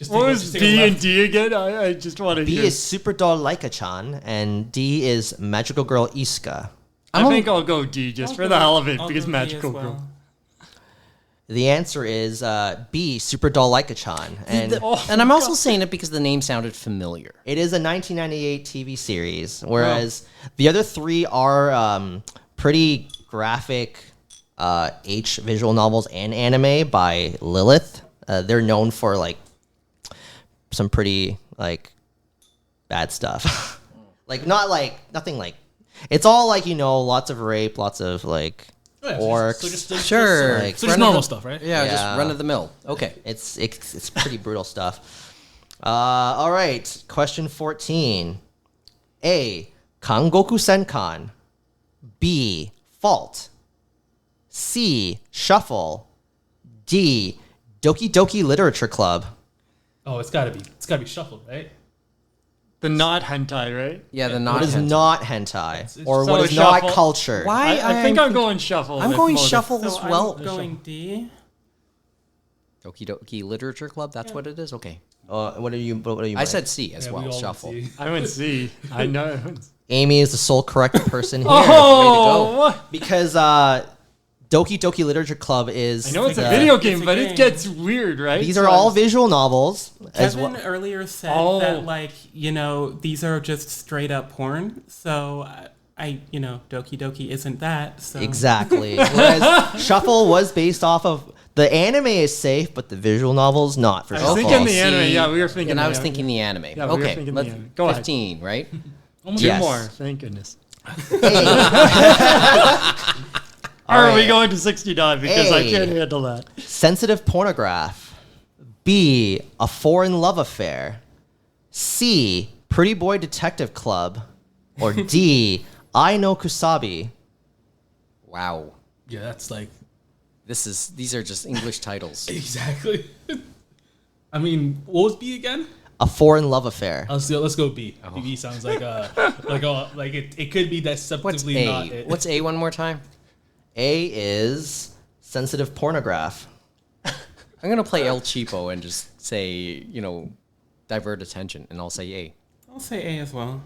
what was take a B left. and D again? I just want to B hear. is Super doll Laika-chan, and D is Magical Girl Isuka. I think I'll go D just for the hell of it I'll because go B as Magical well. Girl. The answer is B. Super doll Laika-chan, and And I'm also saying it because the name sounded familiar. it is a 1998 TV series, whereas the other three are pretty graphic H visual novels and anime by Lilith. They're known for like some pretty like bad stuff. Like nothing like it's all like, you know, lots of rape, lots of like orcs. So just Sure. Like, so just normal stuff, right? Yeah, Yeah. just run of the mill. Okay. It's pretty brutal stuff. All right, question 14. A. Kangoku Senkan. B. Fault. C. Shuffle. D. Doki Doki Literature Club. Oh, it's gotta be shuffled, right? The not hentai, right? Yeah, the What not is not hentai, it's- or so what is shuffle. not culture? Why? I think I'm going shuffle. I'm with going motive. shuffle as So well. I'm going D. Doki Doki Literature Club. That's what it is. Okay. What are you? I Mike? said C as Yeah, well. we all Shuffle. see. I went C. I know. Amy is the sole correct person here. Oh, what? Because Doki Doki Literature Club is. I know it's a the- video It's game, a but game. it gets weird, right? These So are all I'm- visual novels as Kevin well. earlier said Oh. that, like, you know, these are just straight up porn. So you know, Doki Doki isn't that. So Exactly. Whereas Shuffle was based off of the anime is safe, but the visual novel is not for I was Shuffle. thinking the anime. Yeah, we were thinking. And the I was anime. thinking the anime. Yeah, we were Okay. thinking the Let's, anime. Go ahead. 15, right? Almost Two Yes. more. Thank goodness. All Or are we right. going to 69 because I Hey. can't handle that. Sensitive pornograph. B. A foreign love affair. C. Pretty Boy Detective Club. Or D. I Know Kusabi. Wow. Yeah, that's like These are just English titles. exactly. I mean, what was B again? A foreign love affair. Let's go B. Oh. B sounds like like it could be What's deceptively not A? it. What's A one more time? A is sensitive pornograph. I'm gonna play El Cheapo and just say, you know, divert attention, and I'll say A. I'll say A as well.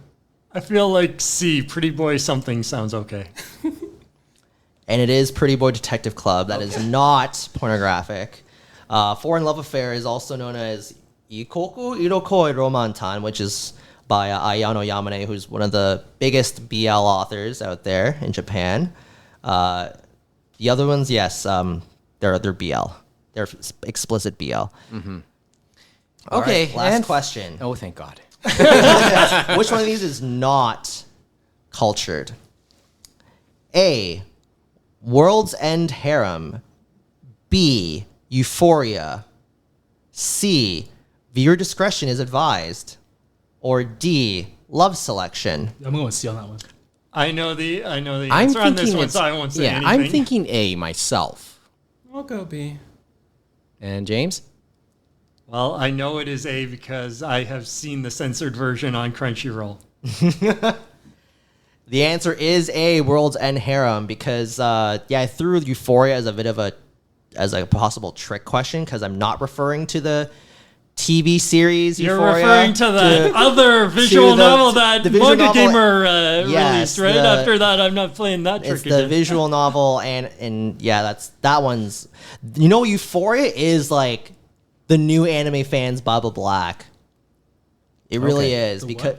I feel like C, Pretty Boy something sounds okay. And it is Pretty Boy Detective Club. That is not pornographic. Foreign Love Affair is also known as Ikoku Irokoi Romantan, which is by Ayano Yamane, who's one of the biggest BL authors out there in Japan. The other ones, yes, they're BL. They're explicit BL. Mm-hmm. All Okay, right, last and- question. Oh, thank God. Which one of these is not cultured? A. World's End Harem. B. Euphoria. C. Viewer discretion is advised. Or D. Love Selection. I'm going with C on that one. I know the I'm answer on this thinking one, it's, so I won't say yeah, anything. I'm thinking A myself. I'll go B. And James? Well, I know it is A because I have seen the censored version on Crunchyroll. The answer is A. World's End Harem because I threw Euphoria as a bit of a possible trick question because I'm not referring to the TV series You're Euphoria. referring to the other visual the- novel that the visual Manga novel- Gamer Yes, released, right? the- After that, I'm not playing that trick It's the again. visual novel, and yeah, that one's. You know, Euphoria is like the new anime fans' Bible Black. It really Okay. is The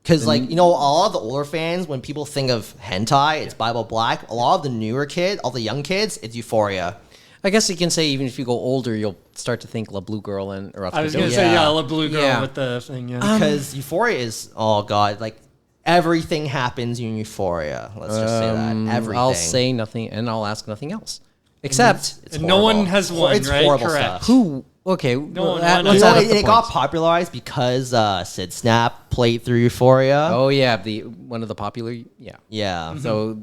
because like, you know, a lot of the older fans, when people think of hentai, it's Bible Black. A lot of the newer kids, all the young kids, it's Euphoria. I guess you can say even if you go older, you'll start to think La Blue Girl and or I was going to Yeah. say, yeah, La Blue Girl Yeah. with the thing, yeah. Because Euphoria is, oh god, like everything happens in Euphoria. Let's just say that everything. I'll say nothing, and I'll ask nothing else. Except It's And no one horrible. has won, It's right? horrible Correct. stuff. Okay, No one let's wanted add up it, the it got points. popularized because Sid Snap played through Euphoria. Oh yeah, one of the popular. Yeah. Yeah. So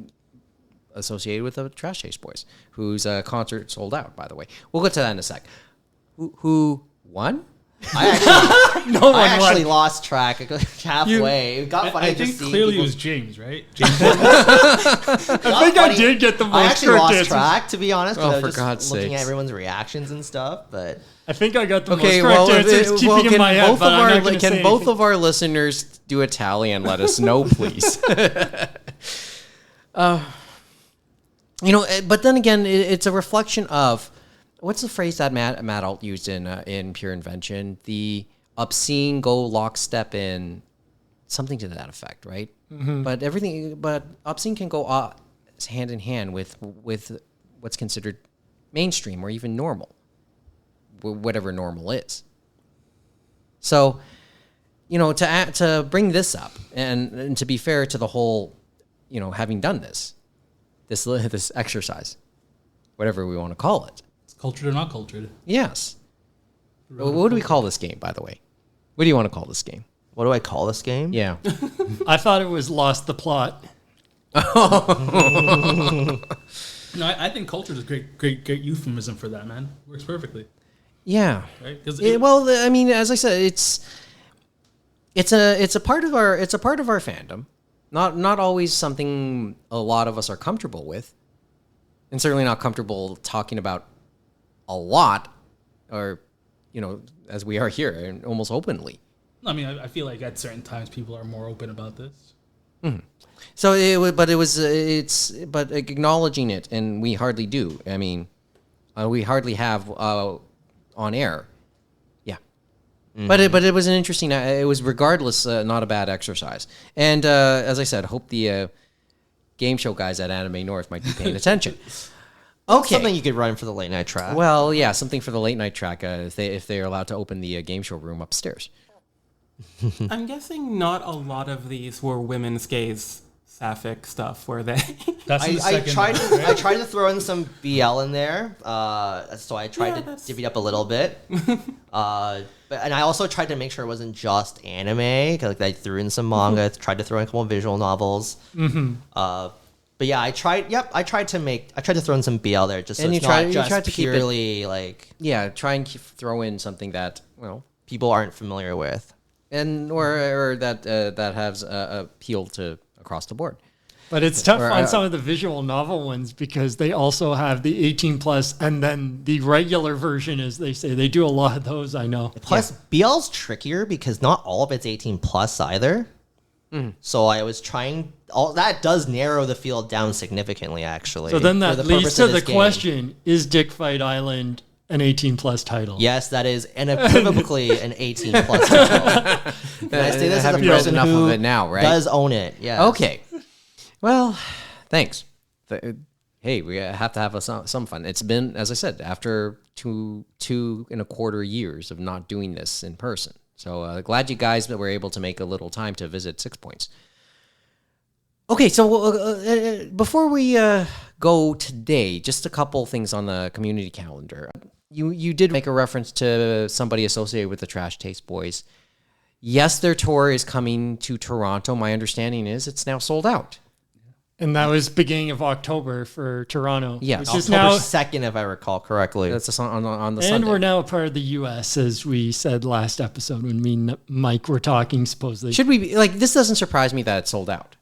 associated with the Trash Taste Boys, whose concert sold out. By the way, we'll get to that in a sec. Who won? I actually lost track halfway. It got funny. I to think just see clearly it people- was James, right? James. I think I did get the most I actually correct lost answers. track, to be honest. 'cause Oh, I was for just God's looking at sakes. everyone's reactions and stuff. But I think I got the Okay, most correct well, answers, keeping in can my head, both but of I'm not our gonna say can both anything. of our listeners do a tally and let us know, please? But then again, it's a reflection of what's the phrase that Matt Alt used in Pure Invention? The obscene go lockstep in, something to that effect, right? Mm-hmm. But obscene can go hand in hand with what's considered mainstream or even normal, whatever normal is. So, to bring this up and to be fair to the whole, having done this exercise, whatever we want to call it. It's cultured or not cultured. Yes. What do we call this game, by the way? What do you want to call this game? what do I call this game? Yeah. I thought it was Lost the Plot. No, I think culture is a great euphemism for that, man. Works perfectly, Yeah. right? Because Well, I mean, as I said, it's a part of our fandom. Not always something a lot of us are comfortable with, and certainly not comfortable talking about a lot, or as we are here, and almost openly. I mean, I feel like at certain times people are more open about this. So but acknowledging it, and we hardly do. I mean, we hardly have on air. Yeah. But it was an interesting. It was regardless not a bad exercise. And as I said, hope the game show guys at Anime North might be paying attention. Okay. Something you could run for the late night track. Well, yeah, something for the late night track if they are allowed to open the game show room upstairs. I'm guessing not a lot of these were women's gaze sapphic stuff, were they? That's the I second tried one, right? I tried to throw in some BL in there, so I tried to divvy it up a little bit. And I also tried to make sure it wasn't just anime. 'Cause, I threw in some manga, tried to throw in a couple of visual novels. But yeah, I tried to throw in some BL there, just so And it's you not tried just to keep it- purely like Yeah, try and throw in something that people aren't familiar with. and or that has appeal to across the board. But it's tough Or, on some of the visual novel ones because they also have the 18 plus and then the regular version, as they say. They do a lot of those, I know. Plus, BL's trickier because not all of it's 18 plus either. So I was trying. All that does narrow the field down significantly, actually. So then for that the leads purpose to of the this game. question, is Dick Fight Island an 18 plus title? Yes, that is unequivocally an 18 plus title. And I say this as a Having read person enough who of it now, right? does own it. Yeah. Okay. Well, thanks. Hey, we have to have some fun. It's been, as I said, after 2.25 years of not doing this in person. So glad you guys were able to make a little time to visit 6 Points. Okay, so before we go today, just a couple things on the community calendar. You did make a reference to somebody associated with the Trash Taste Boys. Yes, their tour is coming to Toronto. My understanding is it's now sold out. And that was beginning of October for Toronto. Yes. Which is October now, 2nd, if I recall correctly. That's on the and Sunday. we're now a part of the U.S., as we said last episode when me and Mike were talking, supposedly. Should we be, this doesn't surprise me that it's sold out.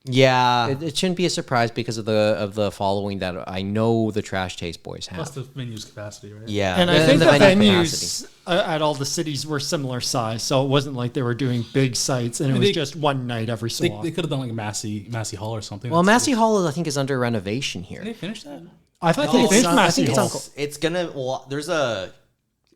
Yeah. It shouldn't be a surprise because of the following that I know the Trash Taste Boys have. Plus the menu's capacity, right? Yeah. And I And think the the venue venues at all the cities were similar size, so it wasn't like they were doing big sites, and it was They- just one night every so They often. could have done like a Massey Hall or something. Well, That's- Massey Hall, I think, is under renovation here. Did they finish that? I thought they finished I Massey think Hall. It's gonna. Well, there's a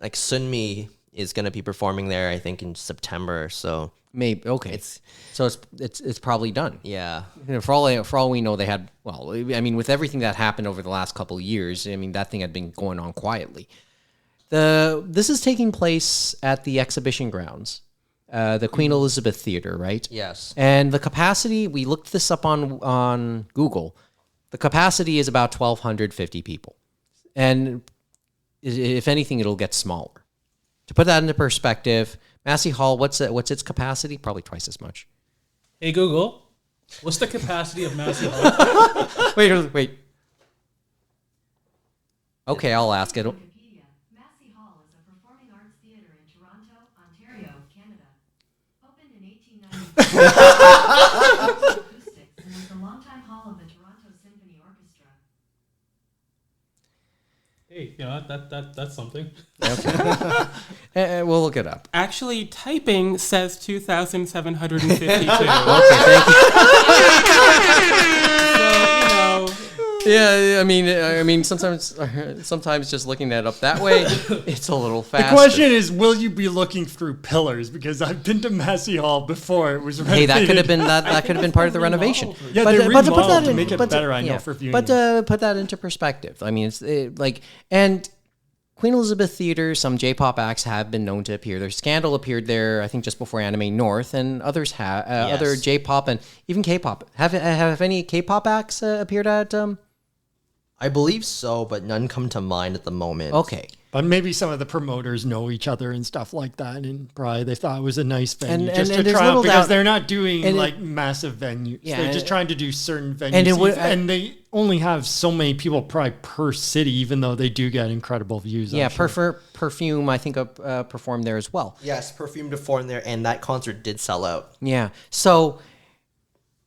like Sunmi is gonna be performing there. I think in September. So Maybe okay. It's probably done. yeah. For all we know, they had. Well, I mean, with everything that happened over the last couple of years, I mean, that thing had been going on quietly. This is taking place at the exhibition grounds, the Queen Elizabeth Theater, right? Yes. And the capacity, we looked this up on Google. The capacity is about 1,250 people, and if anything, it'll get smaller. To put that into perspective, Massey Hall, what's its capacity? Probably twice as much. Hey Google, what's the capacity of Massey Hall? Wait. Okay, I'll ask it. Wikipedia. Massey Hall is a performing arts theatre in Toronto, Ontario, Canada. Opened in 1890. Acoustics and was the longtime hall of the Toronto Symphony Orchestra. Hey, you know that's something. We'll look it up. Actually, typing says 2,752. Okay, thank you. So, you know, Yeah, I mean, sometimes just looking that up that way, it's a little faster. The question is, will you be looking through pillars? Because I've been to Massey Hall before. It was Hey, renovated. that could have been that could have been part of the renovation. Yeah, But, they but to put remodeled that to in, make it but to- better, I know, yeah. for viewing. But to put that into perspective, I mean, it's and Queen Elizabeth Theater, some J-pop acts have been known to appear there. Scandal appeared there, I think, just before Anime North, and others have other J-pop and even K-pop. Have any K-pop acts appeared at? I believe so, but none come to mind at the moment. Okay. But maybe some of the promoters know each other and stuff like that, and probably they thought it was a nice venue And just to there's try little out because doubt- they're not doing and like massive venues. Yeah, They're just and- trying to do certain venues, and it would- and they only have so many people probably per city, even though they do get incredible views. Yeah, I'm sure. Perfume, I think, performed there as well. Yes, Perfume performed there, and that concert did sell out. Yeah. So,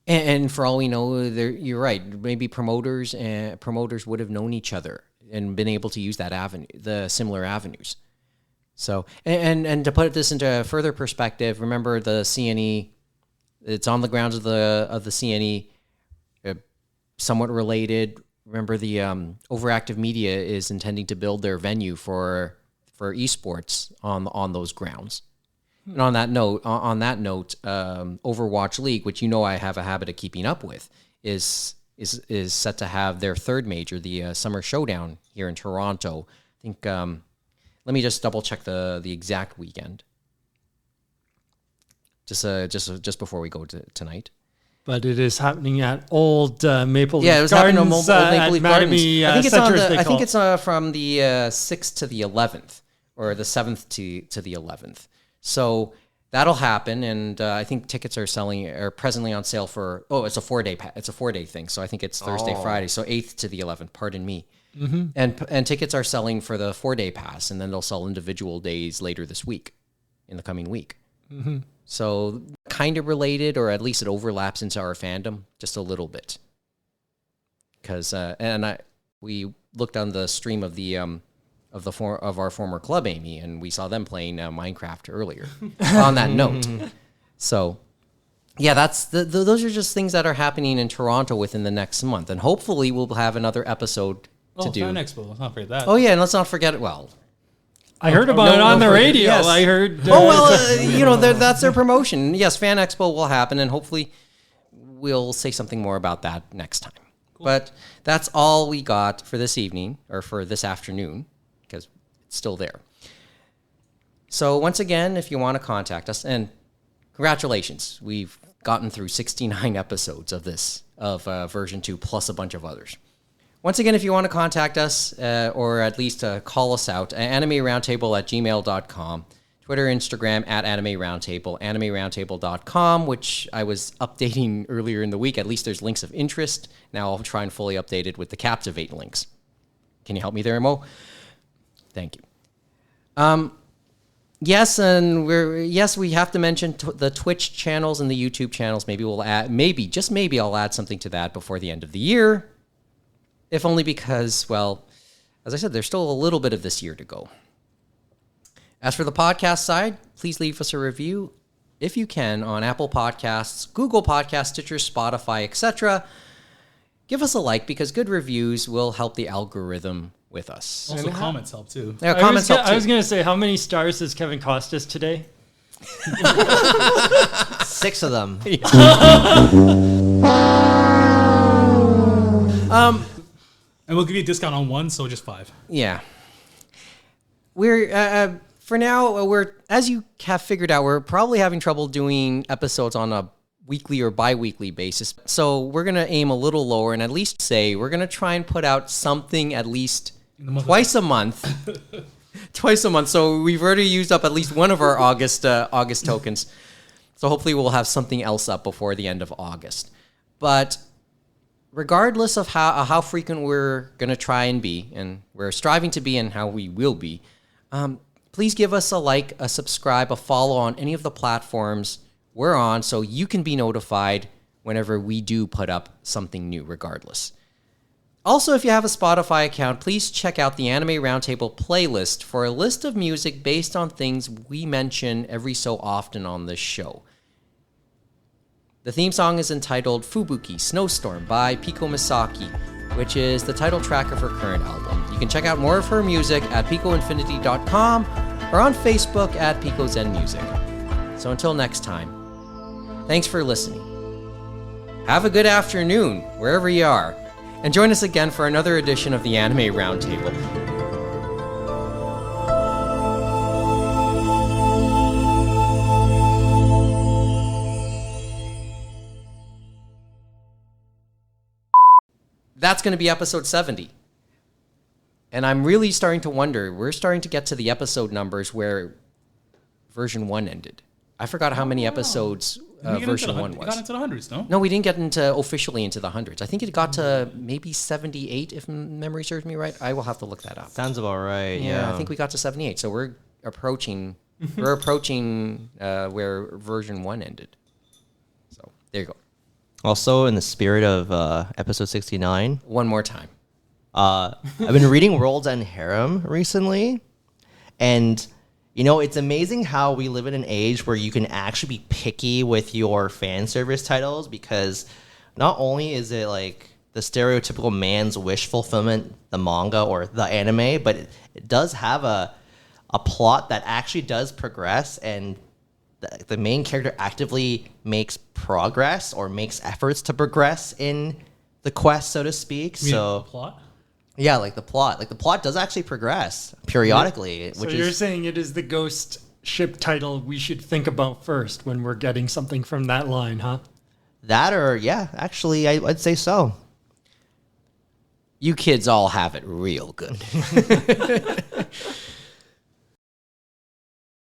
and for all we know, you're right. Maybe promoters would have known each other and been able to use that avenue, the similar avenues. So, and to put this into further perspective, remember the CNE. It's on the grounds of the CNE. Somewhat related. Remember the Overactive Media is intending to build their venue for esports on those grounds. And on that note, Overwatch League, which I have a habit of keeping up with, is set to have their third major, the Summer Showdown, here in Toronto. I think. Let me just double check the exact weekend. Just before we go to tonight. But it is happening at Old Maple Leaf Yeah, it was Gardens, happening at Old Maple Leaf Gardens. Mattamy, I think it's Center, as they I call think it. it's from the 6th to the 11th, or the 7th to the 11th. So that'll happen, and I think tickets are presently on sale for. Oh, it's a 4-day. It's a 4-day thing. So I think it's Thursday, Friday. So 8th to the 11th. Pardon me. Mm-hmm. And tickets are selling for the 4-day pass, and then they'll sell individual days later this week, in the coming week. Mm-hmm. So kind of related, or at least it overlaps into our fandom just a little bit. Because we looked on the stream of of our former club, Amy, and we saw them playing Minecraft earlier. On that note, so yeah, those are just things that are happening in Toronto within the next month, and hopefully we'll have another episode to do. Fan Expo. Let's not forget that. Oh yeah, and let's not forget it. Well, I heard about it on the radio. Yes. I heard. That's their promotion. Yes, Fan Expo will happen, and hopefully we'll say something more about that next time. Cool. But that's all we got for this evening, or for this afternoon, because it's still there. So once again, if you want to contact us, and congratulations, we've gotten through 69 episodes of this, of version 2, plus a bunch of others. Once again, if you want to contact us, or at least call us out, animeroundtable@gmail.com, Twitter, Instagram, @animeroundtable, animeroundtable.com, which I was updating earlier in the week. At least there's links of interest. Now I'll try and fully update it with the Captivate links. Can you help me there, Mo? Thank you. Yes, and we have to mention the Twitch channels and the YouTube channels. Maybe we'll add, just maybe I'll add something to that before the end of the year. If only because, well, as I said, there's still a little bit of this year to go. As for the podcast side, please leave us a review, if you can, on Apple Podcasts, Google Podcasts, Stitcher, Spotify, etc. Give us a like, because good reviews will help the algorithm with us. Also, comments help too. Yeah, comments help too. I was going to say, how many stars has Kevin cost us today? 6 of them. And we'll give you a discount on 1, so just 5. Yeah. We're for now, as you have figured out, we're probably having trouble doing episodes on a weekly or bi-weekly basis. So we're going to aim a little lower, and at least say we're going to try and put out something at least twice a month. Twice a month. So we've already used up at least one of our August tokens. So hopefully we'll have something else up before the end of August. But regardless of how frequent we're going to try and be, and we're striving to be and how we will be, please give us a like, a subscribe, a follow on any of the platforms we're on so you can be notified whenever we do put up something new regardless. Also, if you have a Spotify account, please check out the Anime Roundtable playlist for a list of music based on things we mention every so often on this show. The theme song is entitled Fubuki Snowstorm by Piko Misaki, which is the title track of her current album. You can check out more of her music at picoinfinity.com or on Facebook at Pico Zen Music. So until next time, thanks for listening. Have a good afternoon, wherever you are, and join us again for another edition of the Anime Roundtable. That's going to be episode 70. And I'm really starting to wonder, we're starting to get to the episode numbers where version 1 ended. I forgot how many episodes version 1 was. We got into the hundreds, no? No, we didn't get officially into the hundreds. I think it got to maybe 78, if memory serves me right. I will have to look that up. Sounds about right. Yeah, I think we got to 78. So we're approaching where version 1 ended. So there you go. Also, in the spirit of episode 69, One more time. I've been reading World's End Harem recently, and you know, it's amazing how we live in an age where you can actually be picky with your fan service titles, because not only is it like the stereotypical man's wish fulfillment, the manga or the anime, but it does have a plot that actually does progress, and the main character actively makes progress or makes efforts to progress in the quest, so to speak. The plot? Yeah, like the plot. Like the plot does actually progress periodically. So you're saying it is the ghost ship title we should think about first when we're getting something from that line, huh? That, or yeah, actually, I'd say so. You kids all have it real good.